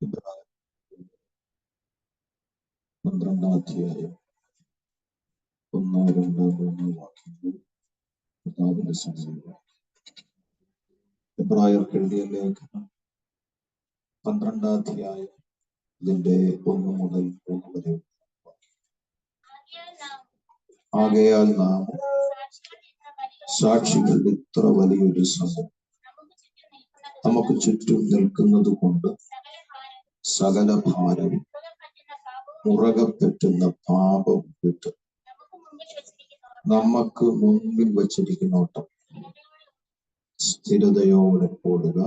ഇബ്രാഹിം 12-ാം അധ്യായം 1, 2, 3 വാക്യങ്ങൾ കർത്താവിന്റെ സന്നിധിയിൽ. എബ്രായർക്ക് എഴുതിയ ലേഖനം 12-ാം അധ്യായം ഇതിന്റെ 1 മുതൽ 3 വരെ. ആകയാൽ നാം സാക്ഷികൾ ഇത്ര വലിയൊരു സംഘം നമുക്ക് ചുറ്റും നിൽക്കുന്നത് കൊണ്ട് സകല ഭാരവും മുറകപ്പെട്ടുന്ന പാപം വിട്ട് നമുക്ക് മുൻപിൽ വച്ചിരിക്കുന്ന ഓട്ടം സ്ഥിരതയോടെ ഓടുക.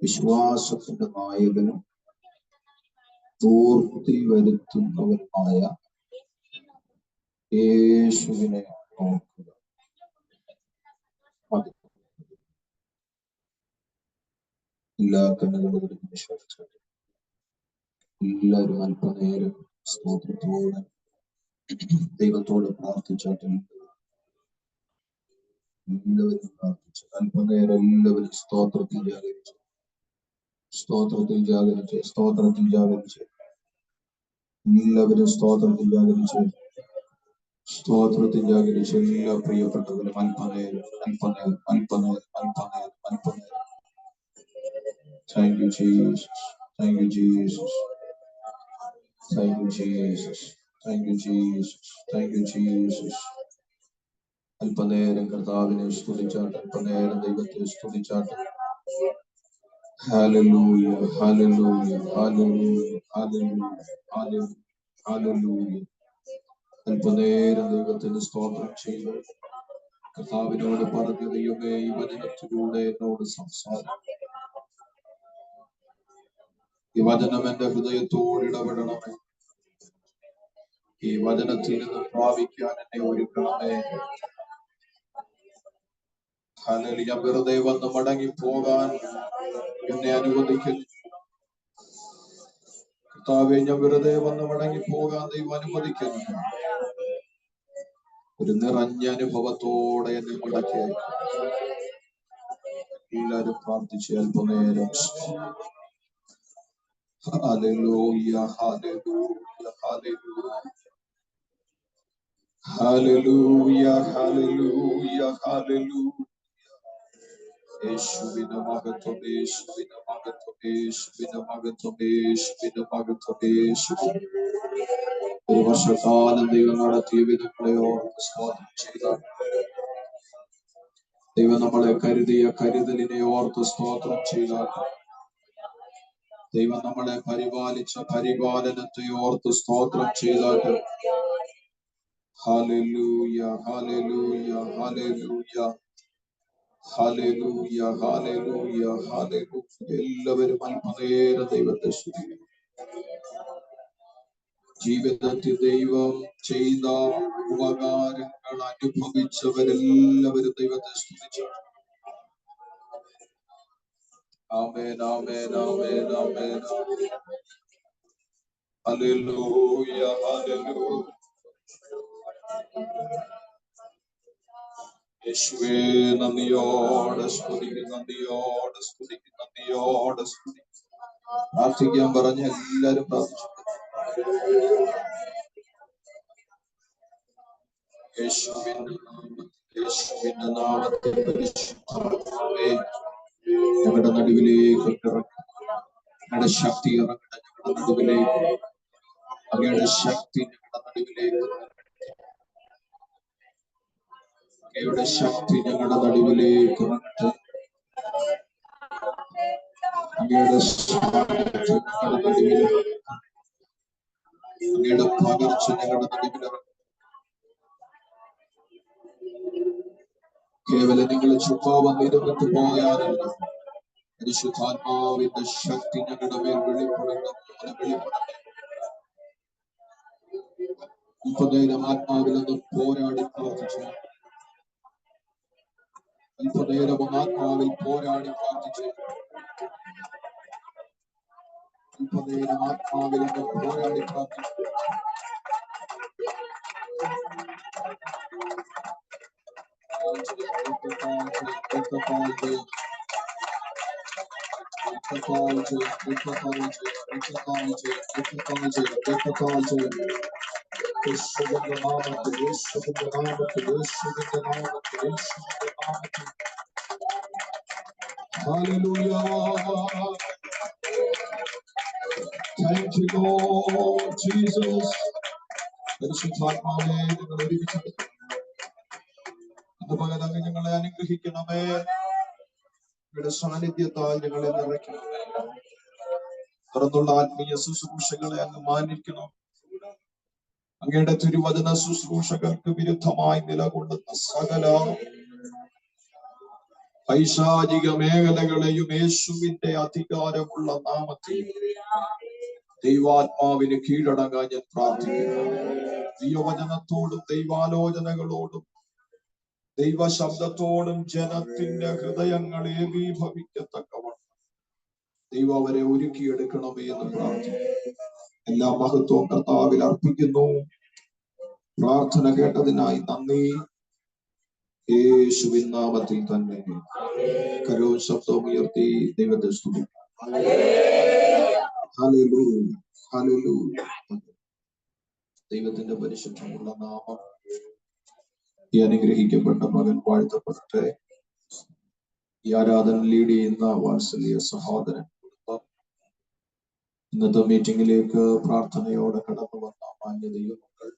വിശ്വാസത്തിന്റെ നായകനും പൂർത്തി വരുത്തുന്നവരുമായ യേശുവിനെ നോക്കുക. മതി. എല്ലാ കണ്ണുകളും വിശ്വസിച്ചു എല്ലാവരും അല്പനേരം സ്തോത്രത്തോടെ ദൈവത്തോട് പ്രാർത്ഥിച്ചാട്ട് എല്ലാവരും പ്രാർത്ഥിച്ചു. അല്പനേരം എല്ലാവരും സ്തോത്രത്തിൽ ജാഗരിച്ചു എല്ലാ പ്രിയപ്പെട്ടവരും അല്പനേരം. Thank you, Jesus. Thank you, Jesus. Thank you, Jesus. Thank you, Jesus. Thank you, Jesus. അല്പനേരം കർത്താവിനെ സ്തുതിച്ചാട്ട്, അല്പനേരം ദൈവത്തെ സ്തുതിച്ചാട്ട്. Hallelujah, hallelujah, hallelujah, hallelujah, hallelujah. അല്പനേരം ദൈവത്തിന് സ്തോത്രം ചെയ്തു. കർത്താവിനോട് പറഞ്ഞ ദൈവമേ, ഈ വചനത്തിലൂടെ എന്നോട് സംസാരിക്കും. ഈ വചനം എന്റെ ഹൃദയത്തോട് ഇടപെടണമേ. ഈ വചനത്തിൽ നിന്ന് പ്രാപിക്കാൻ എന്നെ ഒരുക്കണമേ. ഹല്ലേലൂയ. വെറുതെ വന്ന് മടങ്ങി പോകാൻ എന്നെ അനുവദിക്കുന്നു കർത്താവേ. ഞാൻ വെറുതെ വന്ന് മടങ്ങി പോകാൻ ദൈവം അനുവദിക്കുന്നു. ഒരു നിറഞ്ഞ അനുഭവത്തോടെ എന്നെ മടക്കി. എല്ലാവരും പ്രാർത്ഥിച്ച് അല്പനേരം. Hallelujah, hallelujah, hallelujah, hallelujah, hallelujah. യേശുവിന്റെ മഹത്വം, യേശുവിന്റെ മഹത്വം, യേശുവിന്റെ മഹത്വം, യേശുവിന്റെ മഹത്വം, യേശുവിന്റെ. ഒരു വർഷക്കാലം ദൈവം നടത്തിയ വിധങ്ങളെ ഓർത്ത് സ്തോത്രം ചെയ്താൽ, ദൈവം നമ്മളെ കരുതിയ കരുതലിനെ ഓർത്ത് സ്തോത്രം ചെയ്താൽ, ദൈവം നമ്മളെ പരിപാലിച്ച പരിപാലനത്തെ ഓർത്ത് സ്തോത്രം ചെയ്താൽ, hallelujah, hallelujah, hallelujah, hallelujah, hallelujah, hallelujah. എല്ലാവരും അല്പനേരം ദൈവത്തെ സ്തുതിക്കുന്നു. ജീവിതത്തിൽ ദൈവം ചെയ്ത ഉപകാരങ്ങൾ അനുഭവിച്ചവരെല്ലാവരും ദൈവത്തെ സ്തുതിച്ചു. ആമേൻ, ആമേൻ, ആമേൻ, ആമേൻ. ഹല്ലേലൂയ, ഹല്ലേലൂയ. യേശുവേ, നന്ദിയോടെ സ്തുതിക്കുന്നു, നന്ദിയോടെ സ്തുതിക്കുന്നു, നന്ദിയോടെ സ്തുതിക്കുന്നു. പ്രാർത്ഥിക്കാൻ പറഞ്ഞ എല്ലാവരും പ്രാർത്ഥിച്ചു. യേശുവിന്റെ നാമത്തിൽ പരിശുദ്ധാത്മാവേ, ഞങ്ങളുടെ നടുവിലേക്ക് ഇറങ്ങി. ഞങ്ങളുടെ ശക്തി ഇറങ്ങട്ടെ ഞങ്ങളുടെ നടുവിലേക്ക്. അങ്ങയുടെ ശക്തി ഞങ്ങളുടെ നടുവിലേക്ക്. അങ്ങയുടെ ശക്തി ഞങ്ങളുടെ നടുവിലേക്ക് ഇറങ്ങട്ടെ. അങ്ങയുടെ സാന്നിധ്യം ഞങ്ങളുടെ നടുവിലേക്ക്. അങ്ങയുടെ പകർച്ച ഞങ്ങളുടെ നടുവിലിറങ്ങട്ടെ. കേവലം നിങ്ങൾ ചുമ്മാ വന്നിരുന്നിട്ട് പോയാലല്ല, പരിശുദ്ധാത്മാവിന്റെ ശക്തി ഞങ്ങളുടെ മേൽ വെളിപ്പെടുന്ന പോലെ വെളിപ്പെടട്ടെ. അല്പനേരം ആത്മാവിൽ നിന്ന് പോരാടി പ്രാർത്ഥിച്ചു. അല്പനേരം ആത്മാവിൽ പോരാടി പ്രാർത്ഥിച്ചു. അല്പനേരം ആത്മാവിൽ നിന്ന് പോരാടി പ്രാർത്ഥിച്ചു. Hallelujah. Thank you, Lord Jesus. പരിശുദ്ധാത്മാവേ, നിങ്ങൾ ഒരുമിച്ച് ഇന്ന് പകരം ഞങ്ങളെ അനുഗ്രഹിക്കണമേ. നിങ്ങളുടെ സാന്നിധ്യത്താൽ ഞങ്ങളെ നിറയ്ക്കണമേ. തുറന്നുള്ള ആത്മീയ ശുശ്രൂഷകളെ അങ്ങ് മാനിക്കണം. അങ്ങയുടെ തിരുവചന ശുശ്രൂഷകർക്ക് വിരുദ്ധമായി നിലകൊള്ളുന്ന സകല പൈശാചിക മേഖലകളെയും യേശുവിന്റെ അധികാരമുള്ള നാമത്തിൽ ദൈവാത്മാവിന് കീഴടങ്ങാൻ ഞാൻ പ്രാർത്ഥിക്കുന്നു. ദൈവവചനത്തോടും ദൈവാലോചനകളോടും ദൈവശബ്ദത്തോടും ജനത്തിന്റെ ഹൃദയങ്ങൾ ഏകീഭവിക്കത്തക്കവണ്ണം ദൈവം അവരെ ഒരുക്കിയെടുക്കണമേ എന്ന് പ്രാർത്ഥിക്കുന്നു. എല്ലാ മഹത്വവും കർത്താവിൽ അർപ്പിക്കുന്നു. പ്രാർത്ഥന കേട്ടതിനായി നന്ദി. യേശുവിൻ നാമത്തിൽ തന്നെ കരോ ശബ്ദം ഉയർത്തി ദൈവത്തെ സ്തുതിക്കുന്നു. Hallelujah, hallelujah. ദൈവത്തിന്റെ പരിശുദ്ധമുള്ള നാമം ഈ അനുഗ്രഹിക്കപ്പെട്ട മകൻ വാഴ്ത്തപ്പെടട്ടെ. ഈ ആരാധന ലീഡ് ചെയ്യുന്ന വാത്സല്യ സഹോദരൻ കുടുംബം ഇന്നത്തെ മീറ്റിംഗിലേക്ക് പ്രാർത്ഥനയോടെ കടന്നു വന്ന മാന്യ ദൈവമക്കൾ,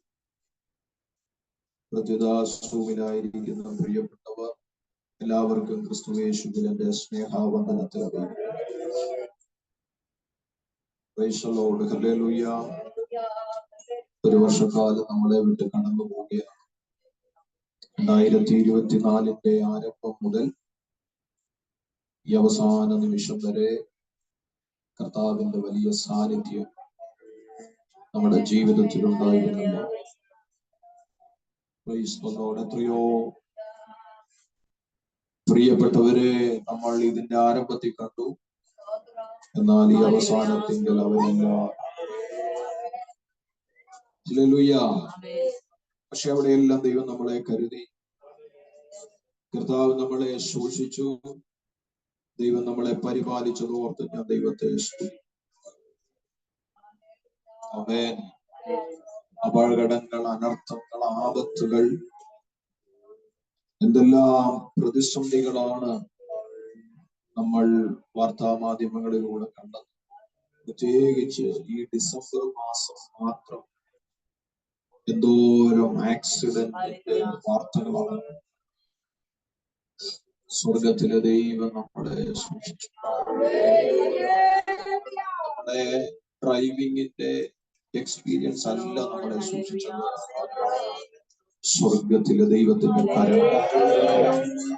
പ്രത്യുതാശ്രൂമിലായിരിക്കുന്ന പ്രിയപ്പെട്ടവർ എല്ലാവർക്കും ക്രിസ്തുയേശുവിൽ എന്റെ സ്നേഹാവന്ദനത്തെ അറിയിക്കുന്നു. Price the Lord. ഹല്ലേലൂയ. ഒരു വർഷക്കാലം നമ്മളെ വിട്ട് കടന്നു പോവുകയാണ്. 2024 ആരംഭം മുതൽ ഈ അവസാന നിമിഷം വരെ കർത്താവിന്റെ വലിയ സാന്നിധ്യം നമ്മുടെ ജീവിതത്തിൽ ഉണ്ടായിരുന്നല്ലോ. Price the Lord. എത്രയോ പ്രിയപ്പെട്ടവരെ നമ്മൾ ഇതിന്റെ ആരംഭത്തിൽ കണ്ടു. എന്നാൽ ഈ അവസാനത്തിൽ അവരില്ല. ഹല്ലേലൂയ. പക്ഷെ അവിടെയെല്ലാം ദൈവം നമ്മളെ കരുതി. കർത്താവ് നമ്മളെ സൂക്ഷിച്ചു. ദൈവം നമ്മളെ പരിപാലിച്ചത് ഓർത്ത് ഞാൻ ദൈവത്തെ സ്തുതിക്കുന്നു. ആമേൻ. അപകടങ്ങൾ, അനർത്ഥങ്ങൾ, ആപത്തുകൾ, എന്തെല്ലാം പ്രതിസന്ധികളാണ് നമ്മൾ വാർത്താ മാധ്യമങ്ങളിലൂടെ കണ്ടത്. പ്രത്യേകിച്ച് ഈ ഡിസംബർ മാസം മാത്രം എന്തോരം ആക്സിഡന്റിന്റെ വാർത്തകളാണ്. സ്വർഗത്തിലെ ദൈവം നമ്മളെ സൂക്ഷിച്ചു. നമ്മുടെ ഡ്രൈവിംഗിന്റെ എക്സ്പീരിയൻസ് അല്ല നമ്മളെ സൂക്ഷിച്ചത്. സ്വർഗത്തിലെ ദൈവത്തിന്റെ കരം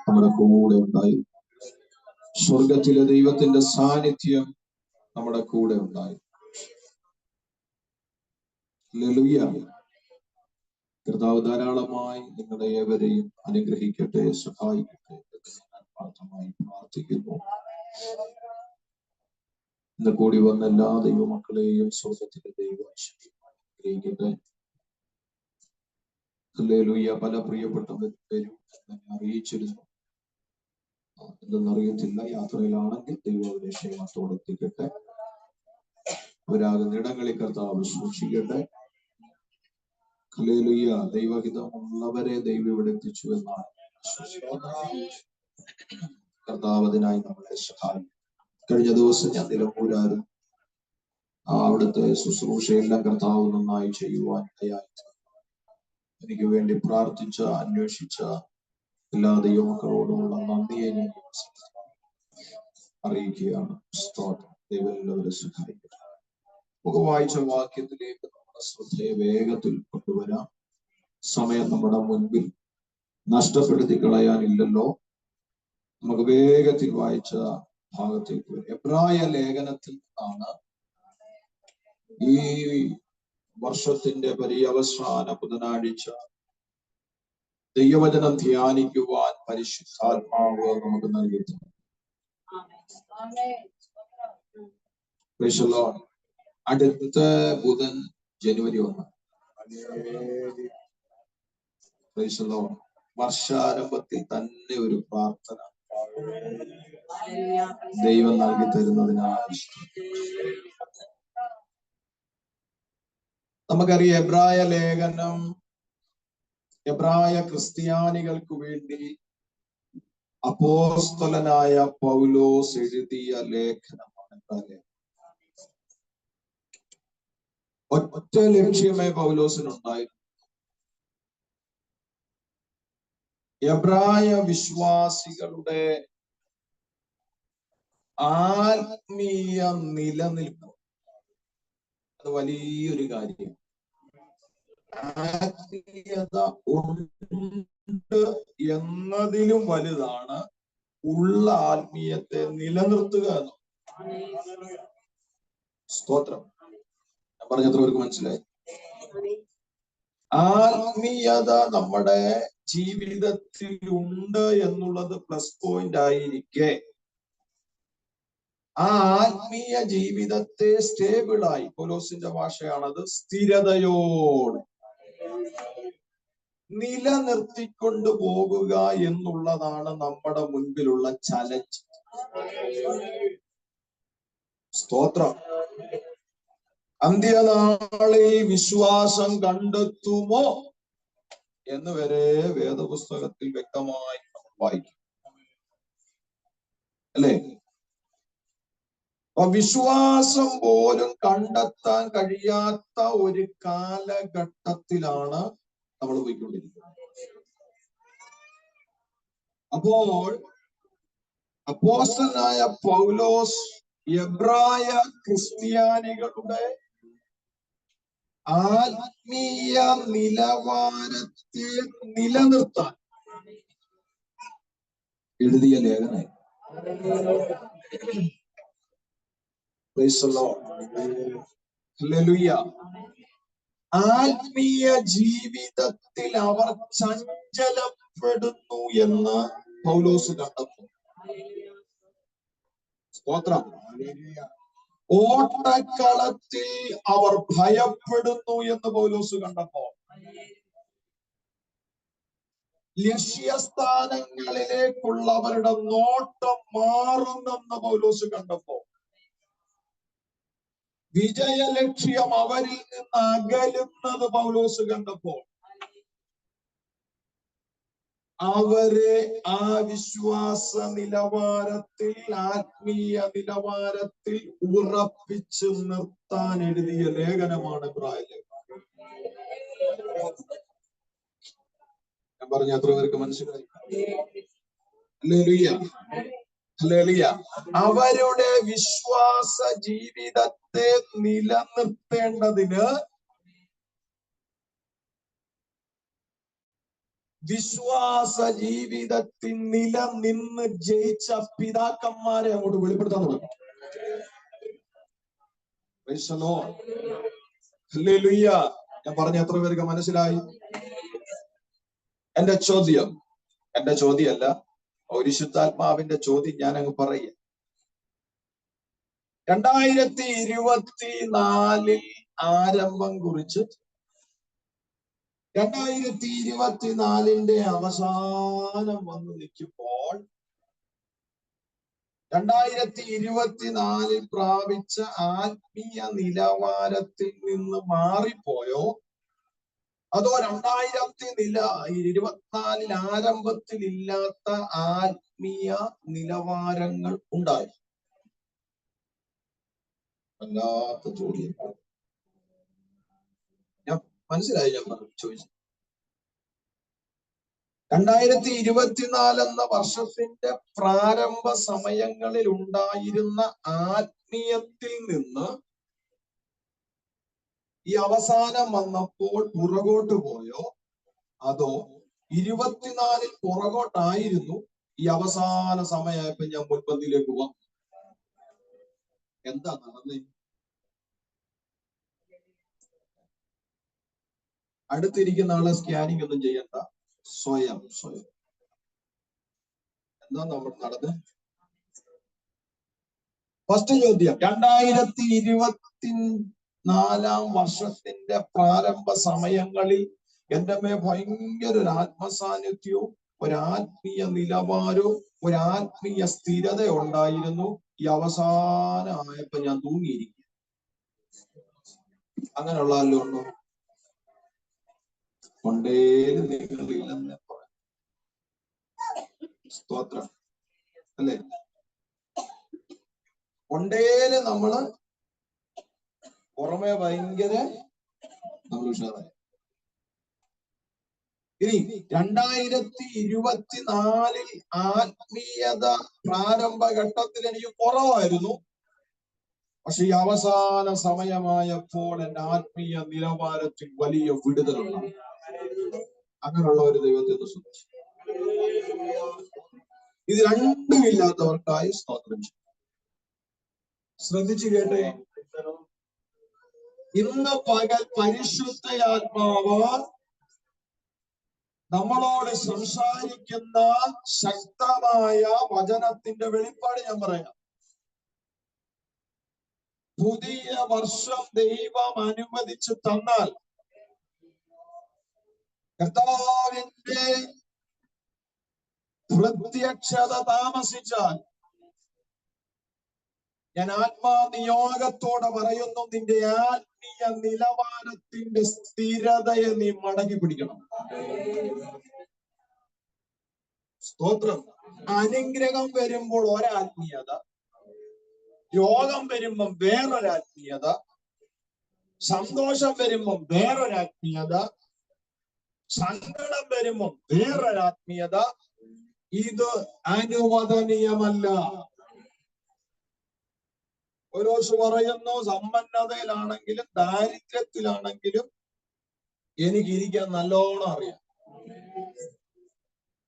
നമ്മുടെ കൂടെ ഉണ്ടായി. സ്വർഗത്തിലെ ദൈവത്തിന്റെ സാന്നിധ്യം നമ്മുടെ കൂടെ ഉണ്ടായി. ഹല്ലേലൂയ. കർത്താവ് ധാരാളമായി നിങ്ങളെ ഏവരെയും അനുഗ്രഹിക്കട്ടെ, സഹായിക്കട്ടെ എന്ന് ഞാൻ പ്രാർത്ഥനമായി പ്രാർത്ഥിക്കുന്നു. ഇന്ന് കൂടി വന്ന എല്ലാ ദൈവമക്കളെയും സ്വർഗത്തിന്റെ ദൈവം അനുഗ്രഹിക്കട്ടെ. ഹല്ലേലൂയ. പല പ്രിയപ്പെട്ടവരും എന്നെ അറിയിച്ചിരുന്നു. എന്തെന്നറിയത്തില്ല. യാത്രയിലാണെങ്കിൽ ദൈവം അവരെ ക്ഷേമത്തോടെ എത്തിക്കട്ടെ. അവരാകുന്ന ഇടങ്ങളിൽ കർത്താവ് സൂക്ഷിക്കട്ടെ. ഹല്ലേലൂയ. ദൈവഹിതമുള്ളവരെ ദൈവം ഇവിടെ എത്തിച്ചു എന്നാണ് കർത്താവ് അതിനായി നമ്മളെ സഹായിക്കും. കഴിഞ്ഞ ദിവസം ഞാൻ നിലമ്പൂരായിരുന്നു. അവിടുത്തെ ശുശ്രൂഷയെല്ലാം കർത്താവ് നന്നായി ചെയ്യുവാൻ ഇടയായി. എനിക്ക് വേണ്ടി പ്രാർത്ഥിച്ച, അന്വേഷിച്ച എല്ലാ ദൈവമക്കളോടുമുള്ള നന്ദിയെ ഞാൻ അറിയിക്കുകയാണ്. ദൈവം എല്ലാവരും സഹായിക്കട്ടെ. നമുക്ക് വായിച്ച വാക്യത്തിലേക്ക് നമ്മുടെ ശ്രദ്ധയെ വേഗത്തിൽ കൊണ്ടുവരാം. സമയം നമ്മുടെ മുൻപിൽ നഷ്ടപ്പെടുത്തി കളയാനില്ലല്ലോ. നമുക്ക് വേഗത്തിൽ വായിച്ച ഭാഗത്തേക്ക് വരും. എബ്രായ ലേഖനത്തിൽ നിന്നാണ് ഈ വർഷത്തിന്റെ പര്യവസാന ബുധനാഴ്ച ദൈവവചനം ധ്യാനിക്കുവാൻ പരിശുദ്ധാത്മാവ് നമുക്ക് നൽകിയിട്ടുണ്ട്. അടുത്ത ബുധൻ ജനുവരി 1. വർഷാരംഭത്തിൽ തന്നെ ഒരു പ്രാർത്ഥന. ദൈവം നൽകി തരുന്നതിനാൽ. നമുക്കറിയാം എബ്രായ ലേഖനം എബ്രായ ക്രിസ്ത്യാനികൾക്ക് വേണ്ടി അപ്പോസ്തലനായ പൗലോസ് എഴുതിയ ലേഖനമാണ്. ഒറ്റ ലക്ഷ്യമേ പൗലോസിനുണ്ടായിരുന്നു. എബ്രായ വിശ്വാസികളുടെ ആത്മീയ നിലനിൽപ്പ്. അത് വലിയൊരു കാര്യം. ആത്മീയത ഉണ്ട് എന്നതിലും വലുതാണ് ഉള്ള ആത്മീയത്തെ നിലനിർത്തുക എന്ന്. സ്തോത്രം. ഞാൻ പറഞ്ഞത്ര പേർക്ക് മനസ്സിലായി? ആത്മീയത നമ്മുടെ ജീവിതത്തിൽ ഉണ്ട് എന്നുള്ളത് പ്ലസ് പോയിന്റ് ആയിരിക്കെ ആ ആത്മീയ ജീവിതത്തെ സ്റ്റേബിളായി, പൗലോസിന്റെ ഭാഷയാണത്, സ്ഥിരതയോടെ നിലനിർത്തിക്കൊണ്ടു പോകുക എന്നുള്ളതാണ് നമ്മുടെ മുൻപിലുള്ള ചലഞ്ച്. സ്തോത്രം. അന്ത്യനാളിൽ വിശ്വാസം കണ്ടെത്തുമോ എന്ന് വരെ വേദപുസ്തകത്തിൽ വ്യക്തമായി വായിക്കും, അല്ലേ? അപ്പൊ വിശ്വാസം പോലും കണ്ടെത്താൻ കഴിയാത്ത ഒരു കാലഘട്ടത്തിലാണ് നമ്മൾ പോയിക്കൊണ്ടിരിക്കുന്നത്. അപ്പോൾ അപ്പോസ്തലനായ പൗലോസ് എബ്രായ ക്രിസ്ത്യാനികളുടെ ആത്മീയ നിലവാരത്തെ നിലനിർത്താൻ എഴുതിയ ലേഖനം. ആത്മീയ ജീവിതത്തിൽ അവർ ചഞ്ചലപ്പെടുന്നു എന്ന് പൗലോസ് കണ്ടെത്തുന്നു. സ്തോത്രം. ഓട്ടക്കളത്തിൽ അവർ ഭയപ്പെടുന്നു എന്ന് പൗലോസ് കണ്ടപ്പോൾ, ലക്ഷ്യസ്ഥാനങ്ങളിലേക്കുള്ളവരുടെ നോട്ടം മാറുന്നെന്ന് പൗലോസ് കണ്ടപ്പോൾ, വിജയലക്ഷ്യം അവരിൽ നിന്ന് അകലുന്നത് പൗലോസ് കണ്ടപ്പോൾ, അവരെ ആ വിശ്വാസ നിലവാരത്തിൽ, ആത്മീയ നിലവാരത്തിൽ ഉറപ്പിച്ചു നിർത്താൻ എഴുതിയ ലേഖനമാണ് എബ്രായ ലേഖനം. ഞാൻ പറഞ്ഞ എത്ര പേർക്ക് മനസ്സിലായി? Hallelujah, hallelujah. അവരുടെ വിശ്വാസ ജീവിതത്തെ നിലനിർത്തേണ്ടതിന് വിശ്വാസ ജീവിതത്തിൽ നിലനിന്ന് ജയിച്ച പിതാക്കന്മാരെ അങ്ങോട്ട് വെളിപ്പെടുത്താൻ തുടങ്ങി. ഹല്ലേലൂയ. ഞാൻ പറഞ്ഞ എത്ര പേർക്ക് മനസ്സിലായി? എന്റെ ചോദ്യമല്ല, പരിശുദ്ധാത്മാവിന്റെ ചോദ്യം ഞാൻ അങ്ങ് പറയുക. 2024 ആരംഭം കുറിച്ച് 2024 അവസാനം വന്നു നിൽക്കുമ്പോൾ 2024 പ്രാപിച്ച ആത്മീയ നിലവാരത്തിൽ നിന്ന് മാറിപ്പോയോ, അതോ 2024 ആരംഭത്തിൽ ഇല്ലാത്ത ആത്മീയ നിലവാരങ്ങൾ ഉണ്ടായി? അല്ലാത്ത ചോദ്യം. ഞാൻ മനസ്സിലായി. ഞാൻ ചോദിച്ചു, 2024 എന്ന വർഷത്തിന്റെ പ്രാരംഭ സമയങ്ങളിൽ ഉണ്ടായിരുന്ന ആത്മീയത്തിൽ നിന്ന് ഈ അവസാനം വന്നപ്പോൾ പുറകോട്ട് പോയോ, അതോ 24 പുറകോട്ടായിരുന്നു, ഈ അവസാന സമയമായപ്പോ ഞാൻ മുൻപന്തിയിലേക്ക് വന്നു? എന്താ നടന്നേ? അടുത്തിരിക്കുന്ന ആളെ സ്കാനിങ് ഒന്നും ചെയ്യണ്ട, സ്വയം എന്താ നമ്മൾ നടന്ന്? ഫസ്റ്റ് ചോദ്യം, 2024 വർഷത്തിന്റെ പ്രാരംഭ സമയങ്ങളിൽ എന്റെ മേ ഭയങ്കര ഒരു ആത്മസാന്നിധ്യവും ഒരാത്മീയ നിലവാരവും ഒരാത്മീയ സ്ഥിരത ഉണ്ടായിരുന്നു. ഈ അവസാനമായപ്പോ ഞാൻ തൂങ്ങിയിരിക്കും. അങ്ങനെയുള്ള ആരും ഉണ്ടോ? കൊണ്ടേലും നിങ്ങളില്ലെന്ന് പറയാം. സ്തോത്രം അല്ലേ? കൊണ്ടേല് നമ്മള് പുറമെ ഭയങ്കര നമ്മൾ ഉഷാറായി. ഇനി 2024 ആത്മീയത പ്രാരംഭഘട്ടത്തിൽ എനിക്ക് കുറവായിരുന്നു. പക്ഷെ ഈ അവസാന സമയമായപ്പോൾ എന്റെ ആത്മീയ നിലവാരത്തിൽ വലിയ വിടുതലുണ്ടായി. അങ്ങനെയുള്ള ഒരു ദൈവത്തെ ശ്രദ്ധിച്ചു. ഇത് രണ്ടുമില്ലാത്തവർക്കായി സ്തോത്രം ചെയ്യും. ശ്രദ്ധിച്ചു കേട്ടെ. ഇന്ന് പകൽ പരിശുദ്ധയാത്മാവ് നമ്മളോട് സംസാരിക്കുന്ന ശക്തമായ വചനത്തിന്റെ വെളിപ്പാട് ഞാൻ പറയാം. പുതിയ വർഷം ദൈവം അനുവദിച്ചു തന്നാൽ, കർത്താവിന്റെ പ്രത്യക്ഷത താമസിച്ചാൽ, ഞാൻ ആത്മാനിയോഗത്തോടെ പറയുന്നു, നിന്റെ ആത്മീയ നിലവാരത്തിന്റെ സ്ഥിരതയെ നീ മടക്കി പിടിക്കണം. സ്തോത്രം. അനുഗ്രഹം വരുമ്പോൾ ഒരാത്മീയത, രോഗം വരുമ്പം വേറൊരാത്മീയത, സന്തോഷം വരുമ്പം വേറൊരാത്മീയത, സങ്കടം വരുമ്പം വേറൊരാത്മീയത. ഇത് അനുവദനീയമല്ല. പൗലോസ് പറയുന്നു, സമ്പന്നതയിലാണെങ്കിലും ദാരിദ്ര്യത്തിലാണെങ്കിലും എനിക്ക് ഇരിക്കാൻ നല്ലോണം അറിയാം.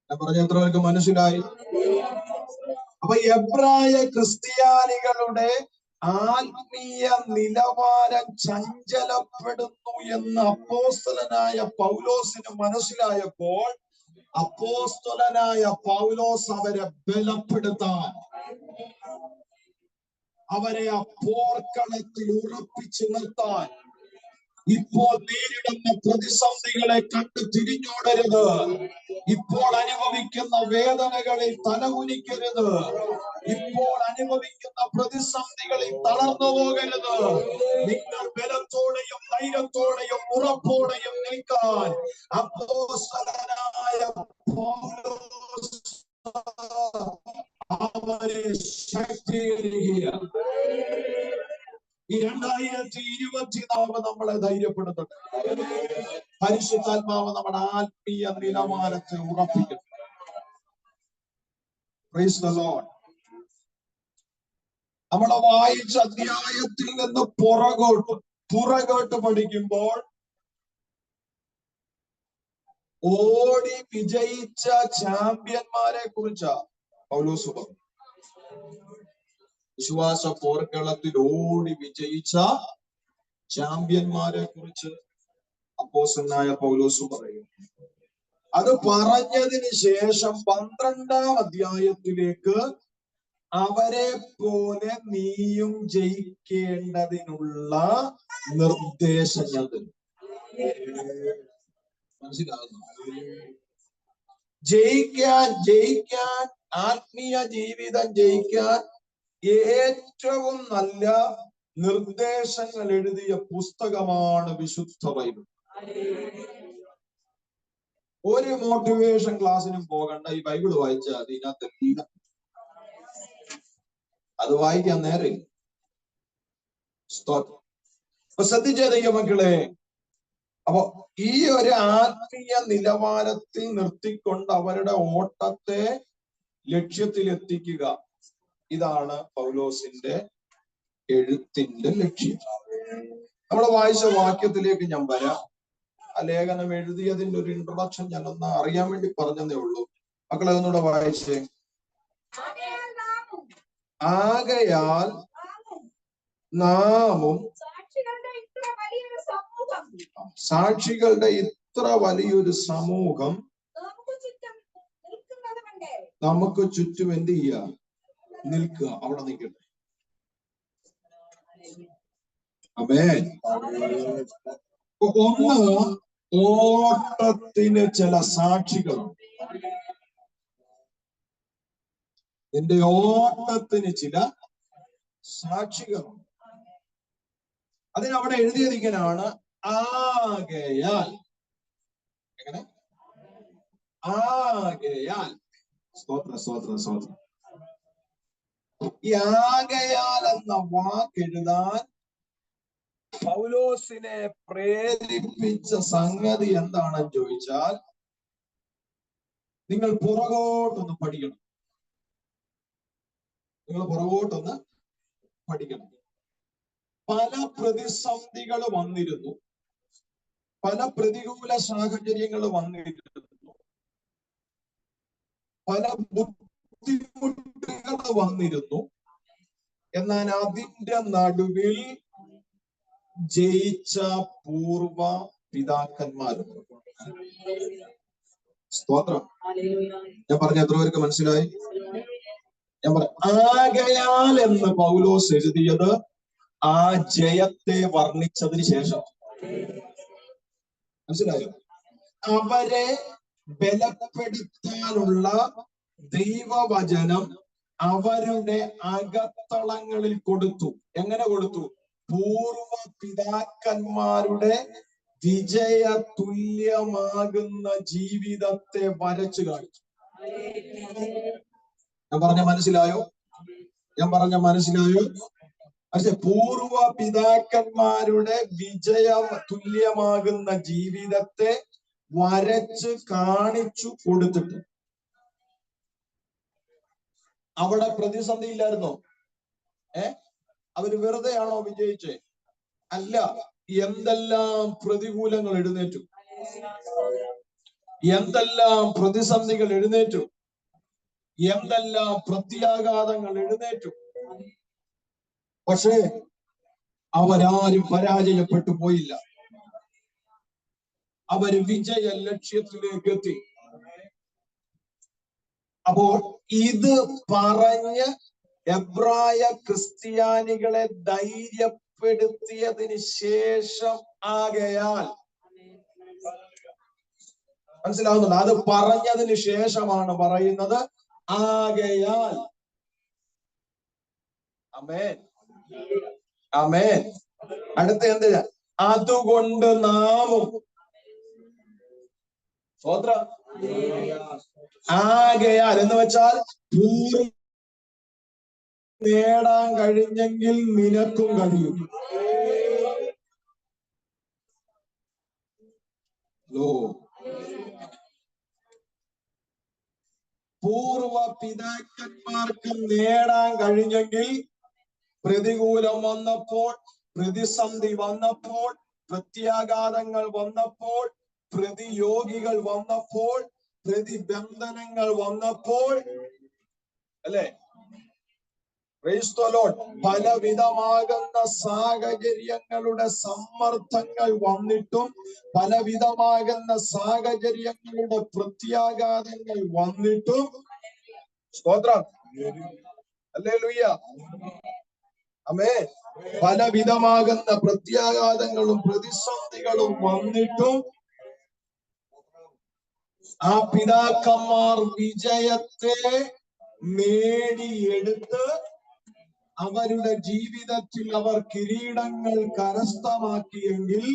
ഞാൻ പറഞ്ഞ എത്ര പേർക്ക് മനസ്സിലായി? അപ്പൊ എബ്രായ ക്രിസ്ത്യാനികളുടെ ആത്മീയ നിലവാരം ചഞ്ചലപ്പെടുന്നു എന്ന് അപ്പോസ്തലനായ പൗലോസിന് മനസ്സിലായപ്പോൾ, അപ്പോസ്തലനായ പൗലോസ് അവരെ ബലപ്പെടുത്താൻ, അവരെ ആ പോർക്കളത്തിൽ ഉറപ്പിച്ചു നിർത്താൻ, ഇപ്പോൾ നേരിടുന്ന പ്രതിസന്ധികളെ കണ്ട് തിരിഞ്ഞോടരുത്, ഇപ്പോൾ അനുഭവിക്കുന്ന വേദനകളിൽ തലകുനിക്കരുത്, ഇപ്പോൾ അനുഭവിക്കുന്ന പ്രതിസന്ധികളിൽ തളർന്നു പോകരുത്. നിങ്ങൾ ബലത്തോടെയും ധൈര്യത്തോടെയും ഉറപ്പോടെയും നിൽക്കാൻ അപ്പോസ്തലനായ പൗലോസ് അവരെ ശക്തീകരിക്കുകയാണ്. ഈ 2024 നമ്മളെ ധൈര്യപ്പെടുത്തട്ടെ. പരിശുദ്ധാത്മാവ് നമ്മുടെ ആത്മീയ നിലവാരത്തിൽ ഉറപ്പിക്കും. Price the Lord. നമ്മളെ വായിച്ച അധ്യായത്തിൽ നിന്ന് പുറകോട്ട് പഠിക്കുമ്പോൾ ഓടി വിജയിച്ച ചാമ്പ്യന്മാരെ കുറിച്ചാ പൗലോസ് പറഞ്ഞു. വിശ്വാസ പോർക്കളത്തിൽ ഓടി വിജയിച്ച ചാമ്പ്യന്മാരെ കുറിച്ച് അപ്പോസ്തലനായ പൗലോസ് പറയും. അത് പറഞ്ഞതിന് ശേഷം 12-ാം അധ്യായത്തിലേക്ക് അവരെ പോലെ നീയും ജയിക്കേണ്ടതിനുള്ള നിർദ്ദേശങ്ങൾ തരും. മനസ്സിലാകുന്നു? ജയിക്കാൻ ആത്മീയ ജീവിതം ജയിക്കാൻ ഏറ്റവും നല്ല നിർദ്ദേശങ്ങൾ എഴുതിയ പുസ്തകമാണ് വിശുദ്ധ ബൈബിൾ. ഒരു മോട്ടിവേഷൻ ക്ലാസ്സിനും പോകണ്ട, ഈ ബൈബിൾ വായിച്ചാൽ അതിനകത്തെല്ലാം അത് വായിക്കാൻ നേരം. ശ്രദ്ധിച്ചേതയ്യ മക്കളെ. അപ്പൊ ഈ ഒരു ആത്മീയ നിലവാരത്തിൽ നിർത്തിക്കൊണ്ട് അവരുടെ ഓട്ടത്തെ ലക്ഷ്യത്തിലെത്തിക്കുക, ഇതാണ് പൗലോസിന്റെ എഴുത്തിന്റെ ലക്ഷ്യം. നമ്മൾ വായിച്ച വാക്യത്തിലേക്ക് ഞാൻ വരാം. ആ ലേഖനം എഴുതിയതിന്റെ ഒരു ഇൻട്രൊഡക്ഷൻ ഞാൻ ഒന്ന് അറിയാൻ വേണ്ടി പറഞ്ഞതേ ഉള്ളൂ. മക്കളെ ഒന്നുകൂടെ വായിച്ചേ. ആകയാൽ നാമും സാക്ഷികളുടെ ഇത്ര വലിയൊരു സമൂഹം നമുക്ക് ചുറ്റും എന്ത് ചെയ്യുക? നിൽക്കുക. അവിടെ നിൽക്കട്ടെ. ആമേൻ. ഒന്ന്, ഓട്ടത്തിന് ചില സാക്ഷികളുണ്ട്. നിന്റെ ഓട്ടത്തിന് ചില സാക്ഷികളുണ്ട്. അതിനവിടെ എഴുതിയതിങ്ങനാണ്, ആകയാൽ. എങ്ങനെ? ആകയാൽ. സ്തോത്രം, സ്തോത്രം, സ്തോത്രം. ഈ ആകയാൽ എന്ന വാക്കെഴുതാൻ പൗലോസിനെ പ്രേരിപ്പിച്ച സംഗതി എന്താണെന്ന് ചോദിച്ചാൽ, നിങ്ങൾ പുറകോട്ടൊന്ന് പഠിക്കണം. നിങ്ങൾ പുറകോട്ടൊന്ന് പഠിക്കണം. പല പ്രതിസന്ധികൾ വന്നിരുന്നു, പല പ്രതികൂല സാഹചര്യങ്ങൾ വന്നിരുന്നു, പല ബുദ്ധിമുട്ടുകൾ വന്നിരുന്നു. എന്നാൽ അതിന്റെ നടുവിൽ ജയിച്ച പൂർവ പിതാക്കന്മാരുണ്ട്. സ്തോത്രം. ഞാൻ പറഞ്ഞ എത്ര പേർക്ക് മനസ്സിലായി? ഞാൻ പറയാം, ആകയാൽ എന്ന് പൗലോസ് എഴുതിയത് ആ ജയത്തെ വർണ്ണിച്ചതിന് ശേഷം. മനസ്സിലായോ? അവരെ ബലപ്പെടുത്താനുള്ള ദൈവവചനം അവരുടെ അകത്തളങ്ങളിൽ കൊടുത്തു. എങ്ങനെ കൊടുത്തു? പൂർവ പിതാക്കന്മാരുടെ വിജയ തുല്യമാകുന്ന ജീവിതത്തെ വരച്ചു കാണിച്ചു. ഞാൻ പറഞ്ഞ മനസ്സിലായോ? ഞാൻ പറഞ്ഞ മനസ്സിലായോ? പക്ഷെ പൂർവ പിതാക്കന്മാരുടെ വിജയ തുല്യമാകുന്ന ജീവിതത്തെ വരച്ച് കാണിച്ചു കൊടുത്തിട്ട് അവിടെ പ്രതിസന്ധി ഇല്ലായിരുന്നോ? അവര് വെറുതെയാണോ വിജയിച്ചേ? അല്ല. എന്തെല്ലാം പ്രതികൂലങ്ങൾ എഴുന്നേറ്റു, എന്തെല്ലാം പ്രതിസന്ധികൾ എഴുന്നേറ്റു, എന്തെല്ലാം പ്രത്യാഘാതങ്ങൾ എഴുന്നേറ്റു. പക്ഷേ അവരാരും പരാജയപ്പെട്ടു പോയില്ല. അവര് വിജയ ലക്ഷ്യത്തിലേക്ക് എത്തി. അപ്പോൾ ഇത് പറഞ്ഞ് എബ്രായ ക്രിസ്ത്യാനികളെ ധൈര്യപ്പെടുത്തിയതിന് ശേഷം, ആകയാൽ. മനസ്സിലാവുന്നുണ്ട്? അത് പറഞ്ഞതിന് ശേഷമാണ് പറയുന്നത് ആകയാൽ. ആമേൻ, ആമേൻ. അടുത്ത എന്തിനാ? അതുകൊണ്ട് നാമും. സ്വോത്രം. ആകയാൽ എന്ന് വെച്ചാൽ പൂർവ്വം നേടാൻ കഴിഞ്ഞെങ്കിൽ നിനക്കും കഴിയും. പൂർവ പിതാക്കന്മാർക്കും നേടാൻ കഴിഞ്ഞെങ്കിൽ, പ്രതികൂലം വന്നപ്പോൾ, പ്രതിസന്ധി വന്നപ്പോൾ, പ്രത്യാഘാതങ്ങൾ വന്നപ്പോൾ, പ്രതിയോഗികൾ വന്നപ്പോൾ, പ്രതിബന്ധനങ്ങൾ വന്നപ്പോൾ, അല്ലെ? പലവിധമാകുന്ന സാഹചര്യങ്ങളുടെ സമ്മർദ്ദങ്ങൾ വന്നിട്ടും, പലവിധമാകുന്ന സാഹചര്യങ്ങളുടെ പ്രത്യാഘാതങ്ങൾ വന്നിട്ടും, സ്തോത്രം, ഹല്ലേലൂയ, ആമേൻ. പലവിധമാകുന്ന പ്രത്യാഘാതങ്ങളും പ്രതിസന്ധികളും വന്നിട്ടും ആ പിതാക്കന്മാർ വിജയത്തെ നേടിയെടുത്ത് അവരുടെ ജീവിതത്തിൽ അവർ കിരീടങ്ങൾ കരസ്ഥമാക്കിയെങ്കിൽ,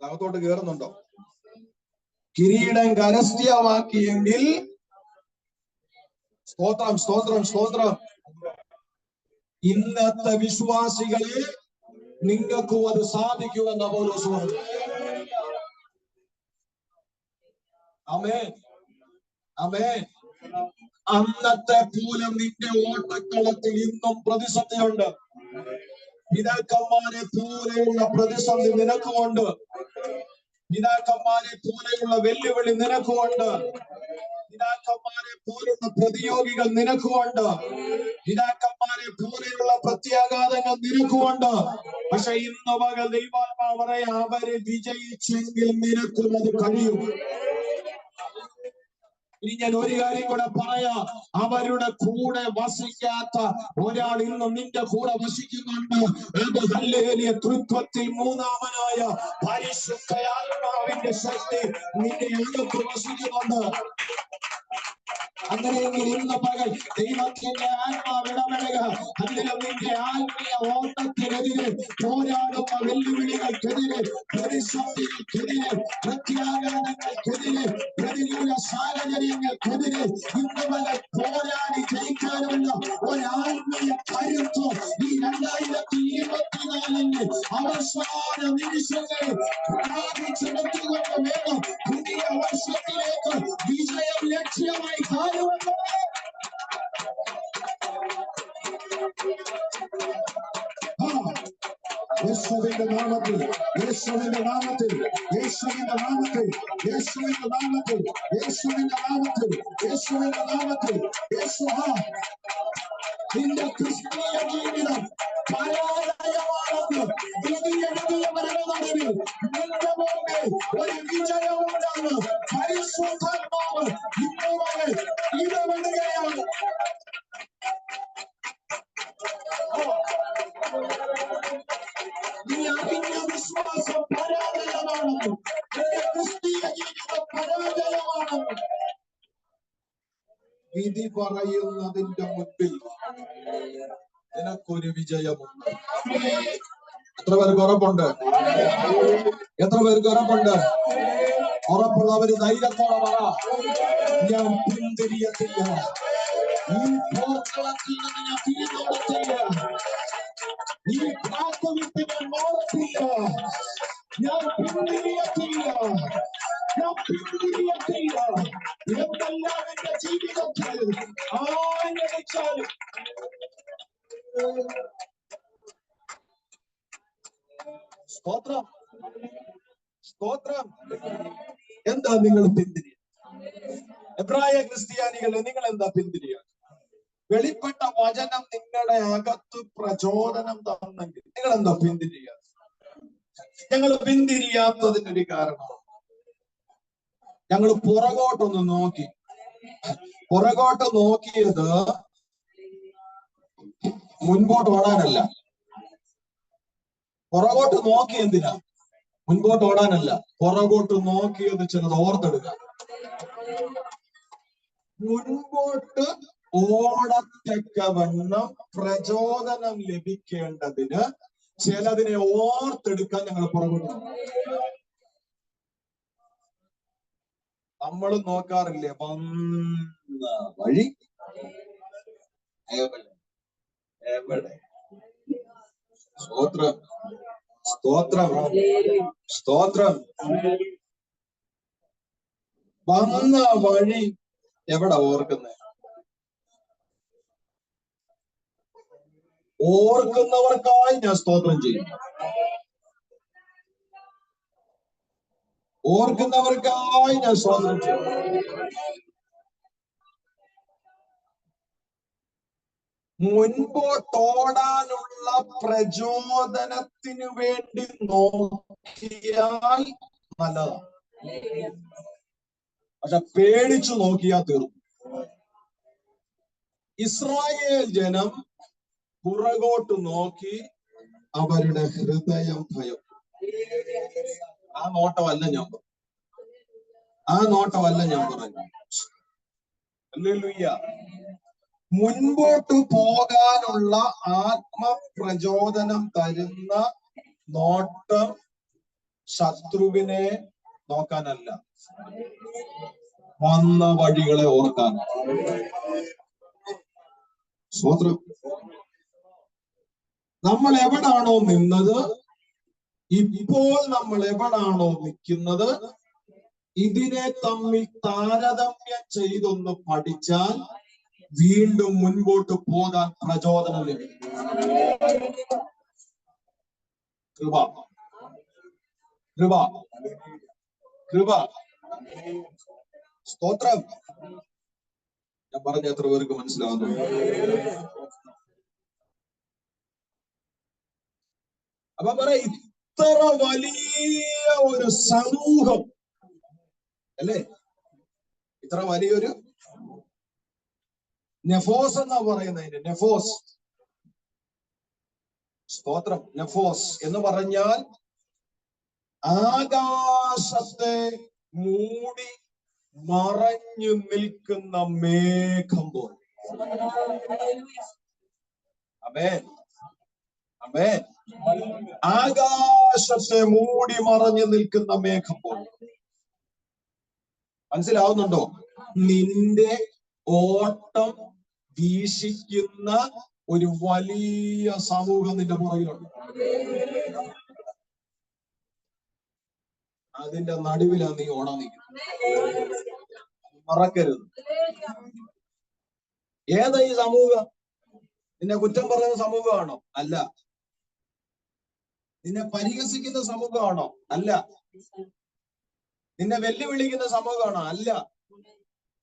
അകത്തോട്ട് കയറുന്നുണ്ടോ? കിരീടം കരസ്ഥമാക്കിയെങ്കിൽ, സ്തോത്രം, സ്തോത്രം, സ്തോത്രം. ഇന്നത്തെ വിശ്വാസികളെ, നിങ്ങൾക്കും അത് സാധിക്കുമെന്ന പൗലോസ് പറഞ്ഞു. ആമേൻ, ആമേൻ. അന്നത്തെ പോലെ നിന്റെ ഓട്ടക്കളത്തിൽ ഇന്നും പ്രതിസന്ധിയുണ്ട്. പിതാക്കന്മാരെ പോലെയുള്ള പ്രതിസന്ധി നിനക്കുമുണ്ട്. പിതാക്കന്മാരെ പോലെയുള്ള വെല്ലുവിളി നിനക്കുമുണ്ട്. പിതാക്കന്മാരെ പോലുള്ള പ്രതിയോഗികൾ നിനക്കുമുണ്ട്. പിതാക്കന്മാരെ പോലെയുള്ള പ്രത്യാഘാതങ്ങൾ നിനക്കുമുണ്ട്. പക്ഷെ ഇന്ന് പകൽ ദൈവാത്മാവ് പറയാ, അവര് വിജയിച്ചെങ്കിൽ നിനക്കും അത് കഴിയും. ഇനി ഞാൻ ഒരു കാര്യം കൂടെ പറയാം. അവരുടെ കൂടെ വസിക്കാത്ത ഒരാൾ ഇന്നും നിന്റെ കൂടെ വസിക്കുന്നുണ്ട്. അത് ഹല്ലേലൂയ. തൃത്വത്തിൽ മൂന്നാമനായ പരിശുദ്ധാത്മാവിന്റെ ശക്തി നിന്റെ അകത്ത് വസിക്കുന്നുണ്ട്. അങ്ങനെയെങ്കിൽ ഇന്ന് പകൽ ദൈവത്തിന്റെ ആത്മാവ് ഇടപെടുക. അങ്ങനെ നിന്റെ ആത്മീയ ഓട്ടത്തിനെതിരെ, പോരാടുന്ന വെല്ലുവിളികൾക്കെതിരെ, പ്രതിസന്ധികൾക്കെതിരെ, പ്രത്യാഘാതങ്ങൾക്കെതിരെ, പ്രതികൂല സാഹചര്യങ്ങൾക്കെതിരെ ഇന്ന് പകൽ പോരാടി ജയിക്കാനുള്ള ഒരാത്മീയ കരുത്ത് ഈ 2024 അവസാന നിമിഷങ്ങളിൽ പ്രാപിച്ചെടുത്തുകൊണ്ട് വേണം പുതിയ വർഷത്തിലേക്ക് വിജയം ലക്ഷ്യമായി കാണുന്നത്. യേശുവിന്റെ നാമത്തിൽ, യേശുവിന്റെ നാമത്തിൽ, യേശുവിന്റെ നാമത്തിൽ, യേശുവിന്റെ നാമത്തിൽ, യേശുവിന്റെ നാമത്തിൽ, യേശുവിന്റെ നാമത്തിൽ, യേശു. നിന്റെ ക്രിസ്തീയ ജീവിതം പരാജയമാണെന്ന് വിധിയെഴുതിയവരുടെ നടുവിൽ നിന്റെ മുമ്പേ ഒരു വിജയമുണ്ടാണ്. പരിശുദ്ധാത്മാവ് ഇന്നുവരെ ഇടപെടുകയാണ്. നീ അറിഞ്ഞ വിശ്വാസം പരാജയമാണെന്നും നിന്റെ ക്രിസ്തീയ ജീവിതം പരാജയമാണെന്നും വിധി പറയുന്നതിന്റെ മുൻപിൽ നിനക്കൊരു വിജയമുണ്ട്. എത്ര പേർക്ക് ഉറപ്പുണ്ട്? എത്ര പേർക്ക് ഉറപ്പുണ്ട്? ഉറപ്പുള്ളവര് ധൈര്യത്തോടെ പറ, ഞാൻ പിന്തിരിയത്തില്ല. ഈ പോർക്കളത്തിൽ നിന്ന് ഞാൻ തിരിഞ്ഞോടത്തില്ല. ഈ പ്രാർത്ഥനയ്ക്ക് ഞാൻ മാറത്തില്ല. ഞാൻ പിന്തിരിയത്തില്ല. ഞാൻ പിന്തിരിയത്തില്ല. എന്തെല്ലാം എന്റെ ജീവിതത്തിൽ ആഞ്ഞടിച്ചാലും സ്തോത്രം, സ്തോത്രം. എന്താ നിങ്ങൾ പിന്തിരിയ? എബ്രായ ക്രിസ്ത്യാനികളെ, നിങ്ങൾ എന്താ പിന്തിരിയ? വെളിപ്പെട്ട വചനം നിങ്ങളുടെ അകത്ത് പ്രചോദനം തന്നെങ്കിൽ നിങ്ങൾ എന്താ പിന്തിരിയ? ഞങ്ങൾ പിന്തിരിയാത്തതിനൊരു കാരണം, ഞങ്ങൾ പുറകോട്ടൊന്ന് നോക്കി. പുറകോട്ട് നോക്കിയത് മുൻപോട്ട് ഓടാനല്ല. പുറകോട്ട് നോക്കി എന്തിനാ? മുൻപോട്ട് ഓടാനല്ല. പുറകോട്ട് നോക്കിയത് ചിലത് ഓർത്തെടുക്കുക. മുൻപോട്ട് ഓടത്തക്കവണ്ണം പ്രചോദനം ലഭിക്കേണ്ടതിന് ചിലതിനെ ഓർത്തെടുക്കാൻ ഞങ്ങൾ പുറകോട്ട് നമ്മൾ നോക്കാറില്ലേ? വന്ന വഴി എവിടെ? സ്തോത്രം, സ്തോത്രം, സ്തോത്രം. വന്ന വഴി എവിടെ ഓർക്കുന്നേ? ഓർക്കുന്നവർക്കായി ഞാൻ സ്തോത്രം ചെയ്യും. ഓർക്കുന്നവർക്കായി ഞാൻ സ്തോത്രം ചെയ്യും. മുൻപോട്ടോടാനുള്ള പ്രചോദനത്തിനു വേണ്ടി നോക്കിയാൽ നല്ലതാണ്. പക്ഷെ പേടിച്ചു നോക്കിയാൽ തീർന്നു. ഇസ്രായേൽ ജനം പുറകോട്ട് നോക്കി അവരുടെ ഹൃദയം ഭയം. ആ നോട്ടമല്ല ഞാൻ പറഞ്ഞു. ആ നോട്ടമല്ല ഞാൻ പറഞ്ഞു. ഹല്ലേലൂയ. മുൻപോട്ട് പോകാനുള്ള ആത്മപ്രചോദനം തരുന്ന നോട്ടം ശത്രുവിനെ നോക്കാനല്ല, വന്ന വഴികളെ ഓർക്കാൻ. സ്തോത്രം. നമ്മൾ എവിടാണോ നിന്നത്, ഇപ്പോൾ നമ്മൾ എവിടാണോ നിൽക്കുന്നത്, ഇതിനെ തമ്മിൽ താരതമ്യം ചെയ്തൊന്ന് പഠിച്ചാൽ വീണ്ടും മുൻപോട്ട് പോകാൻ പ്രചോദനം ലഭിക്കും. കൃപ, കൃപ, കൃപ. സ്തോത്രം. ഞാൻ പറഞ്ഞ എത്ര പേർക്ക് മനസ്സിലാവുന്നു? അപ്പൊ പറയാ, ഇത്ര വലിയ ഒരു സമൂഹം അല്ലേ? ഇത്ര വലിയൊരു നെഫോസ് എന്നാ പറയുന്നതിന്. നെഫോസ്, സ്തോത്രം. നെഫോസ് എന്ന് പറഞ്ഞാൽ ആകാശത്തെ മൂടി മറഞ്ഞു നിൽക്കുന്ന മേഘം പോലെ. ആമേൻ, ആമേൻ. ആകാശത്തെ മൂടി മറഞ്ഞു നിൽക്കുന്ന മേഘം പോലെ. മനസ്സിലാവുന്നുണ്ടോ? നിന്റെ ഓട്ടം വീക്ഷിക്കുന്ന ഒരു വലിയ സമൂഹം നിന്റെ പുറകിലുണ്ട്. അതിന്റെ നടുവിലാണ് നീ ഓടാൻ നിൽക്കുന്നത്. മറക്കരുത്. ഏതാ ഈ സമൂഹം? നിന്നെ കുറ്റം പറയുന്ന സമൂഹമാണോ? അല്ല. നിന്നെ പരിഹസിക്കുന്ന സമൂഹമാണോ? അല്ല. നിന്നെ വെല്ലുവിളിക്കുന്ന സമൂഹമാണോ? അല്ല.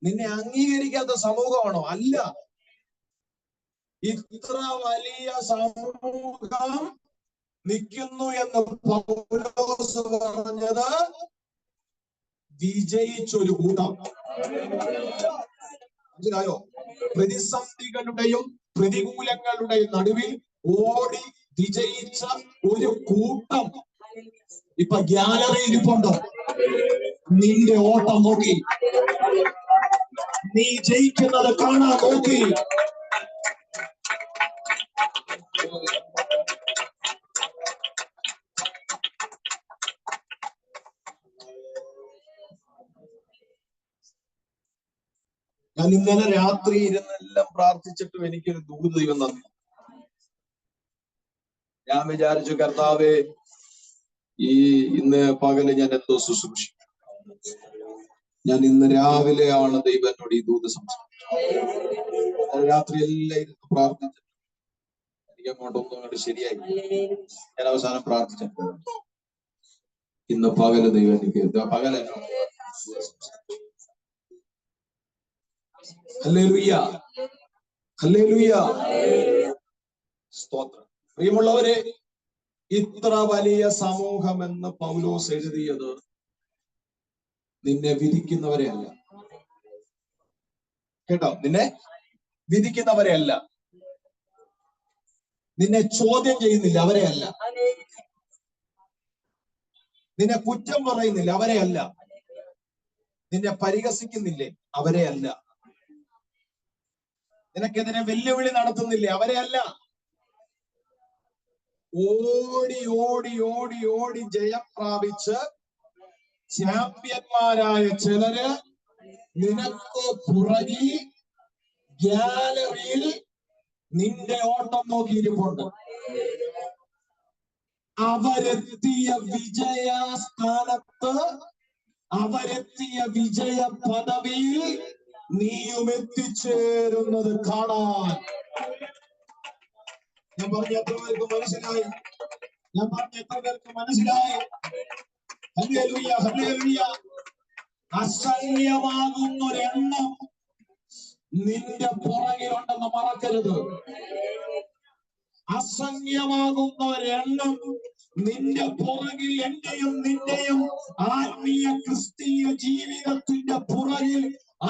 നിന്നെ അംഗീകരിക്കാത്ത സമൂഹമാണോ? അല്ല. ഇത്ര വലിയ സമൂഹം നിൽക്കുന്നു എന്ന് പൗലോസ് പറഞ്ഞത് വിജയിച്ചൊരു കൂട്ടം. മനസ്സിലായോ? പ്രതിസന്ധികളുടെയും പ്രതികൂലങ്ങളുടെയും നടുവിൽ ഓടി വിജയിച്ച ഒരു കൂട്ടം ഇപ്പൊ ഗ്യാലറി ഇരിപ്പുണ്ട്. നിന്റെ ഓട്ടം നോക്കി, നീ ജയിക്കുന്നത് കാണാൻ നോക്കി. ഞാൻ ഇന്നലെ രാത്രി ഇരുന്നെല്ലാം പ്രാർത്ഥിച്ചിട്ടും എനിക്കൊരു ദൂത് ദൈവം തന്നു. ഞാൻ വിചാരിച്ചു, കർത്താവേ, ഇന്ന് പകല് ഞാൻ എന്തോ ശുശ്രൂഷിക്കും. ഞാൻ ഇന്ന് രാവിലെയാണ് ദൈവം എന്നോട് ഈ ദൂത് സംസാരിച്ചത്. രാത്രി എല്ലാം ഇരുന്ന് പ്രാർത്ഥിച്ചിട്ട് എനിക്ക് അങ്ങോട്ട് ശരിയായി. ഞാൻ അവസാനം പ്രാർത്ഥിച്ചിട്ട് ഇന്ന് പകല് ദൈവം എനിക്ക് പകല ഹല്ലേലൂയ, ഹല്ലേലൂയ, സ്തോത്രം. പ്രിയമുള്ളവരെ, ഇത്ര വലിയ സമൂഹം എന്ന് പൗലോസ് എഴുതിയത് നിന്നെ വിധിക്കുന്നവരെ അല്ല. കേട്ടോ? നിന്നെ വിധിക്കുന്നവരെ അല്ല. നിന്നെ ചോദ്യം ചെയ്യുന്നില്ല, അവരെ അല്ല. നിന്നെ കുറ്റം പറയുന്നില്ല, അവരെ അല്ല. നിന്നെ പരിഹസിക്കുന്നില്ലേ, അവരെ അല്ല. നിനക്കെതിരെ വെല്ലുവിളി നടത്തുന്നില്ലേ, അവരെ അല്ല. ഓടി ഓടി ഓടി ഓടി ജയം പ്രാപിച്ച് ചാമ്പ്യന്മാരായ ചിലര് നിനക്ക് പുറകിൽ ഗ്യാലറിയിൽ നിന്റെ ഓട്ടം നോക്കിയിരിപ്പുണ്ട്. അവരെത്തിയ വിജയസ്ഥാനത്ത്, അവരെത്തിയ വിജയ പദവിയിൽ നീയും എത്തിച്ചേരുന്നത് കാണാൻ. ഞാൻ പറഞ്ഞ എത്ര പേർക്ക് മനസ്സിലായി? ഞാൻ പറഞ്ഞ എത്ര പേർക്ക് മനസ്സിലായി? Hallelujah, hallelujah. അസംഖ്യമാകുന്നൊരെണ്ണം നിന്റെ പുറകിലുണ്ടെന്ന് മറക്കരുത്. അസംഖ്യമാകുന്നൊരെണ്ണം നിന്റെ പുറകിൽ, എന്റെയും നിന്റെയും ആത്മീയ ക്രിസ്തീയ ജീവിതത്തിന്റെ പുറകിൽ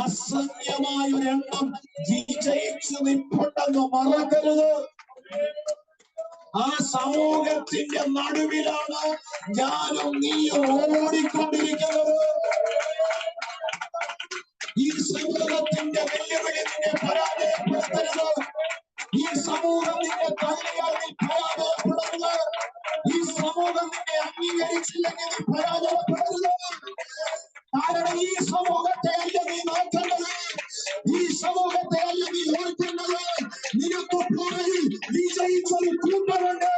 അസംഖ്യമായൊരെണ്ണം വിജയിച്ചു നിൽപ്പുണ്ടെന്ന് മറക്കരുത്. ആ സമൂഹത്തിന്റെ നടുവിലാണ് ഞാനും നീയും ഓടിക്കൊണ്ടിരിക്കുന്നത്. ഈ സമൂഹത്തിന്റെ വെല്ലുവിളി നിന്നെ പരാജയപ്പെടുത്തരുത്. ഈ സമൂഹം നിന്നെ തള്ളിയാൽ നീ പരാജയപ്പെടരുത്. ഈ സമൂഹം നിന്നെ അംഗീകരിച്ചില്ലെങ്കിൽ നീ പരാജയപ്പെടരുത്. കാരണം ഈ സമൂഹത്തെ അല്ല നീ നോക്കേണ്ടത്, ഈ സമൂഹത്തെ അല്ല നീ ഓർക്കേണ്ടത്. നിനക്ക് പുറകിൽ വിജയിച്ചൊരു കൂട്ടമുണ്ട്.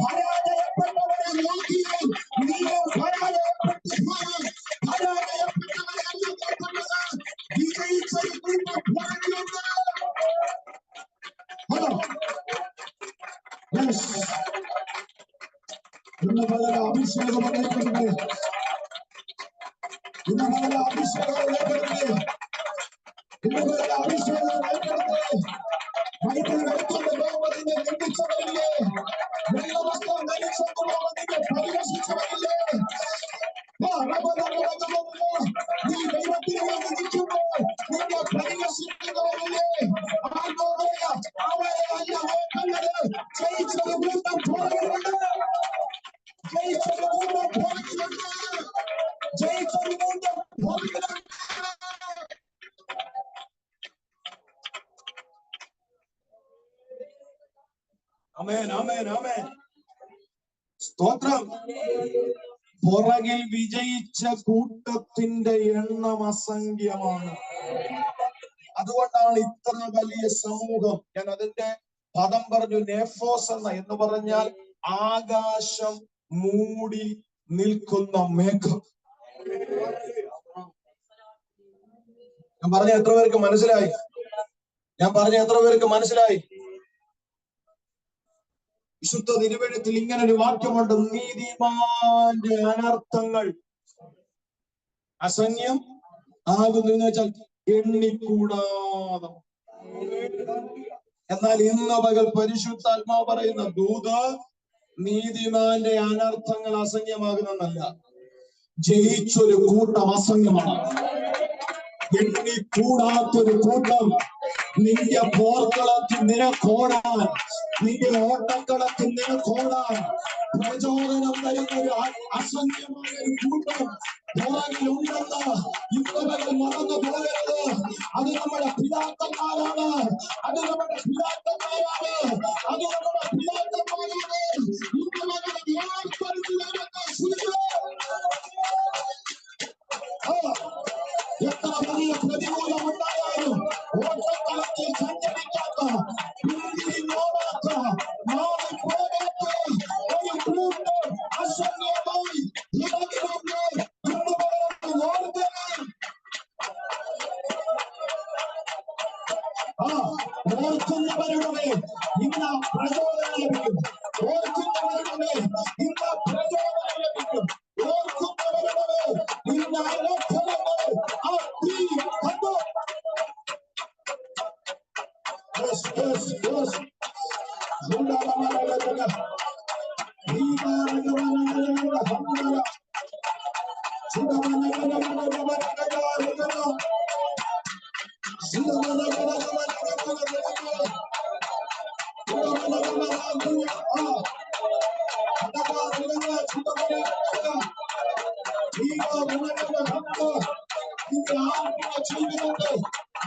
പരാജയപ്പെട്ടവരെ നോക്കിയാൽ നീയും പരാജയപ്പെട്ടവരെ വിജയിച്ചൊരു കൂട്ടം പുറകിലുണ്ട്. ഇന്ന് പല അഭിഷേകം അറിയപ്പെടുന്നത്, ഇന്ന് പല അഭിഷേകം അറിയപ്പെടുന്നത്, ഇന്ന് പല അഭിഷേകം അറിയപ്പെടുന്നത്. ബൈബിൾ എടുത്തുകൊണ്ട് പോകുന്നതിനെ ലംഘിച്ചവരില്ലേ? വെള്ളവസ്ത്രം ധരിച്ചുകൊണ്ട് ആമേൻ, ആമേൻ, ആമേൻ. സ്തോത്രം. പുറകിൽ വിജയിച്ച കൂട്ടത്തിന്റെ എണ്ണം അസംഖ്യമാണ്. അതുകൊണ്ടാണ് ഇത്ര വലിയ സമൂഹം. ഞാൻ അതിന്റെ പദം പറഞ്ഞു, നെഫോസ് എന്ന് പറഞ്ഞാൽ ആകാശം മൂടി നിൽക്കുന്ന മേഘം. ഞാൻ പറഞ്ഞ എത്ര പേർക്ക് മനസ്സിലായി? വിശുദ്ധ തിരുവെഴുത്തിൽ ഇങ്ങനെ ഒരു വാക്യമുണ്ട്, നീതിമാന്റെ അനർത്ഥങ്ങൾ അസംഖ്യം ആകുന്നു എന്ന് വെച്ചാൽ എണ്ണിക്കൂടാതെ. എന്നാൽ ഇന്ന് പകൽ പരിശുദ്ധാത്മാവ് പറയുന്ന ദൂത്, നീതിമാന്റെ അനർത്ഥങ്ങൾ അസംഖ്യമാകുന്നതല്ല, ജയിച്ചൊരു കൂട്ടം അസംഖ്യമാണ്. എണ്ണിക്കൂടാത്തൊരു കൂട്ടം നിന്റെ പോർക്കളത്തിൽ നിനക്കോടാൻ, നിന്റെ ഓട്ടക്കളത്തിൽ നിനക്കോടാൻ പ്രചോദനം തരുന്ന ഒരു അസംഖ്യമായ ഒരു കൂട്ടം പുറകിലുണ്ടെന്ന് ഇന്നവകൾ മറന്നു പോകരുത്. അത് നമ്മുടെ പിതാക്കന്മാരാണ്. ഇന്നവകൾ എത്ര വലിയ പ്രതികൂലമുണ്ടായാലും ഓട്ടക്കളത്തിൽ സഞ്ചരിക്കാത്ത, നോടാത്ത, നാളെ പോകാത്ത ഒരു കൂട്ടം അസംഖ്യമായി ഇടകിലുണ്ട് എന്ന് പറയുന്നത് ഓർക്കണം. ഓർക്കുന്നവരുടെ ഇന്ന് പ്രചോദനം ലഭിക്കും. ഓർക്കുന്നവരുടെ ഇന്ന് പ്രചോദനം ലഭിക്കും. ഓർക്കുന്നവരുടെ ഇന്ന് അനർത്ഥങ്ങൾ ആ തീ കണ്ടു.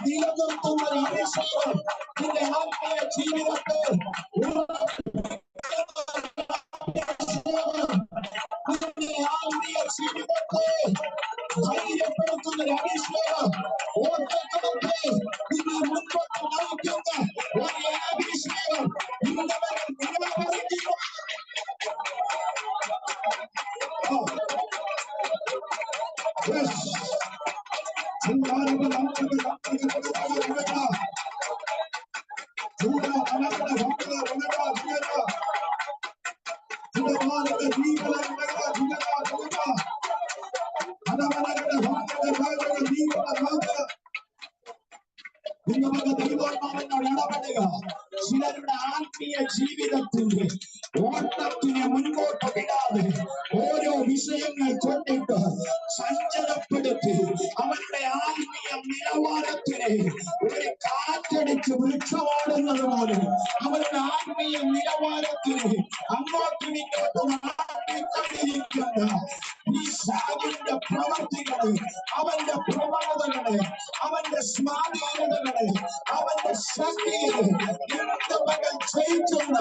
നിലനിർത്തുന്ന അഭിഷേകം നിന്റെ ആത്മീയ ജീവിതത്തെ ധൈര്യപ്പെടുത്തുന്ന അഭിഷേകം, ഓട്ടക്കളത്തെ നിന്നെ മുൻപോട്ട് നയിക്കുന്ന ഒരു അഭിഷേകം ഇന്നവരെ നിലനിർത്തുക. ചിലരുടെ ആത്മീയ ജീവിതത്തിന്റെ ഓട്ടത്തിനെ മുൻപോട്ട് വിടാതെ ഓരോ വിഷയങ്ങൾ കൊണ്ടിട്ട് സഞ്ചരപ്പെടുത്തി അവരുടെ ആത്മീയ നിലവാരത്തിനെ ഒരു കാറ്റടിച്ച് വൃക്ഷമാടുന്നത് പോലെ അവരുടെ ആത്മീയ നിലവാരത്തിനെ അങ്ങോട്ടും ഇങ്ങോട്ടും മാറ്റിക്കൊണ്ടിരിക്കുന്ന ഈ സാധുവിന്റെ പ്രവർത്തികളെ, അവന്റെ പ്രവണതകളെ, അവന്റെ സ്വാധീനതകളെ, അവന്റെ ശക്തിയെ മകൾ ജയിക്കുന്ന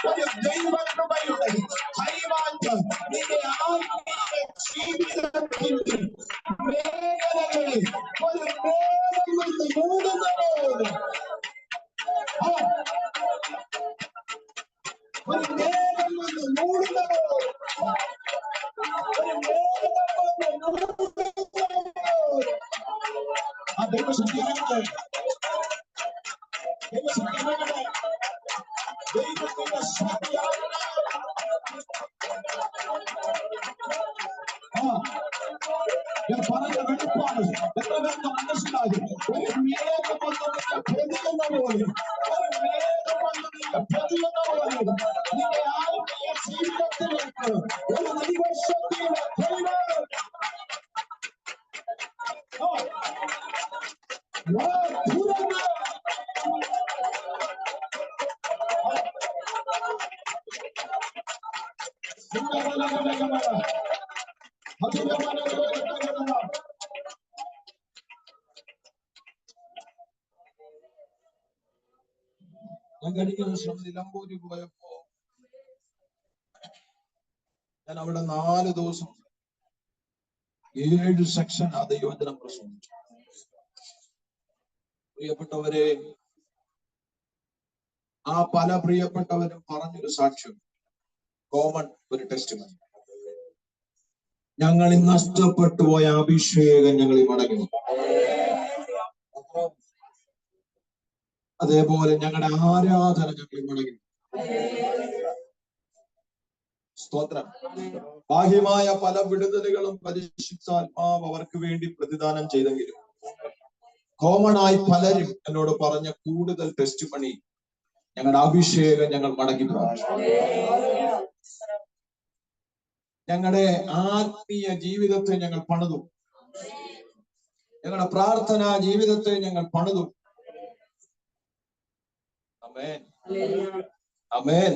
ഒരു ദൈവകൃപയുടെ കൈമാറ്റം നിന്റെ ആത്മീയ ജീവിതത്തിന്റെ മേഖലകളിൽ ഒരു മേഘം കൊണ്ട് മൂടുന്നതോടെ, ഒരു മേഘം കൊണ്ട് മൂടുന്നതോടെ, ഒരു മേഘം കൊണ്ട് മൂടുന്നതോടെ ആ ദൈവശക്തിയാണ്. ദൈവത്തിന്റെ ശക്തിയാണ്. ഞാൻ പറഞ്ഞ വെളുപ്പാണ്. എത്ര പേർക്ക് മനസ്സിലായി? ഒരു മേഘം വന്ന് നിന്നെ പൊതിയുന്ന പോലെ, ഒരു മേഘം വന്ന് നിന്നെ പൊതിയുന്ന പോലെ നിന്റെ ആത്മീയ ജീവിതത്തിലേക്ക് ഒരു ദൈവശക്തിയുടെ ഞാൻ കഴിഞ്ഞ ദിവസം നിലമ്പൂരിൽ പോയപ്പോ ഞാൻ അവിടെ 4 ദിവസം 7 സെക്ഷൻ ദൈവവചനം പ്രസംഗിച്ചു. പ്രിയപ്പെട്ടവരെ, ആ പല പ്രിയപ്പെട്ടവരും പറഞ്ഞൊരു സാക്ഷ്യം, കോമൺ ഒരു ടെസ്റ്റ്. ഞങ്ങളിൽ നഷ്ടപ്പെട്ടു പോയ അഭിഷേകം ഞങ്ങളിൽ മടങ്ങി. അതേപോലെ ഞങ്ങളുടെ ആരാധന ഞങ്ങളിൽ മടങ്ങി. സ്തോത്രം. ബാഹ്യമായ പല വിടുതലുകളും പരിശുദ്ധാത്മാവ് അവർക്ക് വേണ്ടി പ്രതിദാനം ചെയ്തെങ്കിലും കോമൺ ആയി പലരും എന്നോട് പറഞ്ഞ കൂടുതൽ ടെസ്റ്റ് മണി, ഞങ്ങളുടെ അഭിഷേകം ഞങ്ങൾ മടങ്ങി പ്രാപിച്ചു. ഞങ്ങളുടെ ആത്മീയ ജീവിതത്തെ ഞങ്ങൾ പണിതു. ഞങ്ങളുടെ പ്രാർത്ഥനാ ജീവിതത്തെ ഞങ്ങൾ പണിതു. ആമേൻ, ആമേൻ.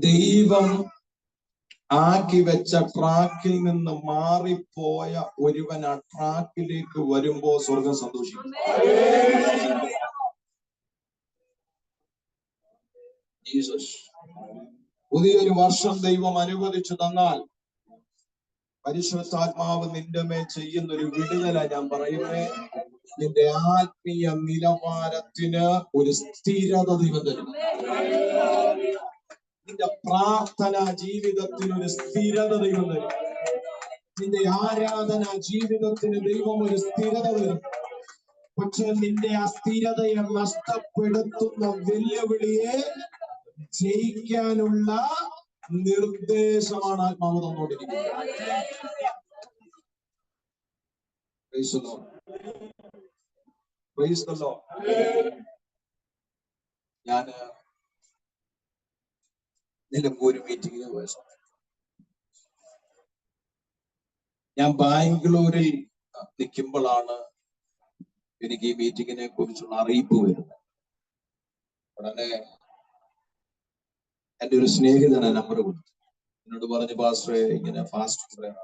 ദൈവം ആക്കി വെച്ച ട്രാക്കിൽ നിന്ന് മാറിപ്പോയ ഒരുവൻ ആ ട്രാക്കിലേക്ക് വരുമ്പോ സ്വർഗം സന്തോഷിക്കും. ജീസസ്. പുതിയൊരു വർഷം ദൈവം അനുവദിച്ചു തന്നാൽ പരിശുദ്ധാത്മാവ് നിന്റെ മേൽ ചെയ്യുന്നൊരു വിടുതല ഞാൻ പറയുന്നേ, നിന്റെ ആത്മീയ നിലവാരത്തിന് ഒരു സ്ഥിരത ദൈവം തരും. നിന്റെ പ്രാർത്ഥന ജീവിതത്തിന് ഒരു സ്ഥിരത ദൈവം തരും. നിന്റെ ആരാധന ജീവിതത്തിന് ദൈവം ഒരു സ്ഥിരത തരും. പക്ഷെ നിന്റെ ആ സ്ഥിരതയെ നഷ്ടപ്പെടുത്തുന്ന വെല്ലുവിളിയെ ജയിക്കാനുള്ള നിർദ്ദേശമാണ് ആത്മാവ് തന്നോണ്ടിരിക്കുന്നത്. ഞാൻ നിലമ്പൂർ മീറ്റിങ്ങിന് പോയ സമയം ഞാൻ ബാംഗ്ലൂരിൽ നിൽക്കുമ്പോഴാണ് എനിക്ക് ഈ മീറ്റിങ്ങിനെ കുറിച്ചുള്ള അറിയിപ്പ് വരുന്നത്. ഉടനെ എൻ്റെ ഒരു സ്നേഹിതനെ നമ്പർ കൊടുത്തു. എന്നോട് പറഞ്ഞു, പാസ്റ്ററെ ഇങ്ങനെ ഫാസ്റ്റ് പ്രയർ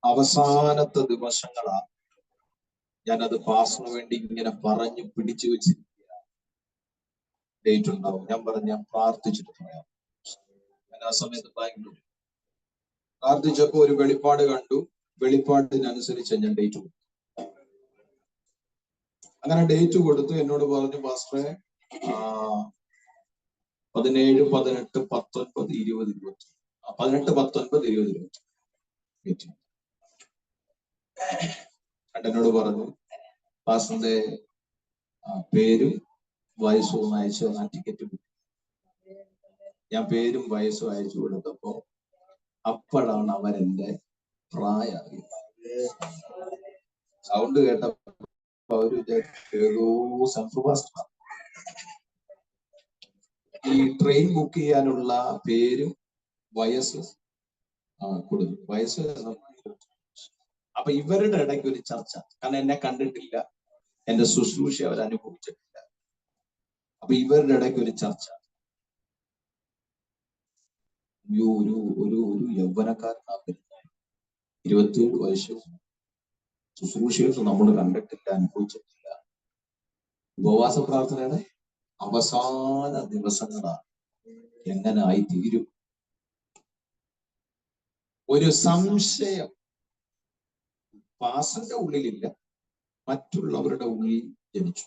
അവസാനത്തെ ദിവസങ്ങളാണ്, ഞാനത് പാസ്റ്ററിന് വേണ്ടി ഇങ്ങനെ പറഞ്ഞു പിടിച്ചു വെച്ചിരിക്കുക, ഡേറ്റ് ഉണ്ടാവും. ഞാൻ പറഞ്ഞു, ഞാൻ പ്രാർത്ഥിച്ചിട്ട് പറയാം. ഞാൻ ആ സമയത്ത് ബാംഗ്ലൂർ പ്രാർത്ഥിച്ചപ്പോ ഒരു വെളിപ്പാട് കണ്ടു. വെളിപ്പാടിനനുസരിച്ച് ഞാൻ ഡേറ്റ് കൊടുത്തു. അങ്ങനെ ഡേറ്റ് കൊടുത്തു. എന്നോട് പറഞ്ഞു, പാസ്റ്ററെ 17, 18, 19, 20, 21 18, 19, 20, 21 എന്നോട് പറഞ്ഞു, പാസ്റ്ററിന്റെ പേരും വയസ്സും ഒന്ന് അയച്ചു തന്നാൽ ടിക്കറ്റ് കിട്ടി. ഞാൻ പേരും വയസ്സും അയച്ചു കൊടുത്തപ്പോ അപ്പോഴാണ് അവരെന്റെ പ്രായം സൗണ്ട് കേട്ടപ്പോ അവര് ഏതോ സെൻട്രൽ പാസ്റ്റർ. ഈ ട്രെയിൻ ബുക്ക് ചെയ്യാനുള്ള പേരും വയസ്സും കൊടുത്തു. വയസ്സ് അപ്പൊ ഇവരുടെ ഇടയ്ക്ക് ഒരു ചർച്ച. കാരണം എന്നെ കണ്ടിട്ടില്ല, എന്റെ ശുശ്രൂഷ അവർ അനുഭവിച്ചിട്ടില്ല. അപ്പൊ ഇവരുടെ ഇടയ്ക്ക് ഒരു ചർച്ച. ഒരു യൗവനക്കാരനാണ്, 27 വയസ്സും ശുശ്രൂഷയൊന്നും നമ്മൾ കണ്ടിട്ടില്ല, അനുഭവിച്ചിട്ടില്ല. ഉപവാസ പ്രാർത്ഥനയുടെ അവസാന ദിവസങ്ങളാണ്, എങ്ങനെ ആയി തീരും? ഒരു സംശയം പാസ്റ്ററിന്റെ ഉള്ളിലില്ല, മറ്റുള്ളവരുടെ ഉള്ളിൽ ജനിച്ചു.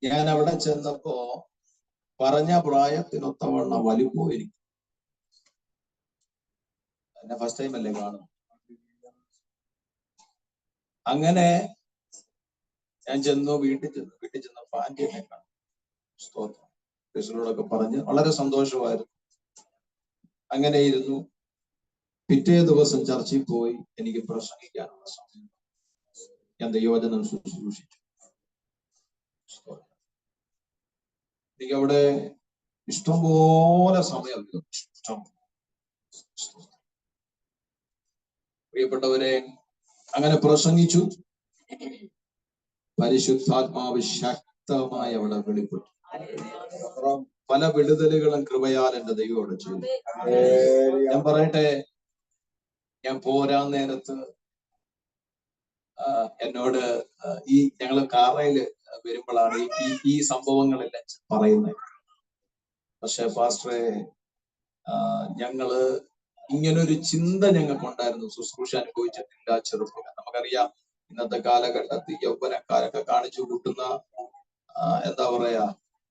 ഞാൻ അവിടെ ചെന്നപ്പോ പറഞ്ഞ പ്രായത്തിനൊത്തവണ്ണം വലിപ്പവും എനിക്ക്. എന്നെ ഫസ്റ്റ് ടൈം അല്ലേ കാണും. അങ്ങനെ ഞാൻ ചെന്നു, വീട്ടിൽ ചെന്ന ഫാൻ്റെ എന്നെ കാണും. സ്തോത്രം. ടീച്ചറോടൊക്കെ പറഞ്ഞ് വളരെ സന്തോഷമായിരുന്നു. അങ്ങനെ ഇരുന്നു. പിറ്റേ ദിവസം ചർച്ചിൽ പോയി. എനിക്ക് പ്രസംഗിക്കാനുള്ള സമയം. ഞാൻ ദൈവവചനം ശുശ്രൂഷിച്ചു. എനിക്ക് അവിടെ ഇഷ്ടംപോലെ സമയം. ഇഷ്ടം. പ്രിയപ്പെട്ടവരെ, അങ്ങനെ പ്രസംഗിച്ചു. പരിശുദ്ധാത്മാവ് ശക്തമായി അവിടെ വെളിപ്പെട്ടു. പല വിടുതലുകളും കൃപയാൽ എന്റെ ദൈവം അവിടെ ചെയ്തു. ഞാൻ പറയട്ടെ, ഞാൻ പോരാൻ നേരത്ത് എന്നോട് ഞങ്ങള് കാറയില് വരുമ്പോഴാണ് ഈ സംഭവങ്ങളെല്ലാം പറയുന്നത്. പക്ഷെ പാസ്റ്ററെ, ഞങ്ങള് ഇങ്ങനൊരു ചിന്ത ഞങ്ങൾക്കുണ്ടായിരുന്നു. ശുശ്രൂഷ അനുഭവിച്ചിട്ടില്ല ചെറുപ്പം. നമുക്കറിയാം ഇന്നത്തെ കാലഘട്ടത്തിൽ യൗവനക്കാരൊക്കെ കാണിച്ചു കൂട്ടുന്ന എന്താ പറയാ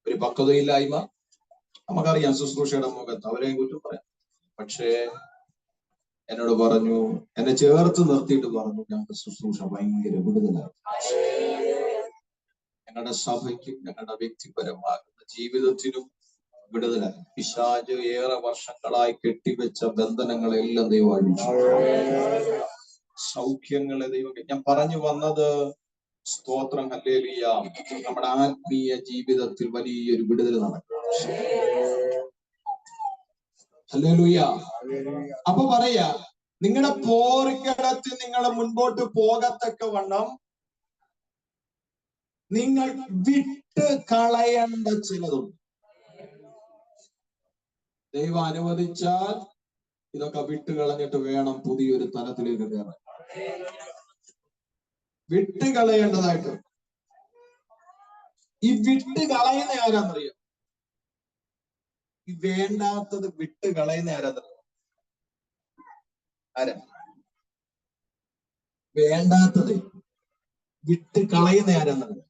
ഒരു പക്വതയില്ലായ്മ നമുക്കറിയാം ശുശ്രൂഷയുടെ മുഖത്ത്. അവരെയും കുറ്റം പറയാം. പക്ഷേ എന്നോട് പറഞ്ഞു, എന്നെ ചേർത്ത് നിർത്തിയിട്ട് പറഞ്ഞു, ഞങ്ങളുടെ ശുശ്രൂഷ ഭയങ്കര വിടുതലാണ്. ഞങ്ങളുടെ സഭയ്ക്കും ഞങ്ങളുടെ വ്യക്തിപരമാകുന്ന ജീവിതത്തിനും വിടുതലാണ്. പിശാച് ഏറെ വർഷങ്ങളായി കെട്ടിവെച്ച ബന്ധനങ്ങളെല്ലാം ദൈവം അഴിച്ചു. സൗഖ്യങ്ങളെ ദൈവം. ഞാൻ പറഞ്ഞു വന്നത്, സ്തോത്രം, ഹല്ലേലൂയ, നമ്മുടെ ആത്മീയ ജീവിതത്തിൽ വലിയൊരു വിടുതൽ നടക്കും. ഹല്ലേലൂയ. അപ്പൊ പറയാ, നിങ്ങളുടെ പോർക്കിടത്തിൽ നിങ്ങൾ മുൻപോട്ട് പോകത്തക്ക വണ്ണം നിങ്ങൾ വിട്ട് കളയേണ്ട ചിലതുണ്ട്. ദൈവം അനുവദിച്ചാൽ ഇതൊക്കെ വിട്ട് കളഞ്ഞിട്ട് വേണം പുതിയൊരു തലത്തിലേക്ക് കയറാൻ. വിട്ട് കളയേണ്ടതായിട്ട്. ഈ വിട്ട് കളയുന്ന ആരാന്നറിയാം? ഈ വേണ്ടാത്തത് വിട്ട് കളയുന്ന ആരാന്നറിയാം? ആരാ? വേണ്ടാത്തത് വിട്ട് കളയുന്ന ആരാന്നറിയാം?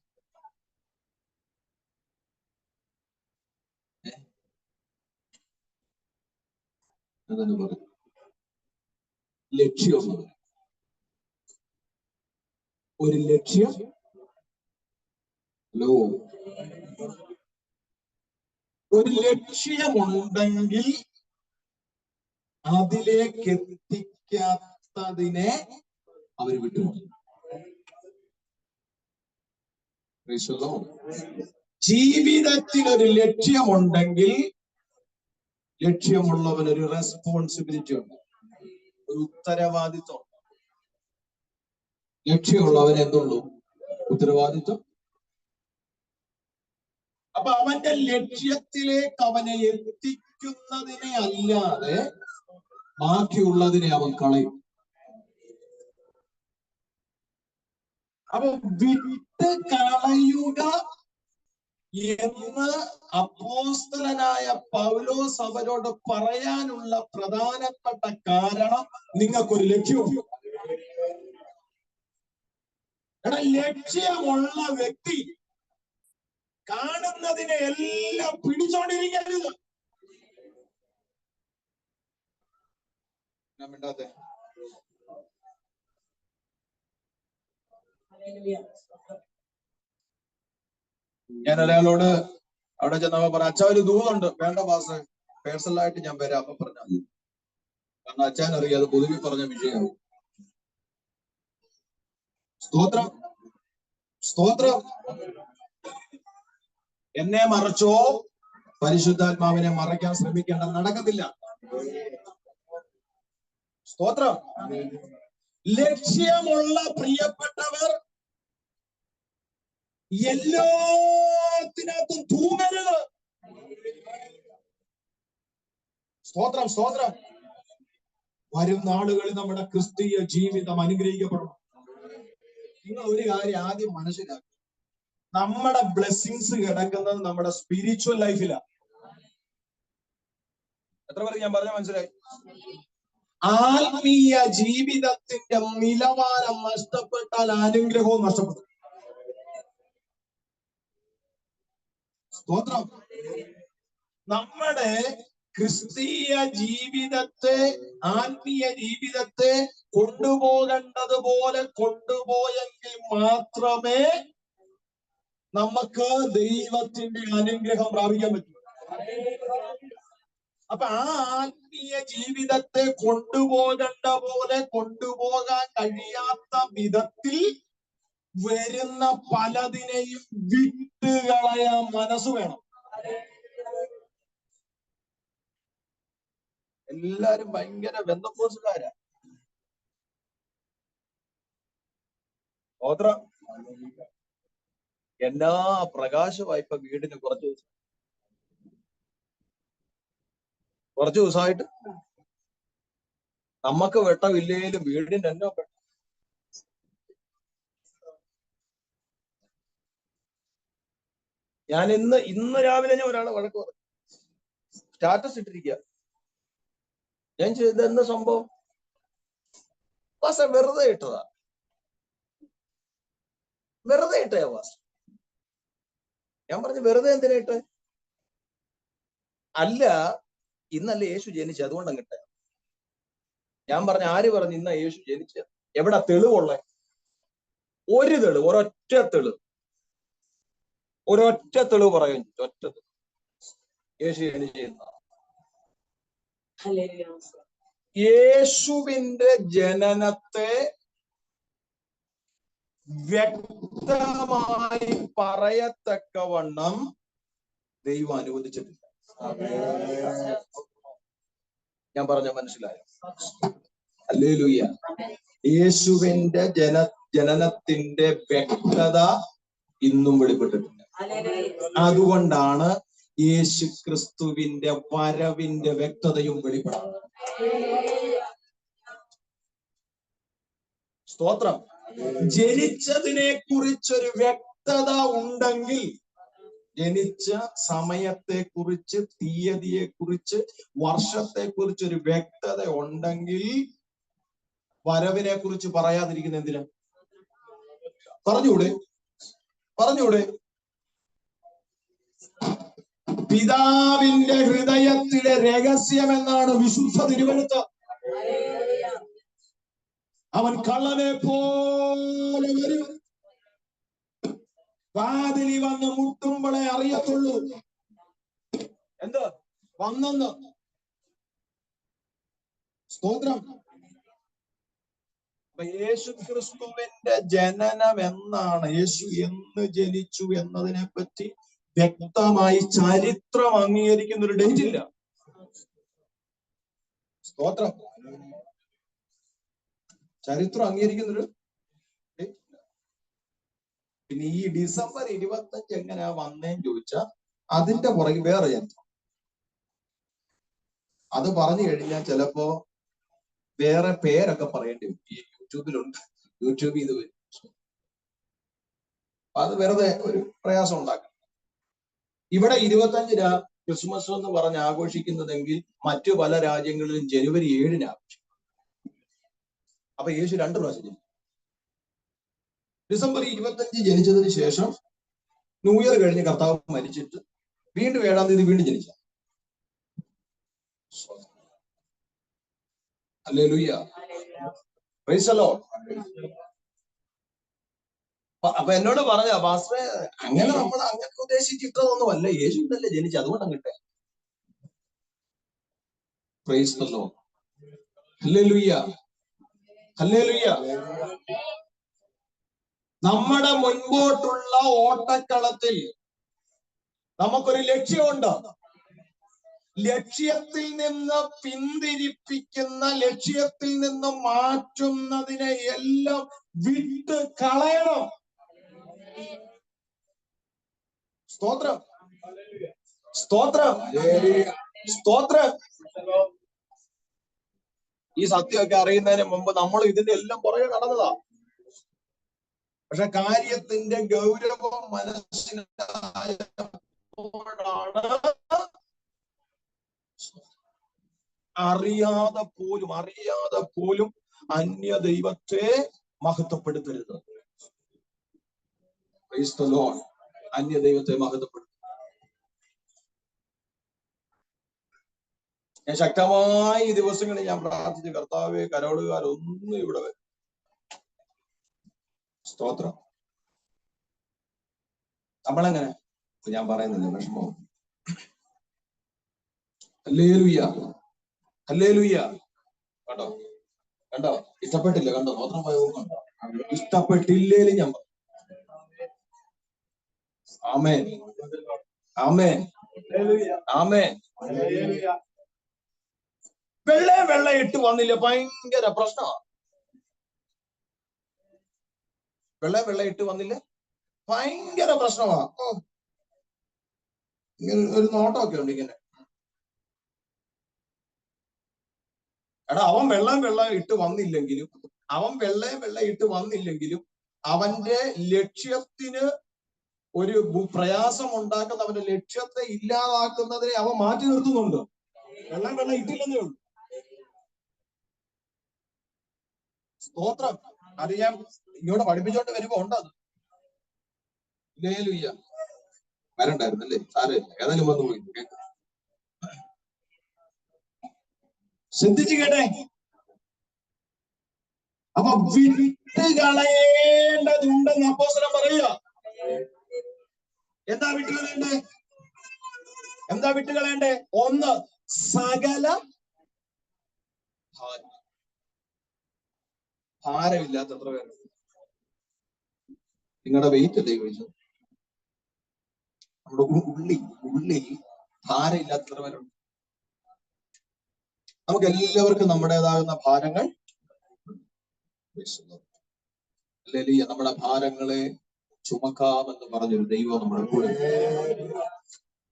അതെന്ന് പറയും, ലക്ഷ്യമുള്ളത്. ഒരു ലക്ഷ്യം, ഒരു ലക്ഷ്യമുണ്ടെങ്കിൽ അതിലേക്ക് എത്തിക്കാത്തതിനെ അവർ വിട്ടുപോയി. ജീവിതത്തിൽ ഒരു ലക്ഷ്യമുണ്ടെങ്കിൽ ലക്ഷ്യമുള്ളവനൊരു റെസ്പോൺസിബിലിറ്റി ഉണ്ട്, ഒരു ഉത്തരവാദിത്വം. ലക്ഷ്യമുള്ളവൻ എന്തുള്ളൂ? ഉത്തരവാദിത്വം. അപ്പൊ അവന്റെ ലക്ഷ്യത്തിലേക്ക് അവനെ എത്തിക്കുന്നതിനെ അല്ലാതെ ബാക്കിയുള്ളതിനെ അവൻ കളയും. അപ്പൊ വിട്ട് കളയുക എന്ന് അപ്പോസ്തലനായ പൗലോസ് അവരോട് പറയാനുള്ള പ്രധാനപ്പെട്ട കാരണം, നിങ്ങൾക്കൊരു ലക്ഷ്യമുണ്ട്. എടാ, ലക്ഷ്യമുള്ള വ്യക്തി കാണുന്നതിനെ എല്ലാം പിടിച്ചോണ്ടിരിക്കരുത്. ഞാൻ ഒരാളോട് അവിടെ ചെന്നപ്പോ പറഞ്ഞു, അച്ഛാ ഒരു ദൂതുണ്ട്. വേണ്ട പാസ്റ്റർ, പേഴ്സണലായിട്ട് ഞാൻ വരാം. അപ്പൊ പറഞ്ഞാൽ, കാരണം അച്ഛൻ അറിയാം അത് പൊതുവെ പറഞ്ഞ വിഷയമാവും. സ്തോത്രം, സ്തോത്രം. എന്നെ മറച്ചോ, പരിശുദ്ധാത്മാവിനെ മറയ്ക്കാൻ ശ്രമിക്കേണ്ട, നടക്കത്തില്ല. സ്തോത്രം. ലക്ഷ്യമുള്ള പ്രിയപ്പെട്ടവർ എല്ലാത്തിനകത്തും തൂങ്ങരുത്. സ്തോത്രം, സ്തോത്രം. വരും നാളുകളിൽ നമ്മുടെ ക്രിസ്തീയ ജീവിതം അനുഗ്രഹിക്കപ്പെടണം. നിങ്ങൾ ഒരു കാര്യം ആദ്യം മനസ്സിലാക്കുക, നമ്മുടെ ബ്ലെസ്സിങ്സ് കിടക്കുന്നത് നമ്മുടെ സ്പിരിച്വൽ ലൈഫിലാണ്. എത്ര പേർക്ക് ഞാൻ പറഞ്ഞ മനസ്സിലായി? ആത്മീയ ജീവിതത്തിന്റെ നിലവാരം നഷ്ടപ്പെട്ടാൽ അനുഗ്രഹവും നഷ്ടപ്പെടും. സ്തോത്രം. നമ്മുടെ ക്രിസ്തീയ ജീവിതത്തെ, ആത്മീയ ജീവിതത്തെ കൊണ്ടുപോകേണ്ടതുപോലെ കൊണ്ടുപോയെങ്കിൽ മാത്രമേ നമുക്ക് ദൈവത്തിന്റെ അനുഗ്രഹം പ്രാപിക്കാൻ പറ്റൂ. അപ്പൊ ആ ആത്മീയ ജീവിതത്തെ കൊണ്ടുപോകേണ്ട പോലെ കൊണ്ടുപോകാൻ കഴിയാത്ത വിധത്തിൽ വരുന്ന പലതിനെയും വിട്ടുകളയാൻ മനസ്സ് വേണം. എല്ലാരും ഭയങ്കര ബന്ധക്കോസുകാരാ. ഓത്രം എന്നാ പ്രകാശമായി ഇപ്പൊ വീടിന് കുറച്ച് ദിവസമായിട്ട് നമുക്ക് വെട്ടമില്ലേലും വീടിന്റെ എന്നോ വെട്ടം. ഞാൻ ഇന്ന് രാവിലെ ഞാൻ ഒരാളെ വഴക്ക് പറഞ്ഞു, സ്റ്റാറ്റസ് ഇട്ടിരിക്കുക. ഞാൻ ചെയ്ത എന്താ സംഭവം? പാസ്റ്റർ വെറുതെ ഇട്ടതാ, വെറുതെ ഇട്ടയാ പാസ്റ്റർ. ഞാൻ പറഞ്ഞു വെറുതെ എന്തിനാ ഇട്ട്? അല്ല, ഇന്നല്ല യേശു ജനിച്ച, അതുകൊണ്ട് അങ്ങിട്ട. ഞാൻ പറഞ്ഞു ആര് പറഞ്ഞു ഇന്ന യേശു ജനിച്ചത്? എവിടെ തെളിവുള്ള? ഒരു തെളിവ്, ഒരൊറ്റ തെളിവ് പറയും. ഒറ്റ യേശു ജനിച്ച. യേശുവിന്റെ ജനനത്തെ വ്യക്തമായി പറയത്തക്കവണ്ണം ദൈവം അനുവദിച്ചിട്ടില്ല. ഞാൻ പറഞ്ഞ മനസ്സിലായോ? ഹല്ലേലൂയ. യേശുവിന്റെ ജനനത്തിന്റെ വ്യക്തത ഇന്നും വെളിപ്പെട്ടിട്ടില്ല. അതുകൊണ്ടാണ് യേശു ക്രിസ്തുവിന്റെ വരവിന്റെ വ്യക്തതയും വെളിപ്പെടുന്നത്. സ്തോത്രം. ജനിച്ചതിനെ കുറിച്ചൊരു വ്യക്തത ഉണ്ടെങ്കിൽ, ജനിച്ച സമയത്തെ കുറിച്ച്, തീയതിയെ കുറിച്ച്, വർഷത്തെ കുറിച്ച് ഒരു വ്യക്തത ഉണ്ടെങ്കിൽ വരവിനെ കുറിച്ച് പറയാതിരിക്കുന്ന എന്തിനാ? പറഞ്ഞൂടെ? പിതാവിന്റെ ഹൃദയത്തിലെ രഹസ്യം എന്നാണ് വിശുദ്ധ തിരുവെഴുത്ത്. അവൻ കള്ളനെ പോലെ വരും, വാതിലി വന്ന് മുട്ടുമ്പോളെ അറിയത്തുള്ളൂ എന്ത് വന്നെന്ന്. സ്തോത്രം. യേശു ക്രിസ്തുവിന്റെ ജനനം എന്നാണ്, യേശു എന്ന് ജനിച്ചു എന്നതിനെ പറ്റി വ്യക്തമായി ചരിത്രം അംഗീകരിക്കുന്ന ഒരു ഡേറ്റ് ഇല്ല. സ്തോത്രം. ചരിത്രം അംഗീകരിക്കുന്നൊരു ഡേറ്റ് ഇല്ല. പിന്നെ ഈ ഡിസംബർ 25 എങ്ങനെയാ വന്നേന്ന് ചോദിച്ചാൽ അതിന്റെ പുറകെ വേറെ ചരിത്രം. അത് പറഞ്ഞു കഴിഞ്ഞാൽ ചിലപ്പോ വേറെ പേരൊക്കെ പറയേണ്ടി വരും. ഈ യൂട്യൂബിലുണ്ട്, യൂട്യൂബിൽ ഇത് വരും. അത് വെറുതെ ഒരു പ്രയാസം ഉണ്ടാക്കണം. ഇവിടെ 25 ക്രിസ്മസ് എന്ന് പറഞ്ഞ് ആഘോഷിക്കുന്നതെങ്കിൽ മറ്റു പല രാജ്യങ്ങളിലും ജനുവരി 7 ആഘോഷിക്കും. അപ്പൊ യേശു 2 പ്രാവശ്യം ജനിച്ചു. ഡിസംബർ 25 ജനിച്ചതിന് ശേഷം ന്യൂ ഇയർ കഴിഞ്ഞ് കർത്താവ് മരിച്ചിട്ട് വീണ്ടും 7-ാം തീയതി വീണ്ടും ജനിച്ച. ഹല്ലേലൂയ. Price the Lord. അപ്പൊ എന്നോട് പറഞ്ഞ പാസ്റ്ററെ, അങ്ങനെ നമ്മൾ അങ്ങനെ ഉദ്ദേശിച്ചിട്ടതൊന്നുമല്ല, യേശു ഇതല്ലേ ജനിച്ചു, അതുകൊണ്ട് അങ്ങട്ടെ. Praise the Lord. ഹല്ലേലൂയ. ഹല്ലേലൂയ. നമ്മുടെ മുൻപോട്ടുള്ള ഓട്ടക്കളത്തിൽ നമുക്കൊരു ലക്ഷ്യമുണ്ട്. ലക്ഷ്യത്തിൽ നിന്ന് പിന്തിരിപ്പിക്കുന്ന, ലക്ഷ്യത്തിൽ നിന്ന് മാറ്റുന്നതിനെ എല്ലാം വിട്ട് കളയണം. സ്തോത്രം. ഈ സത്യമൊക്കെ അറിയുന്നതിന് മുമ്പ് നമ്മൾ ഇതിന്റെ എല്ലാം പുറകെ നടന്നതാ. പക്ഷെ കാര്യത്തിന്റെ ഗൗരവം മനസ്സിലായപ്പോഴാണ് അറിയാതെ പോലും അന്യ ദൈവത്തെ മഹത്വപ്പെടുത്തരുത്. Price the Lord. അന്യ ദൈവത്തെ മഹത്വപ്പെടുത്തും. ഞാൻ ശക്തമായി ഈ ദിവസങ്ങളിൽ ഞാൻ പ്രാർത്ഥിച്ചു, കർത്താവേ, കരോടുകാരൊന്നും ഇവിടെ വരും. സ്തോത്രം. നമ്മളെങ്ങനെ ഞാൻ പറയുന്നില്ല, വിഷമവും. ഹല്ലേലൂയ. ഹല്ലേലൂയ. കണ്ടോ ഇഷ്ടപ്പെട്ടില്ല, കണ്ടോ സ്തോത്രം കണ്ടോ, ഇഷ്ടപ്പെട്ടില്ലേലും ഞാൻ പറഞ്ഞു. ആമേൻ, ആമേൻ, ആമേൻ. വെള്ള ഇട്ട് വന്നില്ല, ഭയങ്കര പ്രശ്നമാണ്. വെള്ള ഇട്ട് വന്നില്ല, ഭയങ്കര പ്രശ്നമാ. ഇങ്ങനെ ഒരു നോട്ടമൊക്കെ ഉണ്ട്. ഇങ്ങനെ എടാ, അവൻ വെള്ളം ഇട്ട് വന്നില്ലെങ്കിലും, അവന്റെ ലക്ഷ്യത്തിന് ഒരു പ്രയാസം ഉണ്ടാക്കുന്ന, അവന്റെ ലക്ഷ്യത്തെ ഇല്ലാതാക്കുന്നതിനെ അവൻ മാറ്റി നിർത്തുന്നുണ്ട്. വെള്ളം ഇട്ടില്ലെന്നേ ഉള്ളൂ. സ്തോത്രം. അത് ഞാൻ ഇങ്ങോട്ട് പഠിപ്പിച്ചോണ്ട് വരുമ്പോ ഉണ്ടത്. ഹല്ലേലൂയ. വരണ്ടായിരുന്നല്ലേ? സാരമില്ല, ഏതായാലും വന്നു പോയി. ശ്രദ്ധിച്ചു കേട്ടെ. അപ്പൊ വിട്ടുകളയേണ്ടതുണ്ടെന്ന് അപ്പോസ്തലൻ പറയുക. എന്താ വിട്ടുകളയേണ്ടേ? ഒന്ന്, സകല ഭാരമില്ലാത്ത എത്ര പേര്? നിങ്ങളുടെ വെയിറ്റ് അല്ലേ ചോദിച്ചത്? നമ്മുടെ ഉള്ളിൽ ഭാരമില്ലാത്ത എത്ര പേരുണ്ട്? നമുക്ക് എല്ലാവർക്കും നമ്മുടേതാകുന്ന ഭാരങ്ങൾ. ഹല്ലേലൂയ. നമ്മുടെ ഭാരങ്ങളെ ചുമക്കാമെന്ന് പറഞ്ഞൊരു ദൈവം നമ്മുടെ കൂടെ.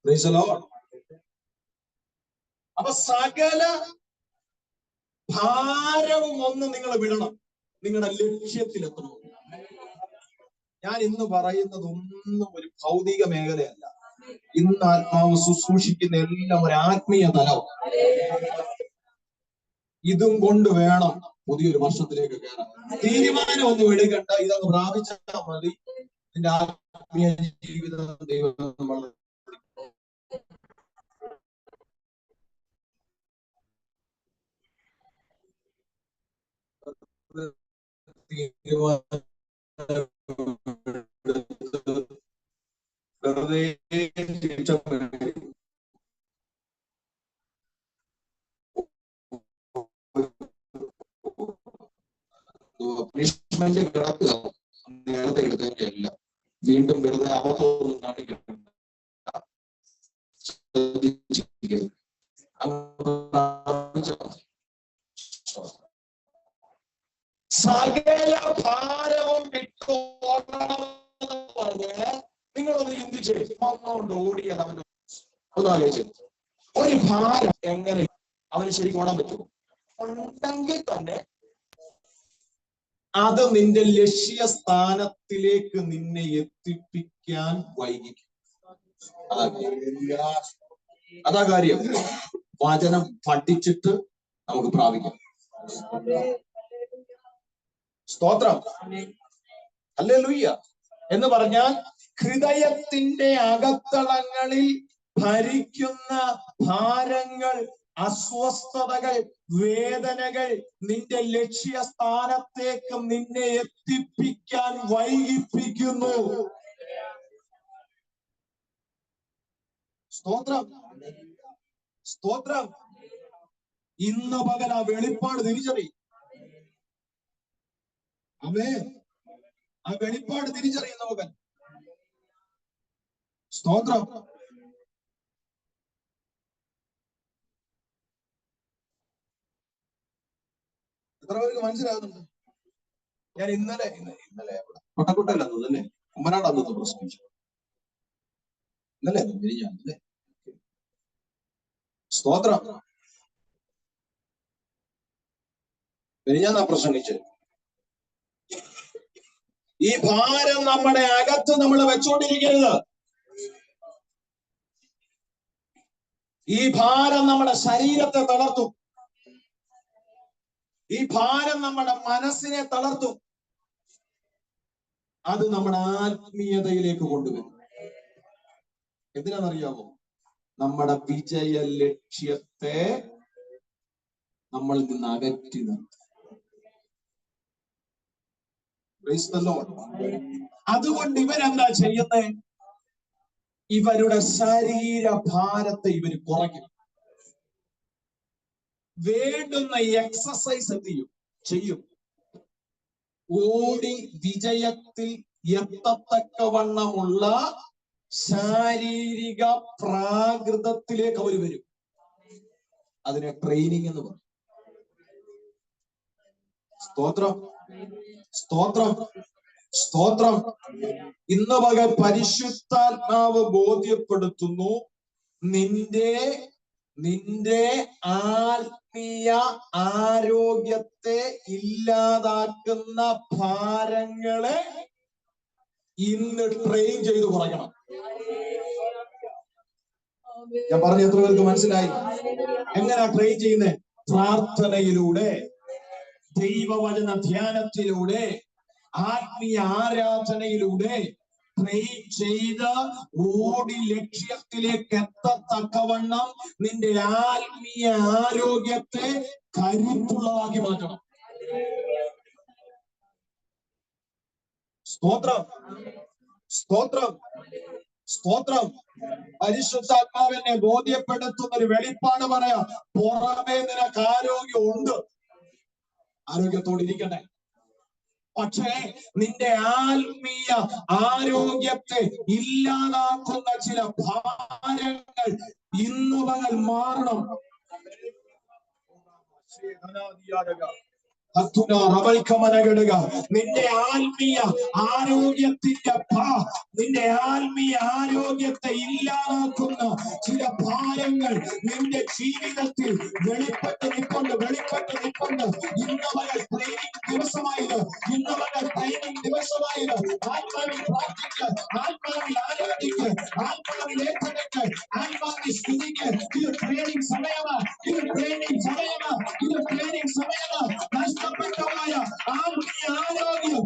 Price the Lord. അപ്പൊ സകല ഭാരവും ഒന്ന് നിങ്ങൾ വിടണം, നിങ്ങളുടെ ലക്ഷ്യത്തിലെത്തണം. ഞാൻ ഇന്ന് പറയുന്നതൊന്നും ഒരു ഭൗതിക മേഖലയല്ല. ഇന്ന് ആത്മാവ് ശുശ്രൂഷിക്കുന്ന എല്ലാം ഒരു ആത്മീയ തലം. ഇതും കൊണ്ട് വേണം പുതിയൊരു വർഷത്തിലേക്ക് കയറാൻ. തീരുമാനം ഒന്നും എടുക്കണ്ട, ഇതങ്ങ് പ്രാപിച്ചാൽ മതി. നിന്റെ ആത്മീയ ജീവിതം ദൈവം വളരെ പണിഷ്മെന്റ് കിടക്കുക, നേരത്തെ എടുത്തല്ല. വീണ്ടും വെറുതെ അവസരമൊന്നും കാണിക്കണം. സകല ഭാരവും വിട്ടു ഓടണമെന്ന് പറഞ്ഞ് നിങ്ങളൊന്ന് ചിന്തിച്ച് ഒന്നുകൊണ്ട് ഓടിയത് അവന് ഒന്നാലോചിച്ചു. ഒരു ഭാരം എങ്ങനെ അവന് ശരിക്കും ഓടാൻ പറ്റുമോ? ഉണ്ടെങ്കിൽ തന്നെ അത് നിന്റെ ലക്ഷ്യസ്ഥാനത്തിലേക്ക് നിന്നെ എത്തിപ്പിക്കാൻ വൈകിക്കും. അതാ കാര്യം. വചനം പഠിച്ചിട്ട് നമുക്ക് പ്രാപിക്കാം. സ്തോത്രം. ഹല്ലേലൂയ. എന്ന് പറഞ്ഞാൽ ഹൃദയത്തിന്റെ അകത്തളങ്ങളിൽ ഭരിക്കുന്ന ഭാരങ്ങൾ, അസ്വസ്ഥതകൾ, വേദനകൾ നിന്റെ ലക്ഷ്യസ്ഥാനത്തേക്ക് നിന്നെ എത്തിപ്പിക്കാൻ വൈകിപ്പിക്കുന്നു. സ്തോത്രം. സ്തോത്രം. ഇന്ന് പകൽ ആ വെളിപ്പാട് തിരിച്ചറിയും. ആമേൻ. ആ വെളിപ്പാട് തിരിച്ചറിയുന്ന പകൽ. സ്തോത്രം. എത്ര പേർക്ക് മനസ്സിലാകുന്നുണ്ട്? ഞാൻ ഇന്നലെ കൊട്ടക്കുട്ടല്ല അല്ലേ, കുമ്മനാടാന്ന് പ്രസംഗിച്ചു. ഇന്നലെ അല്ലേ? സ്തോത്രം. ഞാൻ പ്രസംഗിച്ചു. ഈ ഭാരം നമ്മുടെ അകത്ത് നമ്മൾ വെച്ചോണ്ടിരിക്കരുത്. ഈ ഭാരം നമ്മുടെ ശരീരത്തെ തളർത്തും. ഈ ഭാരം നമ്മുടെ മനസ്സിനെ തളർത്തും. അത് നമ്മുടെ ആത്മീയതയിലേക്ക് കൊണ്ടുവരും. എന്തിനാണെന്നറിയാമോ? നമ്മുടെ വിജയ ലക്ഷ്യത്തെ നമ്മളിൽ നിന്ന് അകറ്റി നിർത്തും. അതുകൊണ്ട് ഇവരെന്താ ചെയ്യുന്നത്? ഇവരുടെ ശരീരഭാരത്തെ ഇവര് കുറയ്ക്കും. വേണ്ടുന്ന എക്സസൈസ് എന്ത് ചെയ്യും? ഓടി വിജയത്തിൽ എത്തത്തക്കവണ്ണമുള്ള ശാരീരിക പ്രാകൃതത്തിലേക്ക് അവർ വരും. അതിനെ ട്രെയിനിങ് എന്ന് പറയും. സ്തോത്രം. സ്തോത്രം. സ്തോത്രം. ഇന്ന് പകൽ പരിശുദ്ധാത്മാവ് ബോധ്യപ്പെടുത്തുന്നു, നിന്റെ നിന്റെ ആത്മീയ ആരോഗ്യത്തെ ഇല്ലാതാക്കുന്ന ഭാരങ്ങളെ ഇന്ന് ട്രെയിൻ ചെയ്ത് കുറയ്ക്കണം. ഞാൻ പറഞ്ഞ എത്ര പേർക്ക് മനസ്സിലായി? എങ്ങനെയാ ട്രെയിൻ ചെയ്യുന്നത്? പ്രാർത്ഥനയിലൂടെ, ദൈവവചന ധ്യാനത്തിലൂടെ, ആത്മീയ ആരാധനയിലൂടെ ട്രെയിൻ ചെയ്ത് ഓടി ലക്ഷ്യത്തിലേക്ക് എത്തത്തക്കവണ്ണം നിന്റെ ആത്മീയ ആരോഗ്യത്തെ കരുത്തുള്ളതാക്കി മാറ്റണം. സ്തോത്രം, സ്തോത്രം, സ്തോത്രം. പരിശുദ്ധാത്മാവിനെ ബോധ്യപ്പെടുത്തുന്ന ഒരു വെളിപ്പാട് പറയാം. പുറമേ നിനക്ക് ആരോഗ്യം ഉണ്ട്, ആരോഗ്യത്തോടിരിക്കട്ടെ. പക്ഷേ നിന്റെ ആത്മീയ ആരോഗ്യത്തെ ഇല്ലാതാക്കുന്ന ചില ഭാരങ്ങൾ ഇന്ന് പകൽ മാറണം. നിന്റെ ആത്മീയ ആരോഗ്യത്തെ ഇല്ലാതാക്കുന്ന ചില ഭാരങ്ങൾ നിന്റെ ജീവിതത്തിൽ വെളിപ്പെട്ട് നിൽക്കൊണ്ട്. ഇന്ന് പകൽ ട്രെയിനിങ് ദിവസമായത്, ആത്മാവിൽ പ്രാർത്ഥിക്ക്, ആത്മാവിൽ ആരാധിക്ക്, ആത്മാവിൽ ഏറ്റെടുക്ക്, ആത്മാവിൽ സ്തുതിക്ക്. ഇത് ട്രെയിനിങ് സമയമാണ്, ഇത് ട്രെയിനിങ് സമയമാണ്. നഷ്ടപ്പെട്ടമായ ആത്മീയ ആരോഗ്യം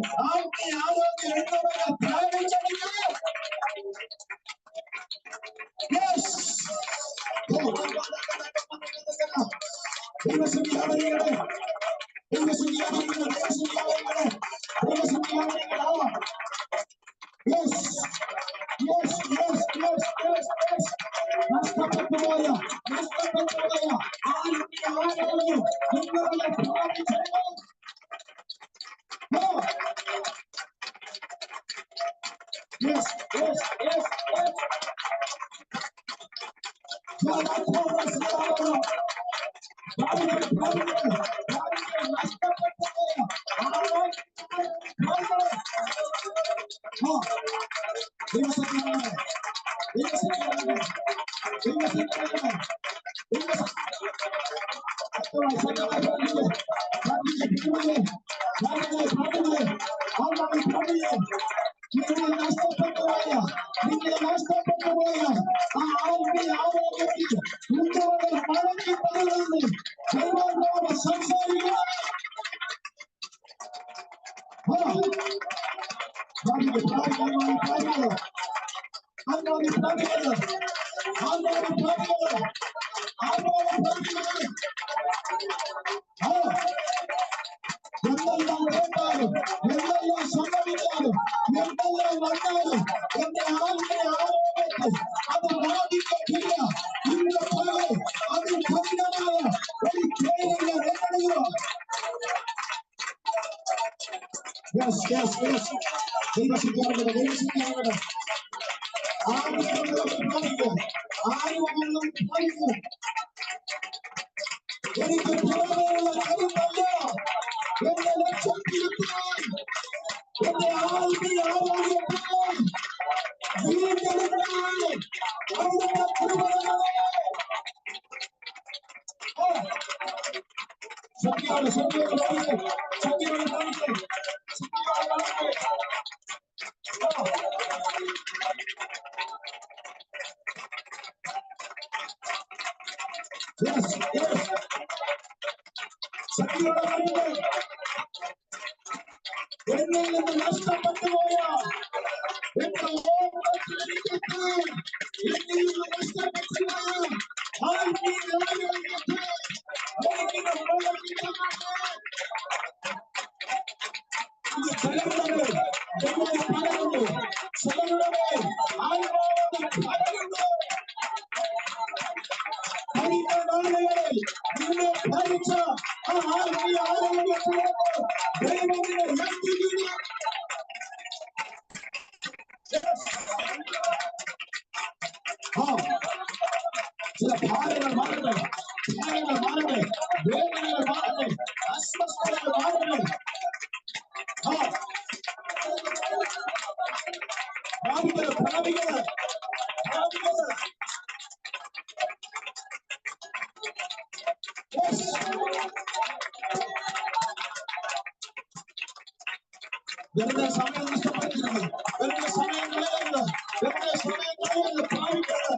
വെറുതെ സമയം നഷ്ടപ്പെടുത്തരുത്, വെറുതെ സമയം കളയരുത്, വെറുതെ സമയം കളയരുത്. ഭാവിക്കരുത്.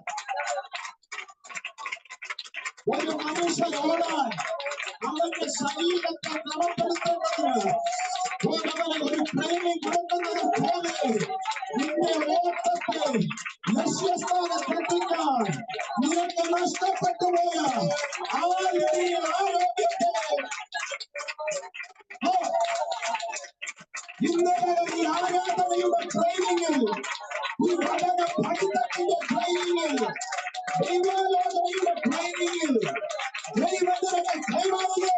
ഒരു മനുഷ്യൻ ഓടാൻ അവന്റെ ശരീരത്തെ ക്രമപ്പെടുത്തേണ്ടതിന് ഒരു ട്രെയിനിങ് കൊടുക്കുന്നത് പോലെ നിന്റെ ഓട്ടത്തെ ലക്ഷ്യസ്ഥാനത്തെത്തിക്കാൻ നിനക്ക് നഷ്ടപ്പെട്ടു പോയ ആരോഗ്യത്തെ ഇന്നലെ ഈ ആരാധനയുടെ ട്രെയിനിങ്ങിൽ, ഈ പഠന പഠിത്തത്തിന്റെ ട്രെയിനിങ്ങിൽ, ദൈവാലോചനയുടെ ട്രെയിനിങ്ങിൽ ദൈവത്തിനെ കൈമാറുന്നു.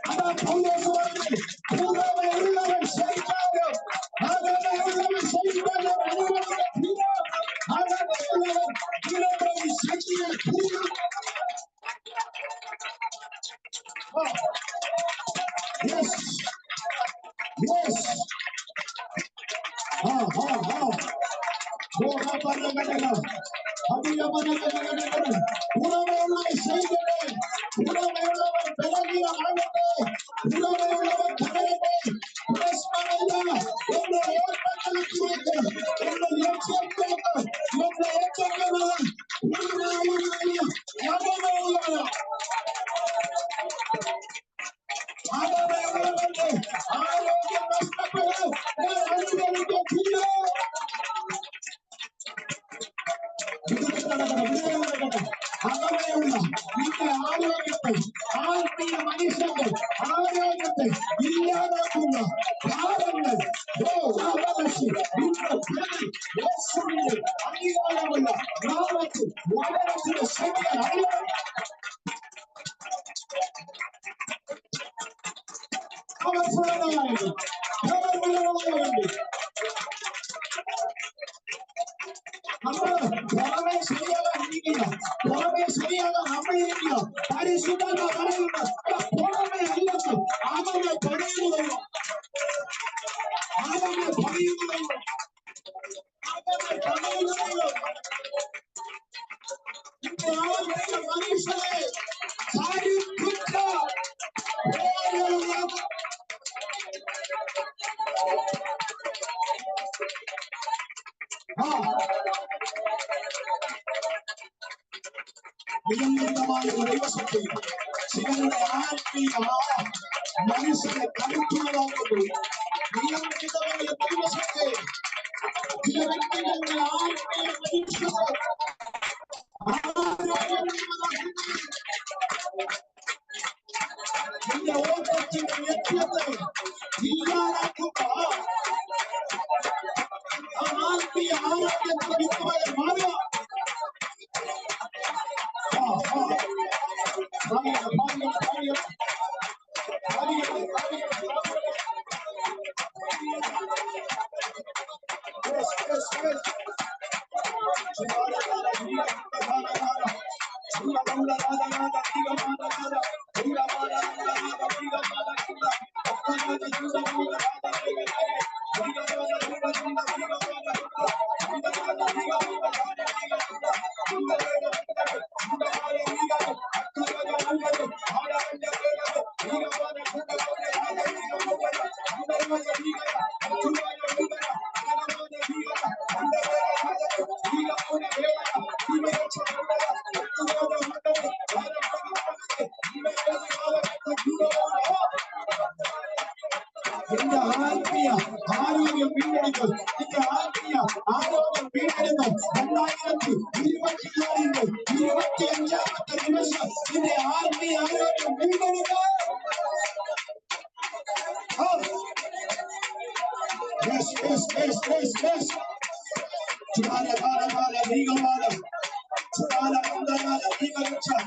അതാ പൗലോസ് പറഞ്ഞു, ഭൂമിയിലുള്ളവൻ ശയിച്ചാലും ആകാശമുള്ളവൻ ശയിച്ചാലും അനുഭവിക്കത്തില്ല. ആകാശമുള്ളവൻ ഭൂമിയിൽ ശക്തിയെ കൂട്ടും. Yes, yes. ഉറവയുള്ളവൻ ശയിക്കട്ടെ, ഉറവയുള്ളവൻ ബലഹീനമാകട്ടെ, ഉറവയുള്ളവൻ തകരട്ടെ. പ്രശ്നമില്ല. എന്റെ ഓട്ടത്തിലേക്ക്, എന്റെ ലക്ഷ്യത്തിലേക്ക്, എന്റെ ഏറ്റവും ആരോഗ്യം നഷ്ടപ്പെടാൻ ഞാൻ അനുഭവിക്കത്തില്ല. അങ്ങനെയുള്ള നിന്റെ ആരോഗ്യത്തെ, ആത്മീയ മനുഷ്യന്റെ ആരോഗ്യത്തെ ഇല്ലാതാക്കുന്ന ഭാരങ്ങൾ അംഗീകാരമുള്ള നാമത്തിൽ വളരെ ശക്തിയാണ്. പുറമെ ശരിയാകാൻ ഇരിക്കുക, പുറമെ ശരിയാകാൻ നമ്മളിരിക്കുക. പരിശുദ്ധത പറയുന്നു പുറമെ അല്ലെന്ന് അവനെ പണിയുന്നതല്ല, അവനെ പണിയുന്നതല്ല, അവനെ പണിയുന്നതല്ല. മനുഷ്യനെ ചരിത്ര നിയന്ത്രിതമായ ദൈവശക്തി ചിലരുടെ ആത്മീയ മനുഷ്യനെ കരുത്തുള്ളതാകുന്നു. നിയന്ത്രിതമായ ദൈവശക്തി ചില വ്യക്തികളുടെ ആത്മീയ മനുഷ്യനെ നിന്റെ ഓട്ടത്തിന്റെ ലക്ഷ്യത്തെ ഇല്ലാതാക്കുക. ആത്മീയ ആരോഗ്യത്തിന് വിധമായ മാറുക. എന്റെ ആത്മീയ ആരോഗ്യം വീണ്ടെടുക്കും. എന്റെ ആത്മീയ ആരോഗ്യം വീണ്ടെടുക്കും. 2024 25ാമത്തെ ദിവസം എന്റെ ആത്മീയ ആരോഗ്യം വീണ്ടെടുക്കും. Yes, yes, yes, yes, yes. Chukala kala kala liga mala. Chukala kala kala liga lucha.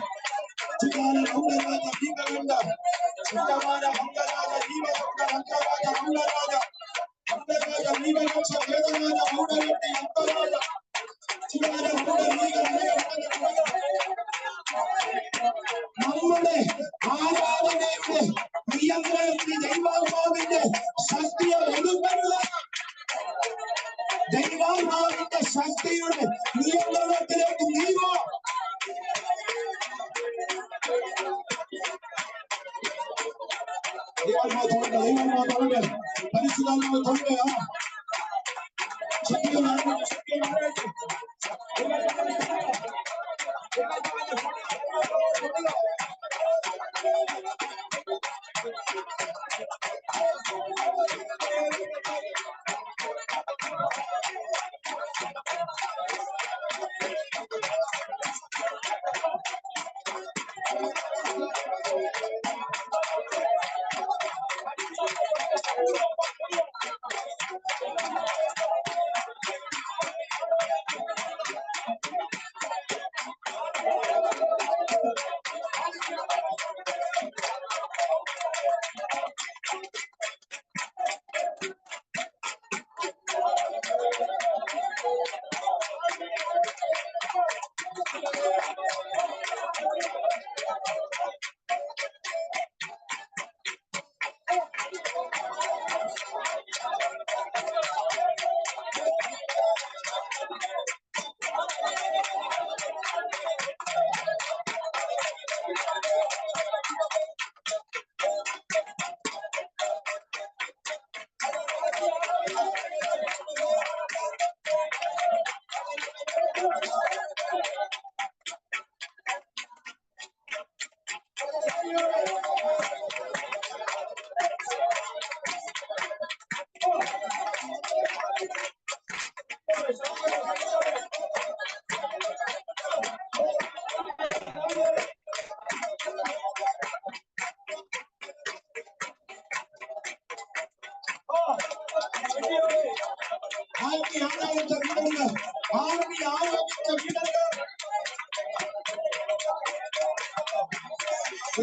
Chukala kala kala liga lunda. Chukala kala kala liga lunda. Chukala kala kala liga lucha. Chukala kala liga lunda. Chukala kala liga നമ്മുടെ ആരാധനയുടെ നിയന്ത്രണത്തിൽ ദൈവാത്മാവിന്റെ ശക്തിയെ ഒതുക്കരുത്. ദൈവാത്മാവിന്റെ ശക്തിയുടെ നിയന്ത്രണത്തിലേക്ക് നീങ്ങോ. ദൈവാത്മാവ് പരിശുദ്ധാത്മാവ് തൊടുകയോ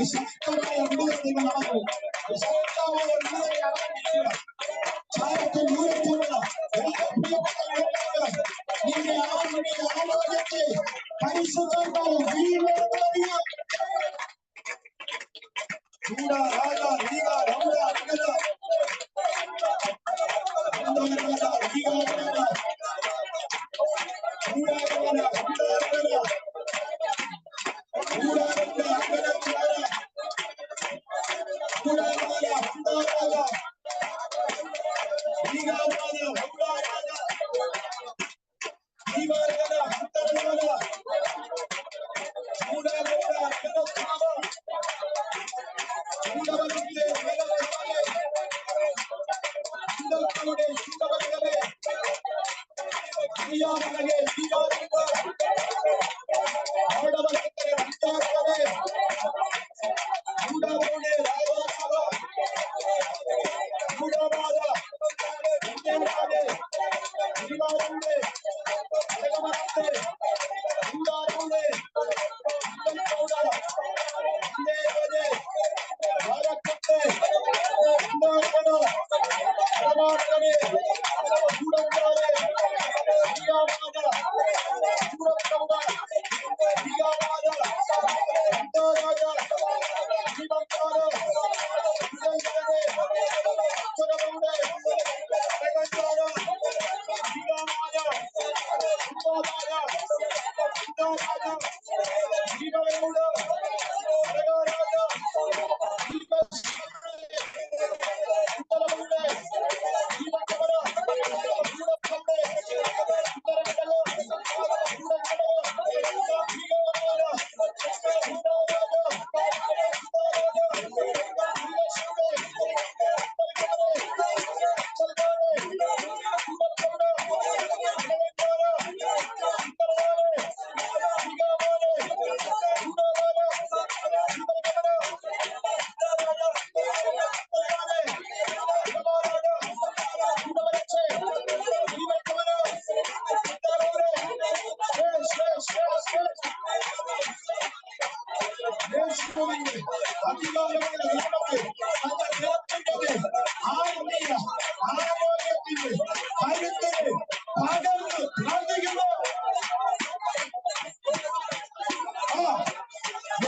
ശക്തമായ വിടുതൽ നടക്കും. ശക്തമായ വിടുതൽ ചായത്തെ ദൂരത്തുള്ള എല്ലാ പ്രിയപ്പെട്ടവരും നിന്റെ ആരോഗ്യത്തെ പരിശുദ്ധാത്മാവ് വീണ്ടെടുക്കുക. ചൂടാ രാജ ലീഗ രൗഡ അഗത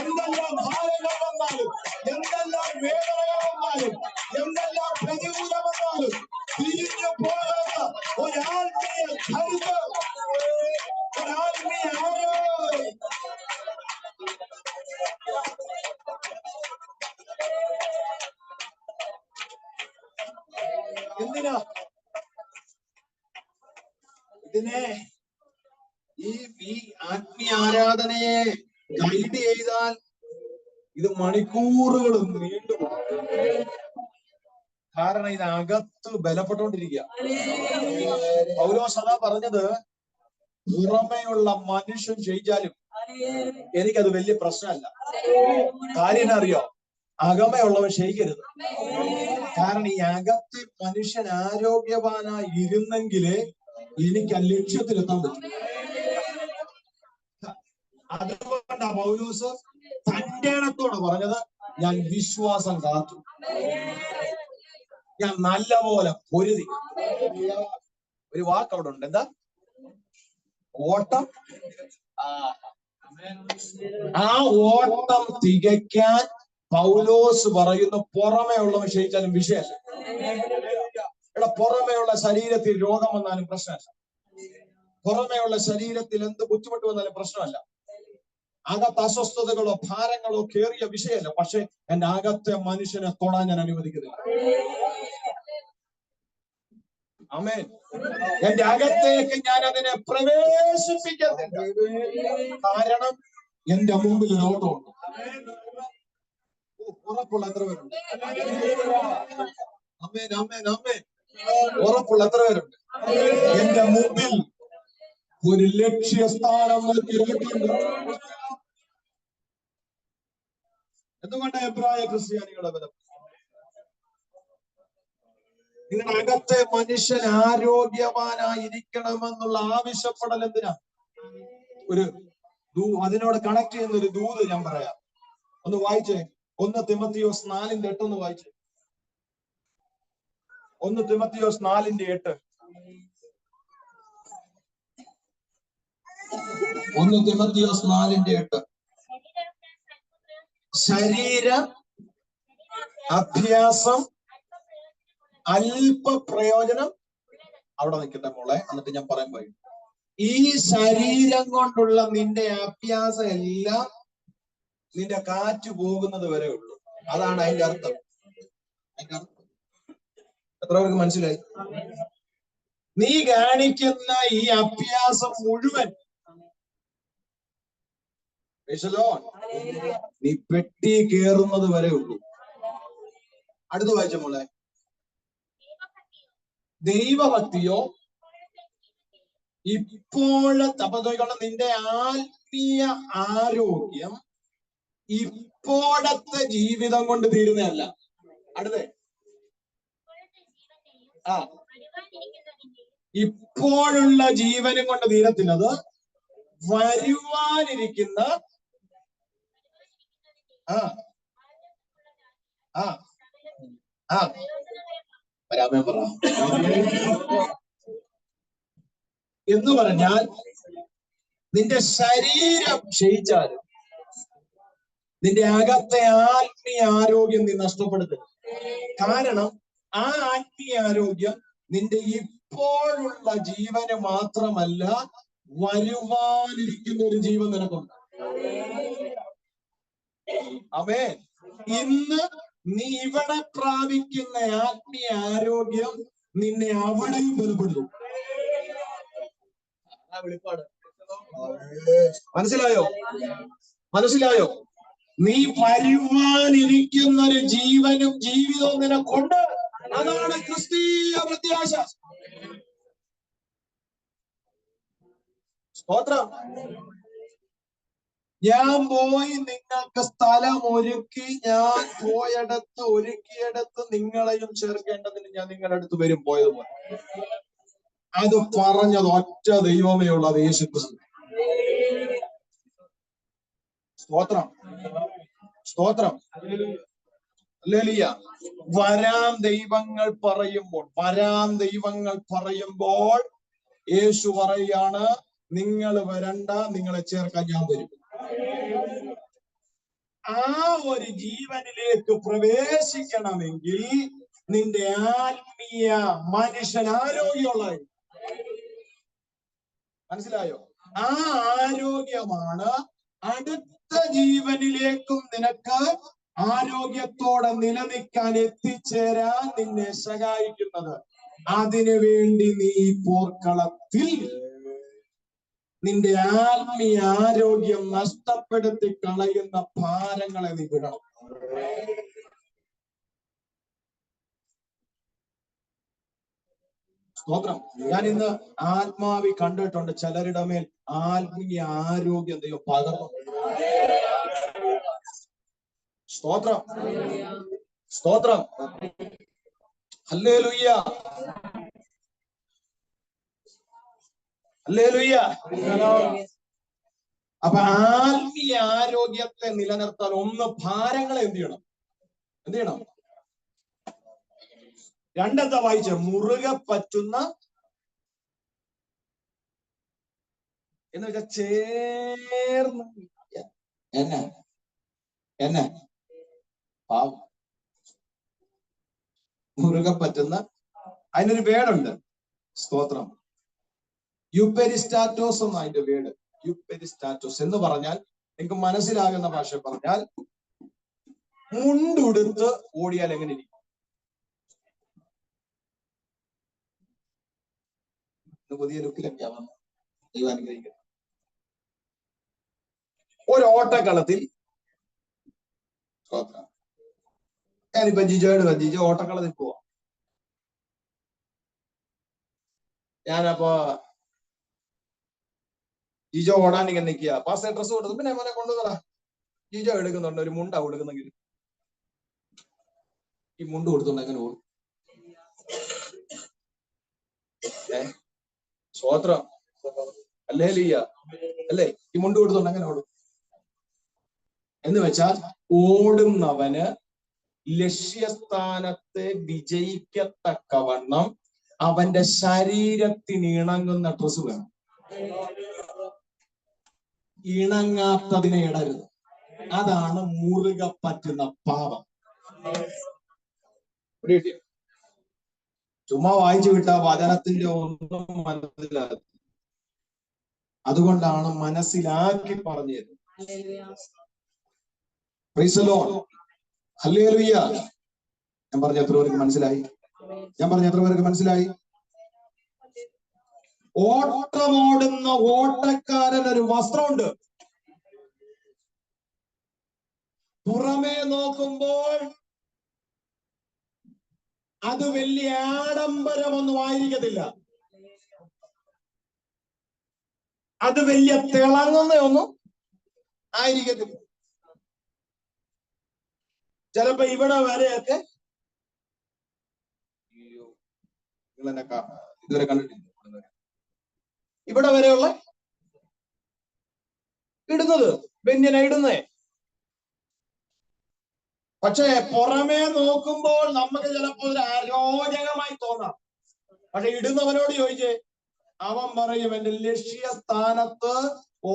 എന്തെല്ലാം ഭാരങ്ങൾ വന്നാലും എന്തെല്ലാം വേദനകൾ വന്നാലും എന്തെല്ലാം പ്രതികൂലം വന്നാലും തിരിഞ്ഞു പോകാത്ത ഒരാത്മീയ ഇതിനെ ഈ ആത്മീയ ആരാധനയെ ഗൈഡ് ചെയ്താൽ ഇത് മണിക്കൂറുകൾ നീണ്ടു. കാരണം ഇതിനകത്ത് ബലപ്പെട്ടുകൊണ്ടിരിക്കുക. പൗലോസ് അതാ പറഞ്ഞത്, പുറമെയുള്ള മനുഷ്യൻ ജയിച്ചാലും എനിക്കത് വലിയ പ്രശ്നമല്ല. കാര്യം അറിയോ? അകമയുള്ളവൻ ക്ഷയിക്കരുത്. കാരണം ഈ അകത്തെ മനുഷ്യൻ ആരോഗ്യവാനായി ഇരുന്നെങ്കിലേ എനിക്ക് ആ ലക്ഷ്യത്തിലെത്താൻ പറ്റും. അതുകൊണ്ടാ പൗലോസ് തന്റെ ഇടത്തോടെ പറഞ്ഞത്, ഞാൻ വിശ്വാസം കാത്തു, ഞാൻ നല്ലപോലെ പൊരുതി. ഒരു വാക്ക് അവിടെ ഉണ്ട്, എന്താ? ഓട്ടം. ആ ഓട്ടം തികയ്ക്കാൻ പൗലോസ് പറയുന്നു, പുറമേ ഉള്ളവൻ ക്ഷയിച്ചാലും വിഷയമല്ല. എടാ, പുറമേയുള്ള ശരീരത്തിൽ രോഗം വന്നാലും പ്രശ്നമല്ല. പുറമേയുള്ള ശരീരത്തിൽ എന്ത് ബുദ്ധിമുട്ട് വന്നാലും പ്രശ്നമല്ല. അകത്ത് അസ്വസ്ഥതകളോ ഭാരങ്ങളോ കേറിയ വിഷയമല്ല. പക്ഷെ എന്റെ അകത്തെ മനുഷ്യനെ തൊടാൻ ഞാൻ അനുവദിക്കുന്നില്ല. ആമേൻ. എന്റെ അകത്തേക്ക് ഞാൻ അതിനെ പ്രവേശിപ്പിക്കുന്നില്ല. കാരണം എന്റെ മുമ്പിൽ ഒരു ഓട്ടമുണ്ട്. ഉറപ്പുള്ള എത്ര പേരുണ്ട്? ആമേൻ, ആമേൻ, ആമേൻ. ഉറപ്പുള്ള എത്ര പേരുണ്ട്? എന്റെ മുമ്പിൽ ഒരു ലക്ഷ്യസ്ഥാനം നോക്കി ഓട്ടുണ്ട്. എന്തുകൊണ്ട് എബ്രായ ക്രിസ്ത്യാനികളെ ബലം? നിങ്ങളുടെ അകത്തെ മനുഷ്യൻ ആരോഗ്യവാനായിരിക്കണമെന്നുള്ള ആവശ്യപ്പെടൽ എന്തിനാ? അതിനോട് കണക്ട് ചെയ്യുന്ന ഒരു ദൂത് ഞാൻ പറയാം. ഒന്ന് വായിച്ചേ. 1 തിമോത്തിയോസ് 4:8 ഒന്ന് വായിച്ചേ. 1 തിമോത്തിയോസ് 4:8. 1 തിമോത്തിയോസ് 4:8. ശരീര അഭ്യാസം അല്പ പ്രയോജനം. അവിടെ നിൽക്കട്ടെ മോളെ, എന്നിട്ട് ഞാൻ പറയാൻ പോയി. ഈ ശരീരം കൊണ്ടുള്ള നിന്റെ അഭ്യാസം എല്ലാം നിന്റെ കാറ്റ് പോകുന്നത് വരെ ഉള്ളൂ. അതാണ് അതിന്റെ അർത്ഥം. എത്ര പേർക്ക് മനസ്സിലായി? നീ കാണിക്കുന്ന ഈ അഭ്യാസം മുഴുവൻ നീ പെട്ടി കേറുന്നത് വരെ ഉള്ളൂ. അടുത്ത് വായിച്ച മോളെ. ദൈവഭക്തിയോ ഇപ്പോഴത്തെ, അപ്പൊ നിന്റെ ആത്മീയ ആരോഗ്യം ഇപ്പോഴത്തെ ജീവിതം കൊണ്ട് തീരുന്നതല്ല. അടുത്തേ, ഇപ്പോഴുള്ള ജീവനും കൊണ്ട് തീരത്തില്ലത്, വരുവാനിരിക്കുന്ന എന്ന് പറഞ്ഞാൽ നിന്റെ ശരീരം ക്ഷയിച്ചാലും നിന്റെ അകത്തെ ആത്മീയ ആരോഗ്യം നീ നഷ്ടപ്പെടുത്തരുത്. കാരണം ആ ആത്മീയ ആരോഗ്യം നിന്റെ ഇപ്പോഴുള്ള ജീവന് മാത്രമല്ല, വരുവാനിരിക്കുന്ന ഒരു ജീവൻ നിനക്കുണ്ട്. ആമേൻ. ഇന്ന് നീ ഇവിടെ പ്രാപിക്കുന്ന ആത്മീയ ആരോഗ്യം നിന്നെ അവിടെയും ബലപ്പെടുത്തും. വെളിപ്പാട് മനസ്സിലായോ? മനസ്സിലായോ? നീ വരുവാനിരിക്കുന്ന ഒരു ജീവനും ജീവിതവും നിനക്കുണ്ട്. അതാണ് ക്രിസ്തീയ പ്രത്യാശ. സ്തോത്രം. ഞാൻ പോയി നിങ്ങൾക്ക് സ്ഥലം ഒരുക്കി, ഞാൻ പോയടത്ത് ഒരുക്കിയടത്ത് നിങ്ങളെയും ചേർക്കേണ്ടതിന് ഞാൻ നിങ്ങളുടെ അടുത്ത് വരും പോയതുപോലെ. അത് പറഞ്ഞത് ഒറ്റ ദൈവമേ ഉള്ളത്, യേശു ക്രിസ്തു. സ്തോത്രം, സ്തോത്രം. ഹല്ലേലൂയ. വരാം ദൈവങ്ങൾ പറയുമ്പോൾ യേശു പറയാണ്, നിങ്ങൾ വരണ്ട, നിങ്ങളെ ചേർക്കാൻ ഞാൻ വരും. ആ ഒരു ജീവനിലേക്ക് പ്രവേശിക്കണമെങ്കിൽ നിന്റെ ആത്മീയ മനുഷ്യൻ ആരോഗ്യമുള്ളതായി. മനസ്സിലായോ? ആ ആരോഗ്യമാണ് അടുത്ത ജീവനിലേക്കും നിനക്ക് ആരോഗ്യത്തോടെ നിലനിൽക്കാൻ എത്തിച്ചേരാൻ നിന്നെ സഹായിക്കുന്നത്. അതിനു വേണ്ടി നീ പോർക്കളത്തിൽ നിന്റെ ആത്മീയ ആരോഗ്യം നഷ്ടപ്പെടുത്തി കളയുന്ന ഭാരങ്ങളെ നീ വിടണം. സ്തോത്രം. ഞാൻ ഇന്ന് ആത്മാവി കണ്ടിട്ടുണ്ട് ചിലരുടെ മേൽ ആത്മീയ ആരോഗ്യം ദൈവം പകർന്നു. സ്തോത്രം, സ്തോത്രം, ഹല്ലേലൂയ, ഹല്ലേലൂയ. അപ്പൊ ആത്മീയ ആരോഗ്യത്തെ നിലനിർത്താൻ ഒന്ന് ഭാരങ്ങളെ എന്ത് ചെയ്യണം? എന്ത് ചെയ്യണം? രണ്ടെന്താ വായിച്ച? മുറുകെ പറ്റുന്ന എന്ന് വെച്ചാൽ ചേർന്ന് എന്നെ പാവം മുറുകെ പറ്റുന്ന, അതിനൊരു വേടുണ്ട്. സ്തോത്രം. യുപെരിസ്റ്റാറ്റോസ് എന്ന അതിന്റെ വേട്. യുപെരിസ്റ്റാറ്റോസ് എന്ന് പറഞ്ഞാൽ നിങ്ങൾക്ക് മനസ്സിലാകുന്ന ഭാഷ പറഞ്ഞാൽ മുണ്ടുടുത്ത് ഓടിയാൽ എങ്ങനെ ഇരിക്കും? പുതിയ ലുക്കിലൊക്കെ വന്നു. ദൈവം അനുഗ്രഹിക്കുന്നു. ഒരു ഓട്ടക്കളത്തിൽ ഞാനിപ്പോ ജിജോ ഓട്ടക്കളത്തിൽ പോവാ. ഞാനപ്പോ ജിജോ ഓടാൻ ഇങ്ങനെ നിൽക്കുക. പാസ് ഡ്രസ് കൊടുത്തു. പിന്നെ മോനെ കൊണ്ടുവന്നടാ. ജിജോ എടുക്കുന്നുണ്ട്, ഒരു മുണ്ടാ കൊടുക്കുന്നെങ്കിൽ ഈ മുണ്ട് കൊടുത്തുണ്ട് എങ്ങനെ ഓടും? സ്വോത്രം, ഹല്ലേലൂയ, അല്ലേ? ഈ മുണ്ട് കൊടുത്തുണ്ട് എങ്ങനെ ഓടും? എന്ന് വെച്ചാൽ ഓടുന്നവന് ലക്ഷ്യസ്ഥാനത്തെ വിജയിക്കത്തക്കവണ്ണം അവന്റെ ശരീരത്തിന് ഇണങ്ങുന്ന ഡ്രസ് വേണം. ഇണങ്ങാത്തതിനെ ഇടരുത്. അതാണ് മുറുകെ പറ്റുന്ന പാപം. ചുമ്മാ വായിച്ചു വിട്ട വചനത്തിന്റെ ഒന്നും മനസ്സിലാകും. അതുകൊണ്ടാണ് മനസ്സിലാക്കി പറഞ്ഞത്. Price the Lord, hallelujah. ഞാൻ പറഞ്ഞ എത്ര പേർക്ക് മനസ്സിലായി? ഓട്ടമോടുന്ന ഓട്ടക്കാരൻ ഒരു വസ്ത്രമുണ്ട്. പുറമേ നോക്കുമ്പോൾ അത് വലിയ ആഡംബരമൊന്നും ആയിരിക്കത്തില്ല. അത് വലിയ തിളങ്ങുന്ന ഒന്നും ആയിരിക്കത്തില്ല. ചിലപ്പോ ഇവിടെ വരെയൊക്കെ ഇതുവരെ കണ്ടിട്ടില്ല. ഇവിടെ വരെയുള്ള ഇടുന്നത് ബെന്യന ഇടുന്നേ. പക്ഷെ പുറമേ നോക്കുമ്പോൾ നമുക്ക് ചിലപ്പോൾ ഒരു അരോചകമായി തോന്നാം. പക്ഷെ ഇടുന്നവനോട് ചോദിച്ചേ, അവൻ പറയും എന്റെ ലക്ഷ്യസ്ഥാനത്ത്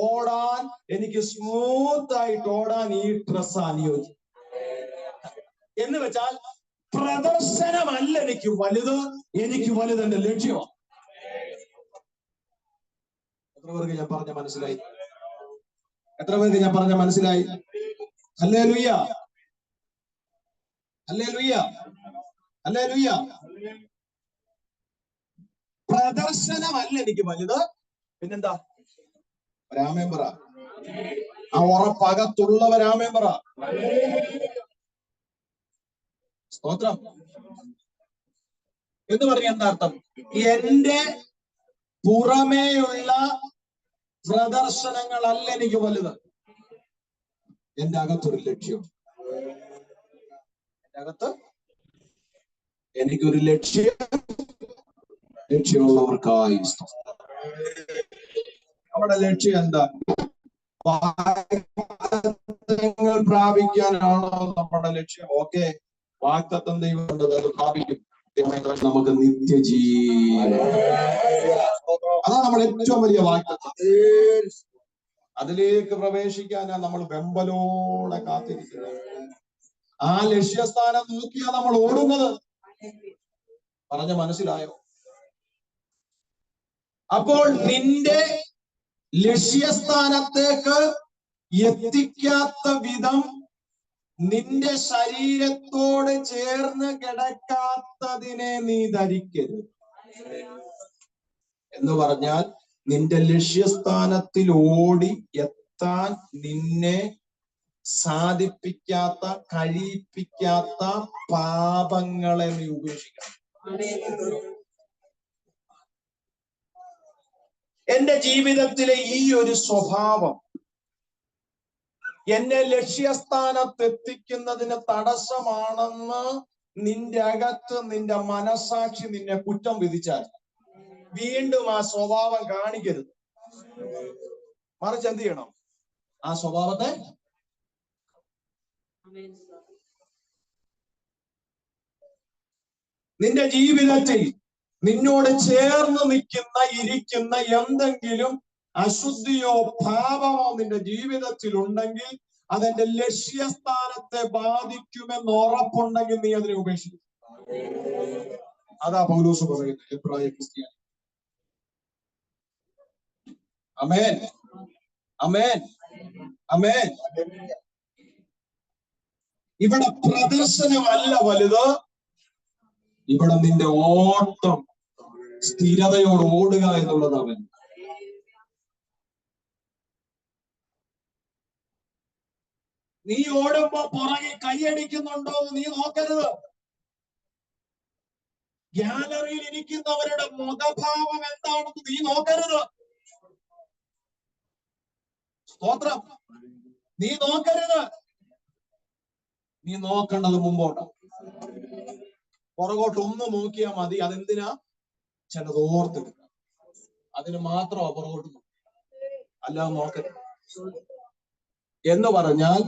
ഓടാൻ, എനിക്ക് സ്മൂത്ത് ആയിട്ട് ഓടാൻ ഈ ഡ്രസ് അനുയോജ്യം. എന്ന് വെച്ചാൽ പ്രദർശനമല്ല എനിക്ക് വലുത്, എനിക്ക് വലുത് എന്റെ ലക്ഷ്യമാണ്. എത്ര പേർക്ക് ഞാൻ പറഞ്ഞ മനസ്സിലായി? Hallelujah, hallelujah, hallelujah. പ്രദർശനമല്ല എനിക്ക് വലുത്, പിന്നെന്താ? രാമേൻ പറ. ആ ഉറപ്പകത്തുള്ളവരാമേൻ പറ. സ്തോത്രം. എന്ന് പറഞ്ഞ എന്താ അർത്ഥം? എന്റെ പുറമേയുള്ള പ്രദർശനങ്ങളല്ല എനിക്ക് വലുത്, എന്റെ അകത്തൊരു ലക്ഷ്യം. എന്റെ അകത്ത് എനിക്കൊരു ലക്ഷ്യമുള്ളവർക്കായി. നമ്മുടെ ലക്ഷ്യം എന്താ? വാഗ്ദത്തങ്ങൾ പ്രാപിക്കാനാണോ നമ്മുടെ ലക്ഷ്യം? ഓക്കെ, വാഗ്ദത്തം ദൈവം അത് പ്രാപിക്കും. നമുക്ക് നിത്യജീവൻ, അതാണ് നമ്മുടെ ഏറ്റവും വലിയ വാഗ്ദത്തം. അതിലേക്ക് പ്രവേശിക്കാനാണ് നമ്മൾ വെമ്പലോടെ കാത്തിരിക്കുന്നത്. ആ ലക്ഷ്യസ്ഥാനം നോക്കിയാ നമ്മൾ ഓടുന്നത്. പറഞ്ഞ മനസ്സിലായോ? അപ്പോൾ നിന്റെ ലക്ഷ്യസ്ഥാനത്തേക്ക് എത്തിക്കാത്ത വിധം നിന്റെ ശരീരത്തോട് ചേർന്ന് കിടക്കാത്തതിനെ നീ ധരിക്കരുത്. എന്ന് പറഞ്ഞാൽ നിന്റെ ലക്ഷ്യസ്ഥാനത്തിൽ ഓടി എത്താൻ നിന്നെ സാധിപ്പിക്കാത്ത, കഴിയിപ്പിക്കാത്ത പാപങ്ങളെ നീ ഉപേക്ഷിക്കണം. എന്റെ ജീവിതത്തിലെ ഈ ഒരു സ്വഭാവം എന്നെ ലക്ഷ്യസ്ഥാനത്തെത്തിക്കുന്നതിന് തടസ്സമാണെന്ന് നിന്റെ അകത്ത് നിന്റെ മനസാക്ഷി നിന്നെ കുറ്റം വിധിച്ചാൽ വീണ്ടും ആ സ്വഭാവം കാണിക്കരുത്. മറിച്ച് എന്ത് ചെയ്യണം? ആ സ്വഭാവത്തെ നിന്റെ ജീവിതത്തിൽ നിന്നോട് ചേർന്ന് നിൽക്കുന്ന ഇരിക്കുന്ന എന്തെങ്കിലും അശുദ്ധിയോ പാപമോ നിന്റെ ജീവിതത്തിൽ ഉണ്ടെങ്കിൽ അതെന്റെ ലക്ഷ്യസ്ഥാനത്തെ ബാധിക്കുമെന്ന് ഉറപ്പുണ്ടെങ്കിൽ നീ അതിനെ ഉപേക്ഷിക്കും. അതാ പൗലോസ് പറയുന്നത് എബ്രായ ക്രിസ്ത്യാനി. ആമേൻ, ആമേൻ, ആമേൻ. ഇവിടെ പ്രദർശനമല്ല വലുത്, ഇവിടെ നിന്റെ ഓട്ടം സ്ഥിരതയോട് ഓടുക എന്നുള്ളത്. അവൻ നീ ഓടുമ്പോ പുറകെ കൈയടിക്കുന്നുണ്ടോ എന്ന് നീ നോക്കരുത്. ഗ്യാലറിയിൽ ഇരിക്കുന്നവരുടെ മുഖഭാവം എന്താണെന്ന് നീ നോക്കരുത്. സ്തോത്രം. നീ നോക്കരുത്. നീ നോക്കേണ്ടത് മുമ്പോട്ട്. പുറകോട്ട് ഒന്ന് നോക്കിയാൽ മതി. അതെന്തിനാ? ചിലത് ഓർത്തെടുക്കുക. അതിന് മാത്രമാ പുറകോട്ട് നോക്കുക, അല്ലാതെ നോക്കരുത്. എന്ന് പറഞ്ഞാൽ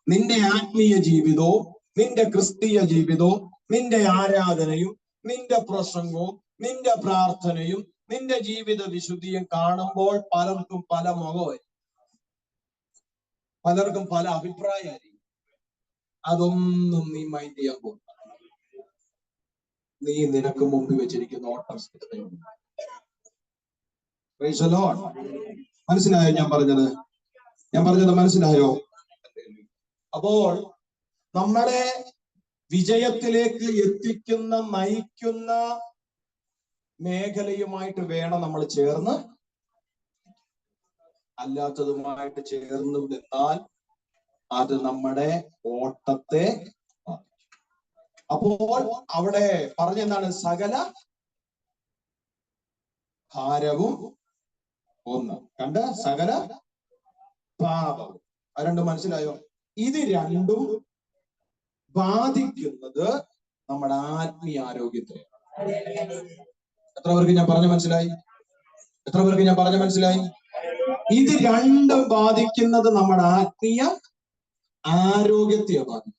നിന്റെ ആത്മീയ ജീവിതവും നിന്റെ ക്രിസ്തീയ ജീവിതവും നിന്റെ ആരാധനയും നിന്റെ പ്രസംഗവും നിന്റെ പ്രാർത്ഥനയും നിന്റെ ജീവിത വിശുദ്ധിയും കാണുമ്പോൾ പലർക്കും പല മുഖമായി, പലർക്കും പല അഭിപ്രായമായിരിക്കും. അതൊന്നും നീ മൈൻഡ് ചെയ്യാൻ പോകും. നീ നിനക്ക് മുമ്പിൽ വെച്ചിരിക്കുന്ന ഓട്ടം സ്ഥിരതയുണ്ട്. മനസ്സിലായോ ഞാൻ പറഞ്ഞത്? മനസ്സിലായോ? അപ്പോൾ നമ്മളെ വിജയത്തിലേക്ക് എത്തിക്കുന്ന, നയിക്കുന്ന മേഖലയുമായിട്ട് വേണം നമ്മൾ ചേർന്ന്, അല്ലാത്തതുമായിട്ട് ചേർന്ന് നിന്നാൽ അത് നമ്മുടെ ഓട്ടത്തെ. അപ്പോൾ അവിടെ പറഞ്ഞെന്താണ്? സകല ഭാരവും ഒന്ന് കണ്ട, സകല പാപവും. അത് രണ്ടും മനസ്സിലായോ? ഇത് രണ്ടും ബാധിക്കുന്നത് നമ്മുടെ ആത്മീയ ആരോഗ്യത്തെ. എത്ര പേർക്ക് ഞാൻ പറഞ്ഞ മനസ്സിലായി? ഇത് രണ്ടും ബാധിക്കുന്നത് നമ്മുടെ ആത്മീയ ആരോഗ്യത്തെ ബാധിക്കും.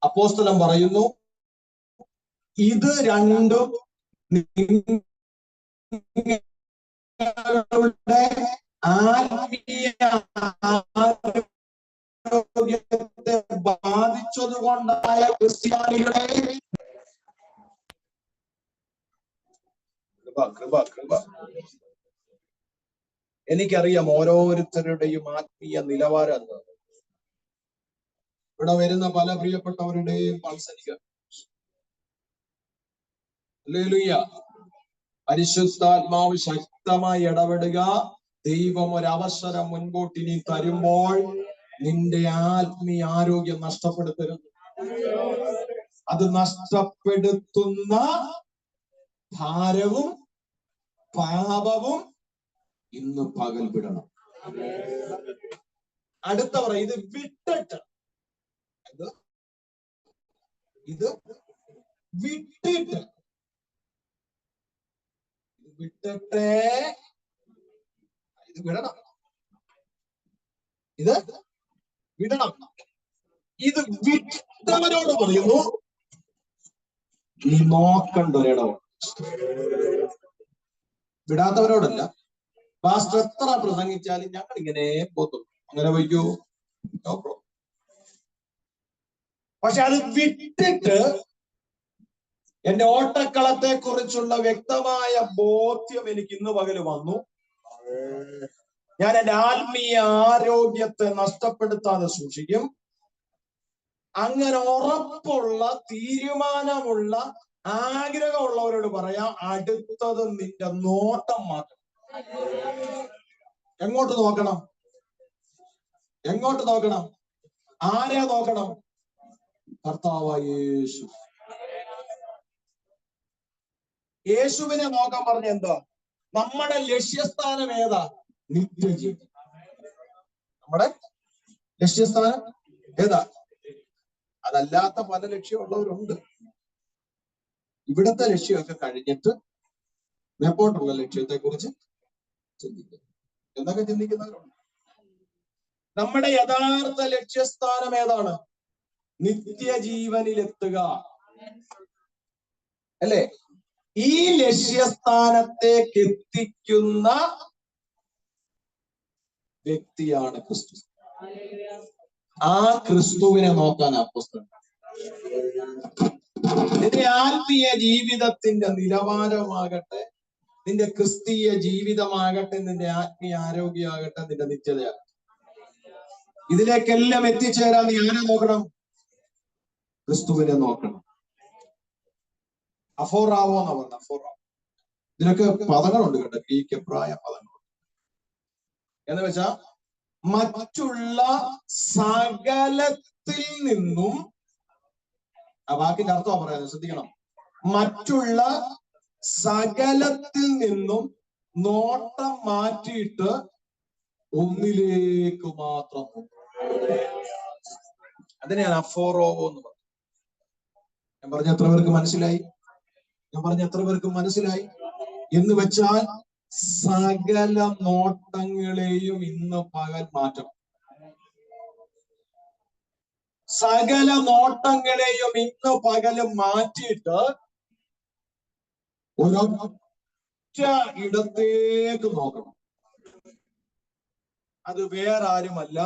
അപ്പോസ്തലൻ പറയുന്നു, ഇത് രണ്ടും നിങ്ങളുടെ ആത്മീയ ആരോഗ്യത്തെ ബാധിച്ചത് കൊണ്ടായ ക്രിസ്ത്യാനികളെ കൃപ. എനിക്കറിയാം ഓരോരുത്തരുടെയും ആത്മീയ നിലവാരം. ഇവിടെ വരുന്ന പല പ്രിയപ്പെട്ടവരുടെയും മത്സരിക്കുക. ഹല്ലേലൂയ. പരിശുദ്ധാത്മാവ് ശക്തമായി ഇടപെടുക. ദൈവം ഒരവസരം മുൻപോട്ട് ഇനി തരുമ്പോൾ നിന്റെ ആത്മീയ ആരോഗ്യം നഷ്ടപ്പെടുത്തരുത്. അത് നഷ്ടപ്പെടുത്തുന്ന ഭാരവും പാപവും ഇന്ന് പകൽ വിടണം. അടുത്ത പറ, ഇത് വിട്ടിട്ട് ഇത് വിട്ടിട്ട് ഇത് വിടണം. ഇത് വിടണം. ഇത് വിട്ടവരോട് പറയുന്നു, നീ നോക്കണ്ട ഒരിടം. വിടാത്തവരോടല്ല. പാസ്റ്റർ എത്ര പ്രസംഗിച്ചാലും ഞങ്ങൾ ഇങ്ങനെ പോത്തും, അങ്ങനെ വയ്ക്കൂ. പക്ഷെ അത് വിട്ടിട്ട് എന്റെ ഓട്ടക്കളത്തെ കുറിച്ചുള്ള വ്യക്തമായ ബോധ്യം എനിക്ക് ഇന്ന് പകല് വന്നു. ഞാൻ എന്റെ ആത്മീയ ആരോഗ്യത്തെ നഷ്ടപ്പെടുത്താതെ സൂക്ഷിക്കും. അങ്ങനെ ഉറപ്പുള്ള, തീരുമാനമുള്ള, ആഗ്രഹമുള്ളവരോട് പറയാം, അടുത്തത് നിന്റെ നോട്ടം മാറ്റണം. എങ്ങോട്ട് നോക്കണം? എങ്ങോട്ട് നോക്കണം? ആരെ നോക്കണം? കർത്താവായ യേശു. യേശുവിനെ നോക്കാൻ പറഞ്ഞ എന്താ? നമ്മുടെ ലക്ഷ്യസ്ഥാനം ഏതാ? നിത്യജീവൻ. നമ്മുടെ ലക്ഷ്യസ്ഥാനം ഏതാ? അതല്ലാത്ത പല ലക്ഷ്യമുള്ളവരുണ്ട്. ഇവിടുത്തെ ലക്ഷ്യമൊക്കെ കഴിഞ്ഞിട്ട് മേപ്പോട്ടുള്ള ലക്ഷ്യത്തെ കുറിച്ച് ചിന്തിക്കും എന്നൊക്കെ ചിന്തിക്കുന്നവരുണ്ട്. നമ്മുടെ യഥാർത്ഥ ലക്ഷ്യസ്ഥാനം ഏതാണ്? നിത്യജീവനിലെത്തുക, അല്ലേ? ഈ ലക്ഷ്യസ്ഥാനത്തേക്ക് എത്തിക്കുന്ന വ്യക്തിയാണ് ക്രിസ്തു. ആ ക്രിസ്തുവിനെ നോക്കാൻ അപ്പോസ്തലൻ. നിന്റെ ആത്മീയ ജീവിതത്തിന്റെ നിലവാരമാകട്ടെ, നിന്റെ ക്രിസ്തീയ ജീവിതമാകട്ടെ, നിന്റെ ആത്മീയ ആരോഗ്യമാകട്ടെ, നിന്റെ നിത്യതയാകട്ടെ, ഇതിലേക്കെല്ലാം എത്തിച്ചേരാൻ നീ ആരെ നോക്കണം? ക്രിസ്തുവിനെ നോക്കണം. അഫോറാവോ എന്നാ പറഞ്ഞ. അഫോറാവോ, ഇതിനൊക്കെ പദങ്ങളുണ്ട് കേട്ടോ, ഗ്രീക്ക് എബ്രായ പദങ്ങളുണ്ട്. എന്ന് വെച്ചാ മറ്റുള്ള സകലത്തിൽ നിന്നും, ആ വാക്കിന്റെ അർത്ഥമാണ് പറയുന്നത്, ശ്രദ്ധിക്കണം. മറ്റുള്ള സകലത്തിൽ നിന്നും നോട്ടം മാറ്റിയിട്ട് ഒന്നിലേക്ക് മാത്രം. അതിനെയാണ് അഫോറോവോ എന്ന് പറയുന്നത്. ഞാൻ പറഞ്ഞ എത്ര പേർക്ക് മനസ്സിലായി? എന്ന് വെച്ചാൽ സകല നോട്ടങ്ങളെയും ഇന്ന് പകൽ മാറ്റണം. സകല നോട്ടങ്ങളെയും ഇന്ന് പകല് മാറ്റിയിട്ട് ഒരൊറ്റ ഇടത്തേക്ക് നോക്കണം. അത് വേറെ ആരുമല്ല,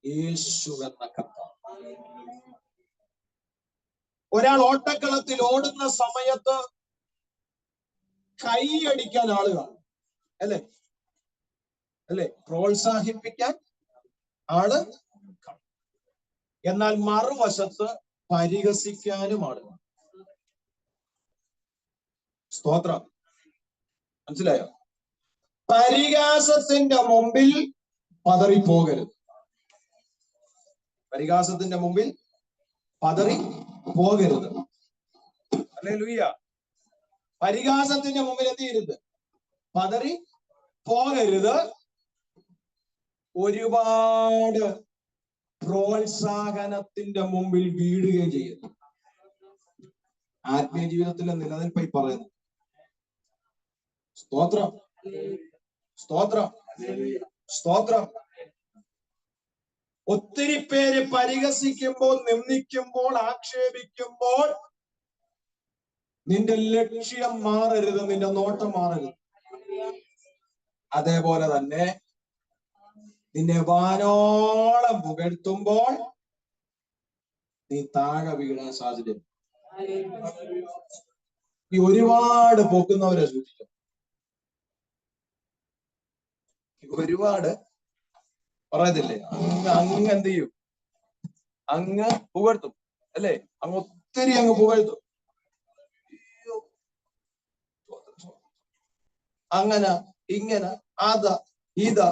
യേശു എന്ന കർത്താവ്. ഒരാൾ ഓട്ടക്കളത്തിൽ ഓടുന്ന സമയത്ത് കൈയടിക്കാൻ ആളുകൾ, അല്ലേ? പ്രോത്സാഹിപ്പിക്കാൻ ആള്. എന്നാൽ മറുവശത്ത് പരിഹസിക്കാനും ആളുകൾ. സ്തോത്രം. മനസ്സിലായോ? പരിഹാസത്തിന്റെ മുമ്പിൽ പതറിപ്പോകരുത്. പരിഹാസത്തിന്റെ മുമ്പിൽ പതറി പോകരുത്. ഹല്ലേലൂയ. പരിഹാസത്തിന്റെ മുമ്പിൽ എത്തിയിരുത്, പതറി പോകരുത്. ഒരുപാട് പ്രോത്സാഹനത്തിന്റെ മുമ്പിൽ വീഴുകയും ചെയ്യരുത്. ആത്മീയ ജീവിതത്തിലെ നിലനിൽപ്പായി പറയുന്നു. സ്തോത്രം, സ്തോത്രം, സ്തോത്രം. ഒത്തിരി പേര് പരിഹസിക്കുമ്പോൾ, നിന്ദിക്കുമ്പോൾ, ആക്ഷേപിക്കുമ്പോൾ നിന്റെ ലക്ഷ്യം മാറരുത്, നിന്റെ നോട്ടം മാറരുത്. അതേപോലെ തന്നെ നിന്നെ വാനോളം പുകഴ്ത്തുമ്പോൾ നീ താഴെ വീഴാൻ സാധ്യത. ഈ ഒരുപാട് പൊക്കുന്നവരെ സൂക്ഷിക്കും. ഒരുപാട് പറയത്തില്ലേ, അങ്ങ് എന്ത് ചെയ്യും? അങ്ങ് പുകഴ്ത്തും, അല്ലേ? അങ്ങ് ഒത്തിരി അങ്ങ് പുകഴ്ത്തും. അങ്ങനെ ഇങ്ങനെ അതാ ഇതാ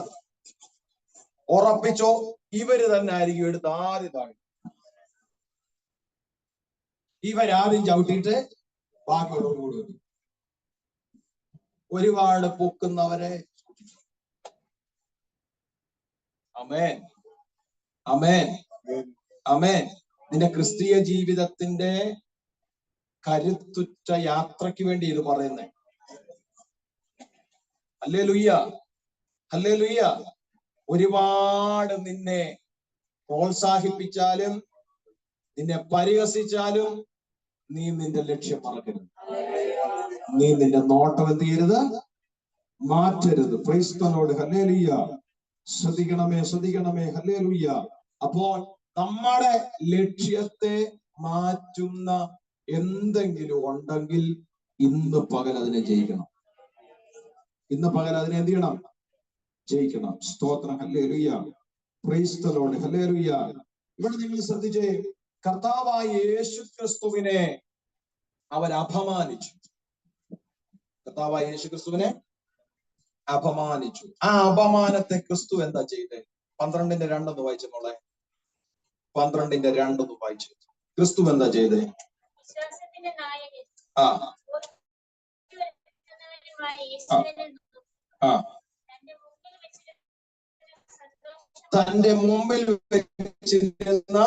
ഉറപ്പിച്ചോ, ഇവര് തന്നെ ആയിരിക്കും എടുത്ത് ആദ്യം താഴെ. ഇവരാദ്യം ചവിട്ടിയിട്ട് ബാക്കിയുള്ളവർ കൂടും. ഒരുപാട് പൊക്കുന്നവരെ. ആമേൻ, ആമേൻ, ആമേൻ. നിന്റെ ക്രിസ്തീയ ജീവിതത്തിന്റെ കരുത്തുറ്റ യാത്രയ്ക്ക് വേണ്ടി ഇത് പറയുന്നേ. Hallelujah, hallelujah. ഒരുപാട് നിന്നെ പ്രോത്സാഹിപ്പിച്ചാലും നിന്നെ പരിഹസിച്ചാലും നീ നിന്റെ ലക്ഷ്യം മറക്കരുത്. നീ നിന്റെ നോട്ടം എന്ത് ചെയ്യരുത്? മാറ്റരുത്. Praise the Lord. ഹല്ലേലൂയ. ശ്രദ്ധിക്കണമേ, ശ്രദ്ധിക്കണമേ. ഹല്ലേലൂയ. അപ്പോൾ നമ്മുടെ ലക്ഷ്യത്തെ മാറ്റുന്ന എന്തെങ്കിലും ഉണ്ടെങ്കിൽ ഇന്ന് പകൽ അതിനെ ജയിക്കണം. ഇന്ന് പകൽ അതിനെ എന്ത് ചെയ്യണം? ജയിക്കണം. സ്തോത്രം. Hallelujah. Price the Lord. Hallelujah. ഇവിടെ നിങ്ങൾ ശ്രദ്ധിച്ചേ, കർത്താവായ യേശു ക്രിസ്തുവിനെ അവർ അപമാനിച്ചു. കർത്താവായ യേശുക്രിസ്തുവിനെ അപമാനിച്ചു. ആ അപമാനത്തെ ക്രിസ്തു എന്താ ചെയ്തേ? 12:2 വായിച്ചു മോളെ. 12:2 വായിച്ചു. ക്രിസ്തു എന്താ ചെയ്തേ? ആ ആ തന്റെ മുമ്പിൽ വെച്ചിരുന്ന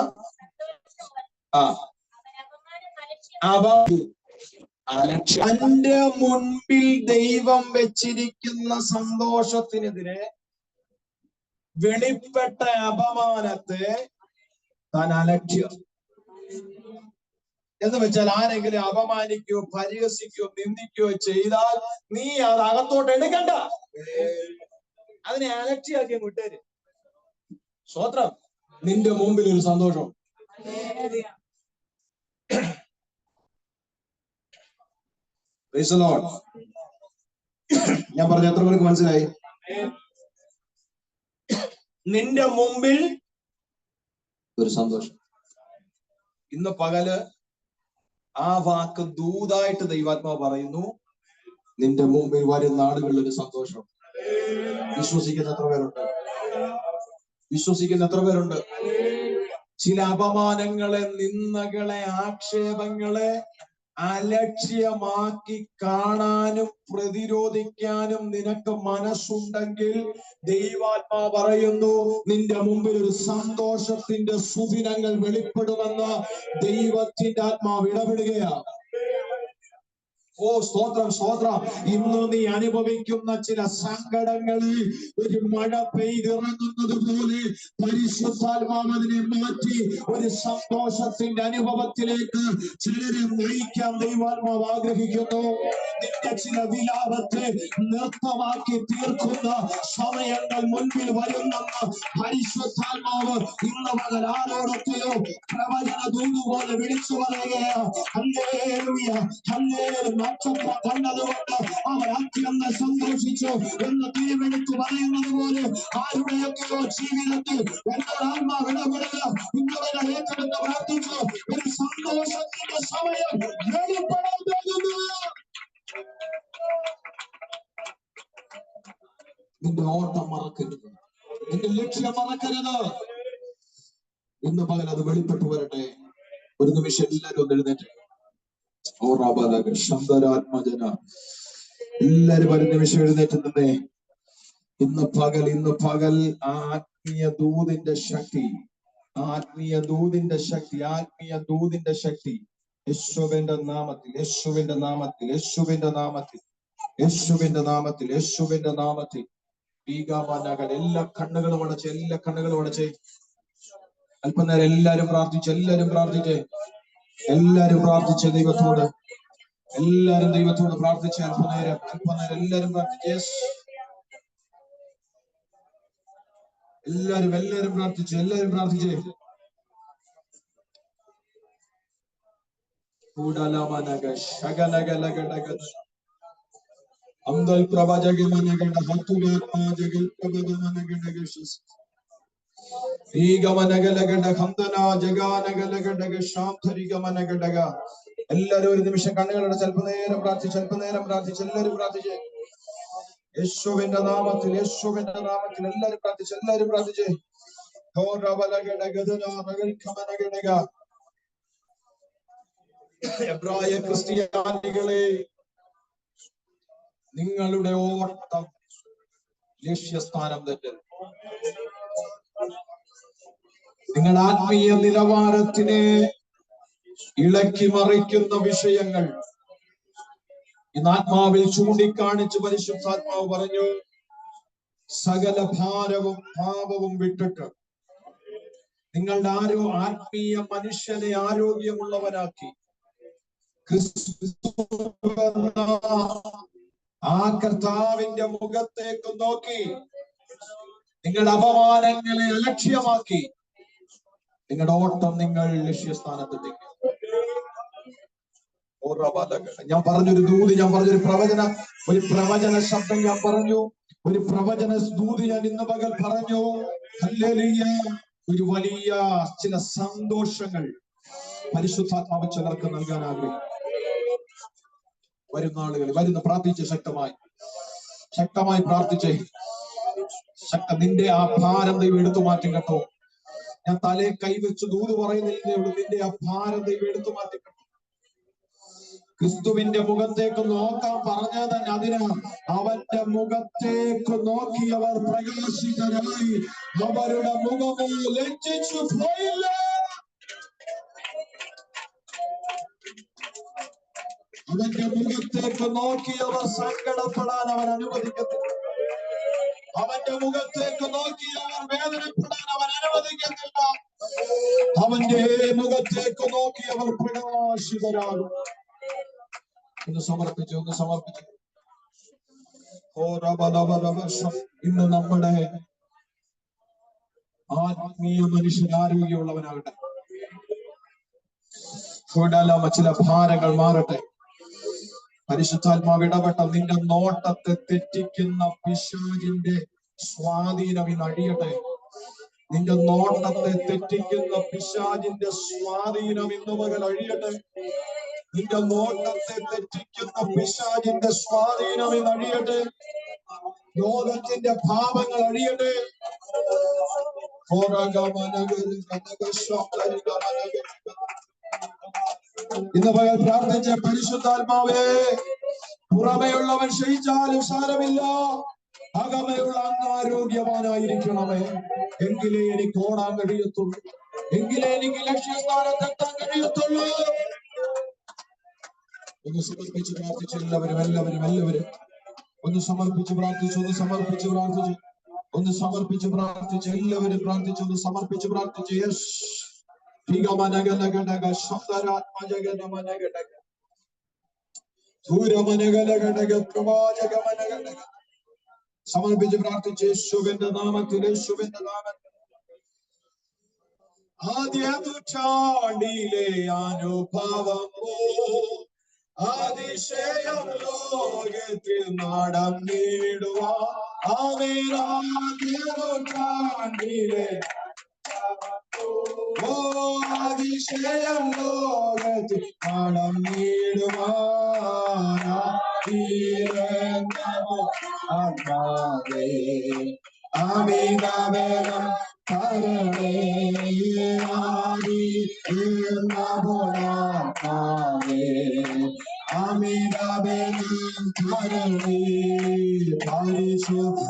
തന്റെ മുൻപിൽ ദൈവം വെച്ചിരിക്കുന്ന സന്തോഷത്തിനെതിരെ വെളിപ്പെട്ട അപമാനത്തെ താൻ അലക്ഷ്യം. എന്ന് വെച്ചാൽ ആരെങ്കിലും അപമാനിക്കുകയോ പരിഹസിക്കുകയോ നിന്ദിക്കുകയോ ചെയ്താൽ നീ അത് അകത്തോട്ട് എടുക്കണ്ട, അതിനെ അലക്ഷ്യാക്കി വിട്ടേര്. സ്വത്രം നിന്റെ മുമ്പിൽ ഒരു സന്തോഷം. ഞാൻ പറഞ്ഞ എത്ര പേർക്ക് മനസ്സിലായി? നിന്റെ മുമ്പിൽ ഒരു സന്തോഷം. ഇന്ന് പകല് ആ വാക്ക് ദൂതായിട്ട് ദൈവാത്മാവ് പറയുന്നു, നിന്റെ മുമ്പിൽ വരും നാടുകളിൽ ഒരു സന്തോഷം. വിശ്വസിക്കുന്ന എത്ര പേരുണ്ട്? വിശ്വസിക്കുന്ന എത്ര പേരുണ്ട്? ചില അപമാനങ്ങളെ, നിന്ദകളെ, ആക്ഷേപങ്ങളെ അലക്ഷ്യമാക്കി കാണാനും പ്രതിരോധിക്കാനും നിനക്ക് മനസ്സുണ്ടെങ്കിൽ ദൈവാത്മാവ് പറയുന്നു, നിന്റെ മുമ്പിൽ ഒരു സന്തോഷത്തിന്റെ സുദിനങ്ങൾ വെളിപ്പെടുമെന്ന് ദൈവത്തിന്റെ ആത്മാവ് ഇടപെടുകയാണ്. ഓ സ്തോത്രം, സ്തോത്രം. ഇന്ന് നീ അനുഭവിക്കുന്ന ചില സങ്കടങ്ങളിൽ ഒരു മഴ പെയ്തിറങ്ങുന്നത് പോലെ പരിശുദ്ധാത്മാവ് അതിനെ മാറ്റി ഒരു സന്തോഷത്തിന്റെ അനുഭവത്തിലേക്ക് ചിലരെ നയിക്കാൻ ദൈവാത്മാവ് ആഗ്രഹിക്കുന്നു. നിന്റെ ചില വിലാപത്തെ നൃത്തമാക്കി തീർക്കുന്ന സമയങ്ങൾ മുൻപിൽ വരുന്നെന്ന് പരിശുദ്ധാത്മാവ് ഇന്ന് മുതൽ ആരോടൊക്കെയോ പ്രവചന ദൂതുപോലെ വിളിച്ചു പറയുകയാണ്. Hallelujah, hallelujah. നക്ഷത്രം കണ്ടതുകൊണ്ട് അവർ അത്യന്തം സന്തോഷിച്ചു എന്ന് തിരുവെടുത്ത് പറയുന്നത് പോലെ ആരുടെയൊക്കെയോ ജീവിതത്തിൽ എന്നോട് ആത്മാവ് ഇടപെടുക. ഇന്നവരെ ഏറ്റെടുത്ത് പ്രാർത്ഥിച്ചു, ഒരു സന്തോഷത്തിന്റെ സമയം വെളിപ്പെടാൻ പോകുന്നു. നിന്റെ ഓട്ടം മറക്കരുത്, നിന്റെ ലക്ഷ്യം മറക്കരുത്. ഇന്ന് പകൽ അത് വെളിപ്പെട്ടു വരട്ടെ. ഒരു നിമിഷം എല്ലാവരും ഒന്ന് എഴുന്നേറ്റ്. ശബ്ദരാത്മജന എല്ലാരും ഒരു നിമിഷം എഴുന്നേറ്റ് നിന്നേ. ഇന്ന് പകൽ ആത്മീയ ദൂതിന്റെ ശക്തി, ആത്മീയ ദൂതിന്റെ ശക്തി, ആത്മീയ ദൂതിന്റെ ശക്തി യേശുവിന്റെ നാമത്തിൽ, യേശുവിന്റെ നാമത്തിൽ, യേശുവിന്റെ നാമത്തിൽ, യേശുവിന്റെ നാമത്തിൽ, യേശുവിന്റെ നാമത്തിൽ. എല്ലാ കണ്ണുകളും അടച്ച്, എല്ലാ കണ്ണുകളും അടച്ച് അല്പനേരം എല്ലാരും പ്രാർത്ഥിച്ച്, എല്ലാരും പ്രാർത്ഥിച്ച്, എല്ലാരും പ്രാർത്ഥിച്ച് ദൈവത്തോട്, എല്ലാരും ദൈവത്തോട് പ്രാർത്ഥിച്ച് അല്പനേരം, അല്പനേരം എല്ലാരും പ്രാർത്ഥിച്ച്. എല്ലാരും പ്രാർത്ഥിച്ച്, എല്ലാരും പ്രാർത്ഥിച്ച്. അന്തൽ പ്രഭജഗമനഗണ ഹത്തുരാത്മാ ജഗൽ പ്രഭജമനഗണ എല്ലാരും ഒരു നിമിഷം കണ്ണുകളുടെ അല്പനേരം പ്രാർത്ഥിച്ച്, അല്പനേരം പ്രാർത്ഥിച്ച്, എല്ലാരും പ്രാർത്ഥിച്ച്. യേശുവിന്റെ നാമത്തിൽ, യേശുവിന്റെ നാമത്തിൽ എല്ലാരും പ്രാർത്ഥിച്ച്, എല്ലാരും പ്രാർത്ഥിച്ച്. എബ്രായ ക്രിസ്ത്യാനികളെ, നിങ്ങളുടെ ഓട്ടം ലക്ഷ്യസ്ഥാനം തന്നെ. നിങ്ങളുടെ ആത്മീയ നിലവാരത്തിനെ ഇളക്കി മറിക്കുന്ന വിഷയങ്ങൾ ഇന്ന് ആത്മാവിൽ ചൂണ്ടിക്കാണിച്ച് പരിശുദ്ധാത്മാവ് പറഞ്ഞു, സകല ഭാരവും പാപവും വിട്ടിട്ട് നിങ്ങളുടെ ആത്മീയ മനുഷ്യനെ ആരോഗ്യമുള്ളവരാക്കി ആ കർത്താവിന്റെ മുഖത്തേക്ക് നോക്കി നിങ്ങളുടെ അപമാനങ്ങളെ അലക്ഷ്യമാക്കി നിങ്ങളുടെ ഓട്ടം നിങ്ങൾ ലക്ഷ്യസ്ഥാനത്തെത്തിക്കും. ഞാൻ പറഞ്ഞൊരു ദൂത്, ഞാൻ പറഞ്ഞൊരു പ്രവചന ശബ്ദം ഞാൻ പറഞ്ഞു, ഒരു പ്രവചന ദൂത് ഞാൻ ഇന്ന് പകൽ പറഞ്ഞു. ഹല്ലേലൂയ. ഒരു വലിയ ചില സന്തോഷങ്ങൾ പരിശുദ്ധാത്മാവ് ചിലർക്ക് നൽകാൻ ആഗ്രഹിക്കും. വരും നാളുകളിൽ വരുന്ന പ്രാർത്ഥിച്ച് ശക്തമായി പ്രാർത്ഥിച്ചേ. നിന്റെ ആ ഭാരം ദൈവം എടുത്തു മാറ്റും കേട്ടോ. ഞാൻ തലയെ കൈവച്ച് ദൂത് പറയുന്നില്ലേ ഉള്ളൂ. നിന്റെ ആ ഭാരം ദൈവം എടുത്തു മാറ്റും കേട്ടോ. ക്രിസ്തുവിന്റെ മുഖത്തേക്ക് നോക്കാൻ പറഞ്ഞത് തന്നെ അതിനാ. അവന്റെ മുഖത്തേക്ക് നോക്കിയവർ പ്രകാശിതരായി, അവരുടെ മുഖമോ ലജ്ജിച്ചു പോയില്ല. അവന്റെ മുഖത്തേക്ക് നോക്കിയവർ സങ്കടപ്പെടാൻ അവൻ അനുവദിക്കത്തില്ല. അവന്റെ മുഖത്തേക്ക് നോക്കിയവർ വേദനപ്പെടാൻ അവൻ അനുവദിക്കത്തില്ല. അവന്റെ മുഖത്തേക്ക് നോക്കിയവർ പ്രകാശിതരാകും. ഒന്ന് സമർപ്പിച്ചു. ഇന്ന് നമ്മുടെ ആത്മീയ മനുഷ്യൻ ആരോഗ്യമുള്ളവനാകട്ടെ. ചില ഭാരങ്ങൾ മാറട്ടെ. പരിശുദ്ധാത്മാവ് ഇടപെട്ട നിന്റെ നോട്ടത്തെ തെറ്റിക്കുന്ന പിശാചിന്റെ സ്വാധീനം ഇന്ന് അഴിയട്ടെ. നിന്റെ നോട്ടത്തെ തെറ്റിക്കുന്ന പിശാചിന്റെ സ്വാധീനം ഇന്ന് പകൽ അഴിയട്ടെ. നിന്റെ നോട്ടത്തെ തെറ്റിക്കുന്ന പിശാചിന്റെ സ്വാധീനം ഇന്ന് അഴിയട്ടെ. ലോകത്തിന്റെ പാപങ്ങൾ അഴിയട്ടെ. ഇന്ന് പകൽ പ്രാർത്ഥിച്ച പരിശുദ്ധാത്മാവേ, പുറമെയുള്ളവൻ ക്ഷയിച്ചാലും സാരമില്ല, അകമയുള്ള അങ്ങ് ആരോഗ്യവാനായിരിക്കണമേ. എങ്കിലേ എനിക്ക് ഓടാൻ കഴിയത്തുള്ളൂ, എങ്കിലേ എനിക്ക് ലക്ഷ്യസ്ഥാനത്തെത്താൻ കഴിയത്തുള്ളൂ. ഒന്ന് സമർപ്പിച്ച് പ്രാർത്ഥിച്ചു. എല്ലാവരും ഒന്ന് സമർപ്പിച്ച് പ്രാർത്ഥിച്ചു. എല്ലാവരും പ്രാർത്ഥിച്ചു. ഒന്ന് സമർപ്പിച്ച് പ്രാർത്ഥിച്ചു. യെസ്. സമർപ്പിച്ച് പ്രാർത്ഥിച്ച് യേശുവിന്റെ നാമത്തിൽ. ആദ്യ നൂറ്റാണ്ടിലെ അനുഭവം അതിശയം ലോകത്തിൽ നടന്നിടുവാൻ. ആദ്യ നൂറ്റാണ്ടിലെ അതിശയം ലോകത്തിൽ നടന്നിടുവാനാകെ അമിതവേഗം കരണേ അമിതവേഗം കരണേ പരിശുദ്ധാത്മാവേ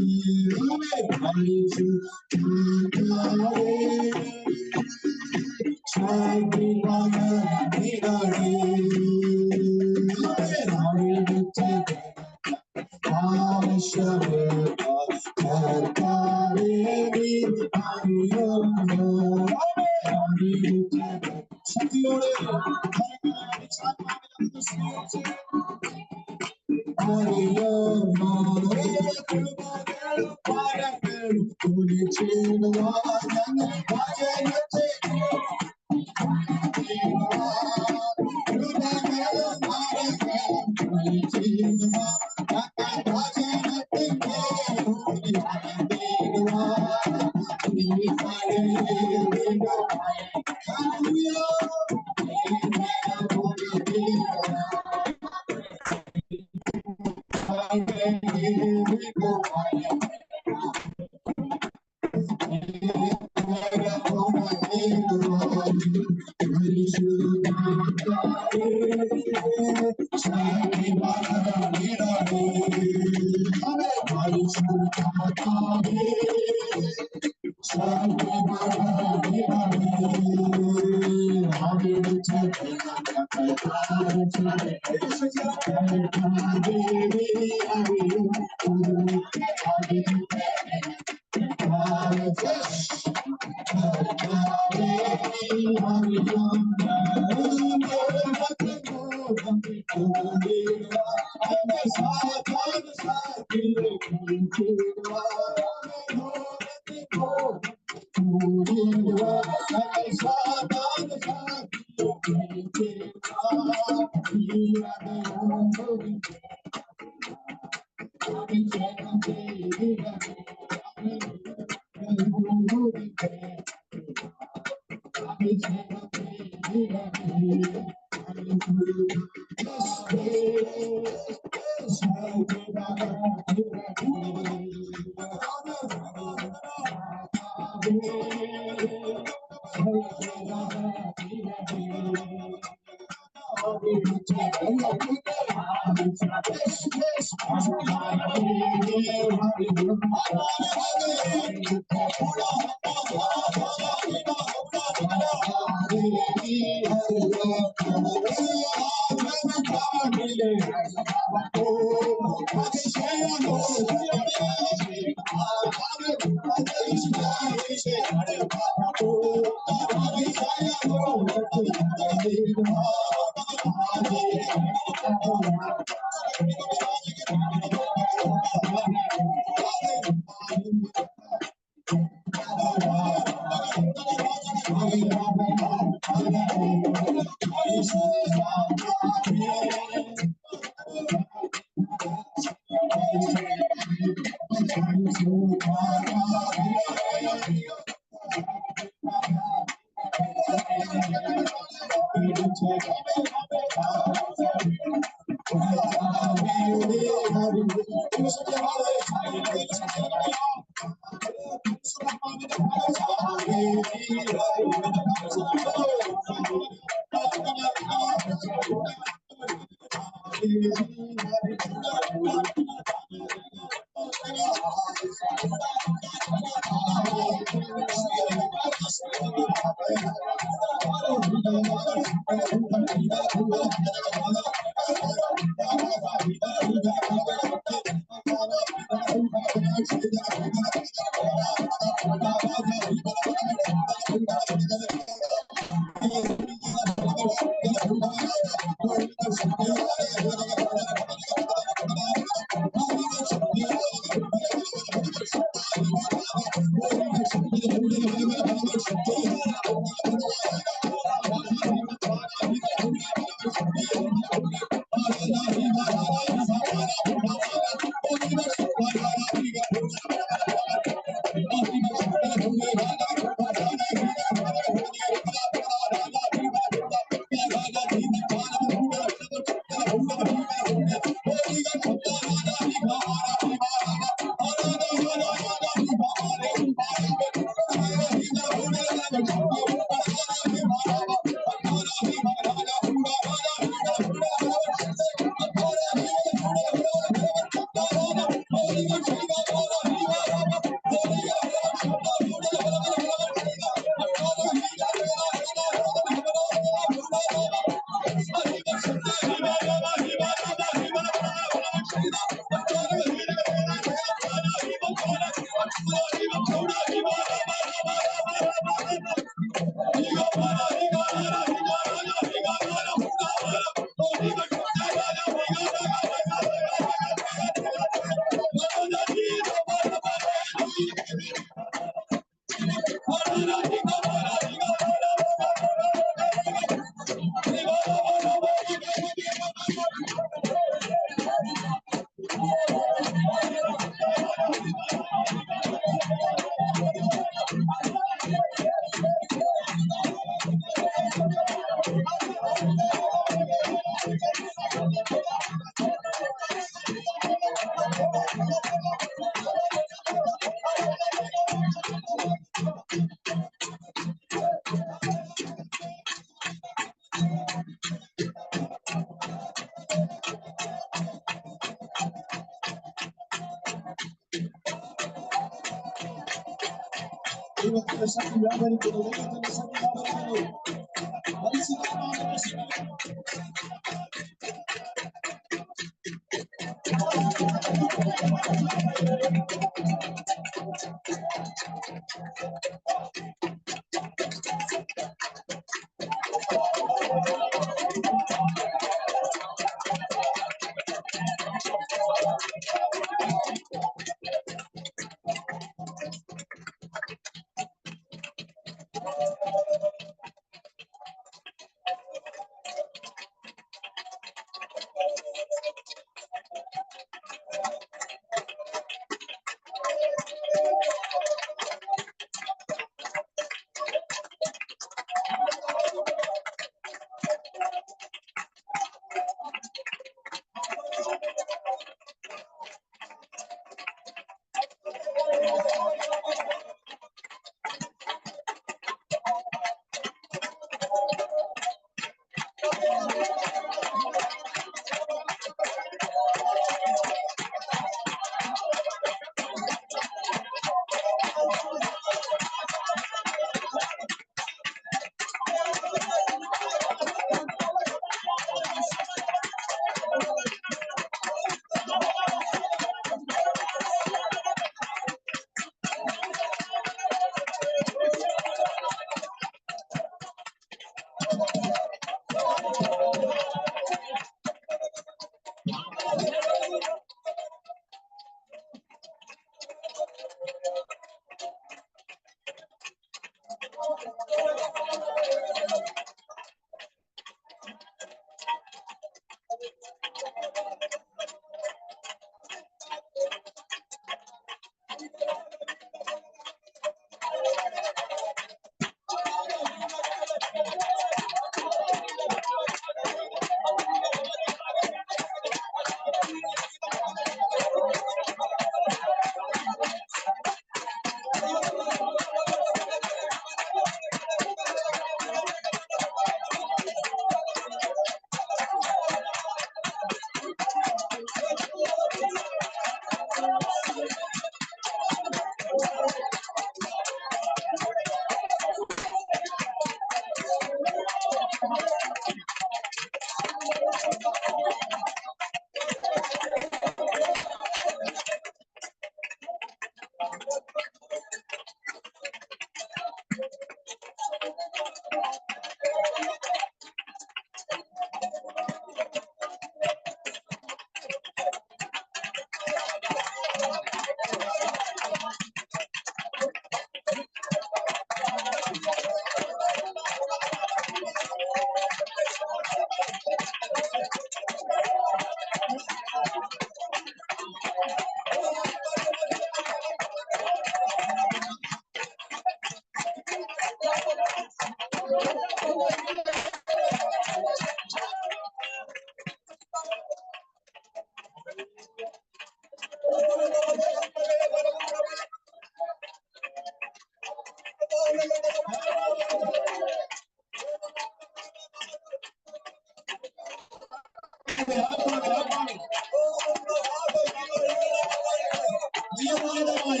നിയമാനമായ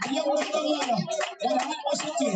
നിയമബദ്ധമായ ഒരാത്മശക്തി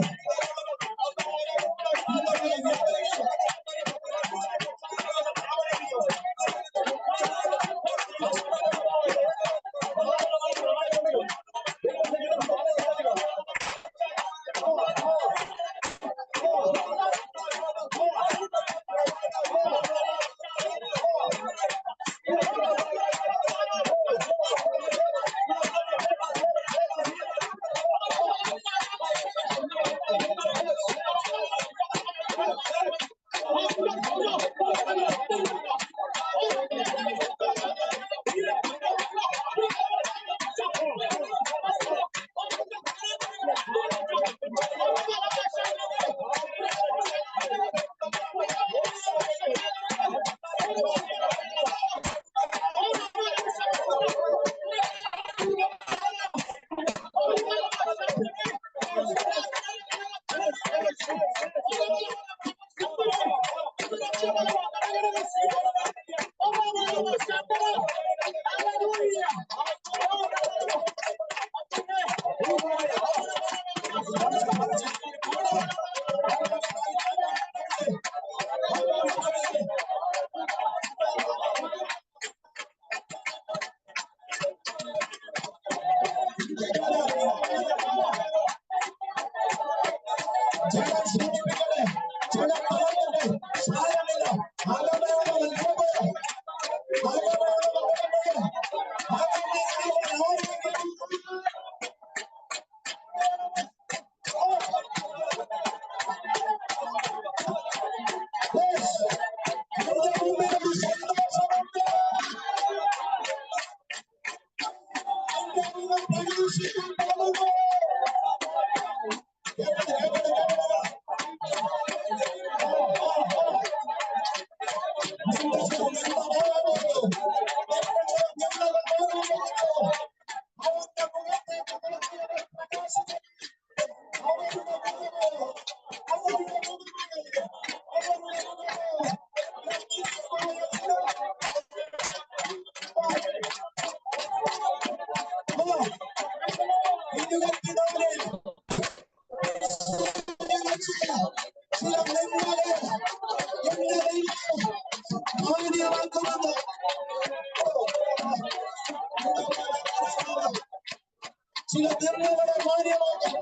ചില നിർമ്മകളെ മാന്യമാക്കും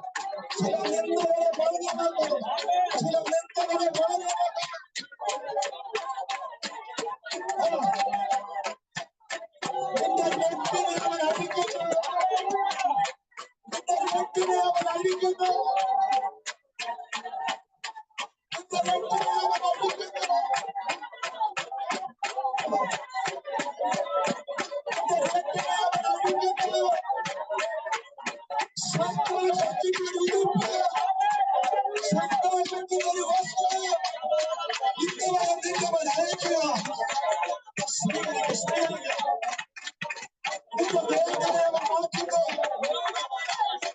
ചില നിർമ്മകളെ മാന്യമാക്കും ചില നിർമ്മകളെ മാന്യമാക്കും എന്റെ നെറ്റിനെ അവൻ അടിക്കുന്നു എന്റെ നെറ്റിനെ അവൻ അടിക്കുന്നു എന്റെ നെറ്റിനെ അവൻ അടിക്കുന്നു എന്റെ നെറ്റിനെ അവൻ അടിക്കുന്നു സന്തോഷത്തിന്റെ ഉടുപ്പ് സന്തോഷത്തിന്റെ ഒരു വസ്ത്രം ഇന്നവരെ നിന്നവൻ അയക്കുക നിന്റെ വേദന അവൻ മാറ്റുന്നു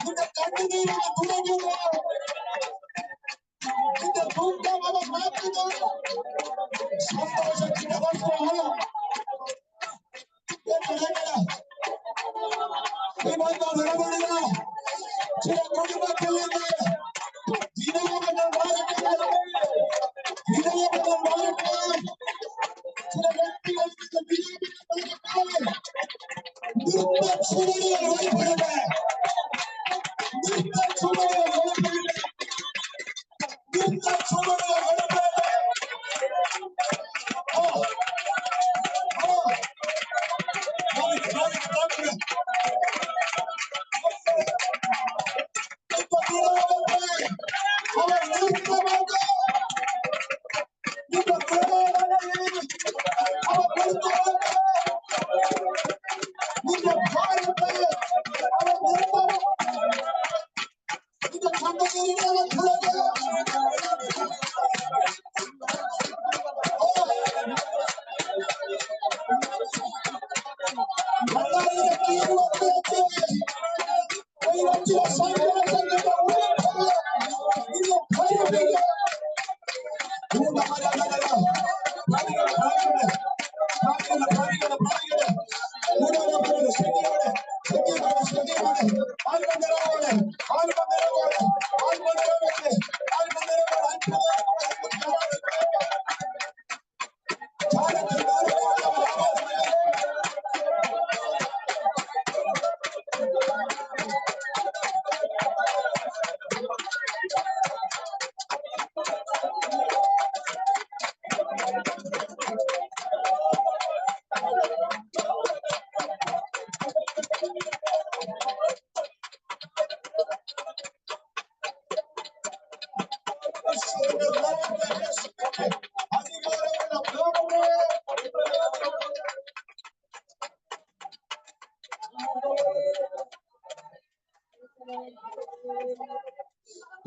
നിന്റെ കണ്ണുനീരവൻ തുടങ്ങുന്നു നിന്റെ ദുഃഖം അവൻ മാറ്റുന്നു സന്തോഷത്തിന്റെ വസ്ത്രം ഇടപെടുക ചില കുടുംബത്തിൽ നിന്ന് ഇടപെടൽ മാറട്ടെ ഇടപെടൽ മാറട്ടെ ചില വ്യക്തികൾക്ക് ചുവടുകൾ വെളിപ്പെടട്ടെ ചുവടുകൾ വെളിപ്പെടട്ടെ ചുവടുകൾ വെളിപ്പെടട്ടെ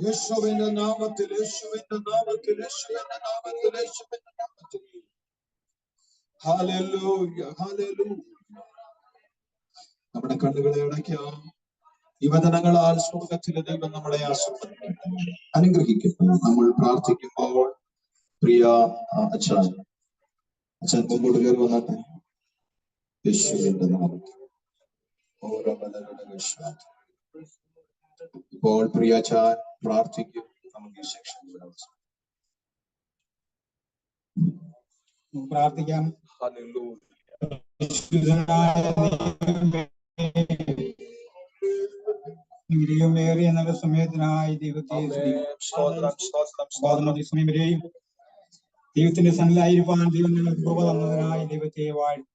യേശുവിന്റെ നാമത്തിൽ, യേശുവിന്റെ നാമത്തിൽ, യേശുവിന്റെ നാമത്തിൽ, യേശുവിന്റെ നാമത്തിൽ. ഹല്ലേലൂയ, ഹല്ലേലൂയ. നമ്മുടെ കണ്ണുകളെ അടയ്ക്കാം. ഈ വചനങ്ങളാൽ സ്വർഗ്ഗത്തിലെ ദൈവം നമ്മളെ അനുഗ്രഹിക്കുന്നു. നമ്മൾ പ്രാർത്ഥിക്കുമ്പോൾ പ്രിയ അച്ഛൻ മുമ്പോട്ട് കയറി വന്നാട്ടെ. യേശുവിന്റെ നാമത്തിൽ. ഇപ്പോൾ പ്രിയ അച്ഛൻ പ്രാർത്ഥിക്കും. നമുക്ക് ഈ സെക്ഷൻ പ്രാർത്ഥിക്കാം. േറിയ നല്ല സമയത്തിനായി ദൈവത്തെ സമയം വരെയും ദൈവത്തിന്റെ സന്നിധിയിലായിരിക്കാൻ ദൈവം ഞങ്ങൾക്ക് കൃപ തന്നതിനായി ദൈവത്തെ വാഴ്ത്തി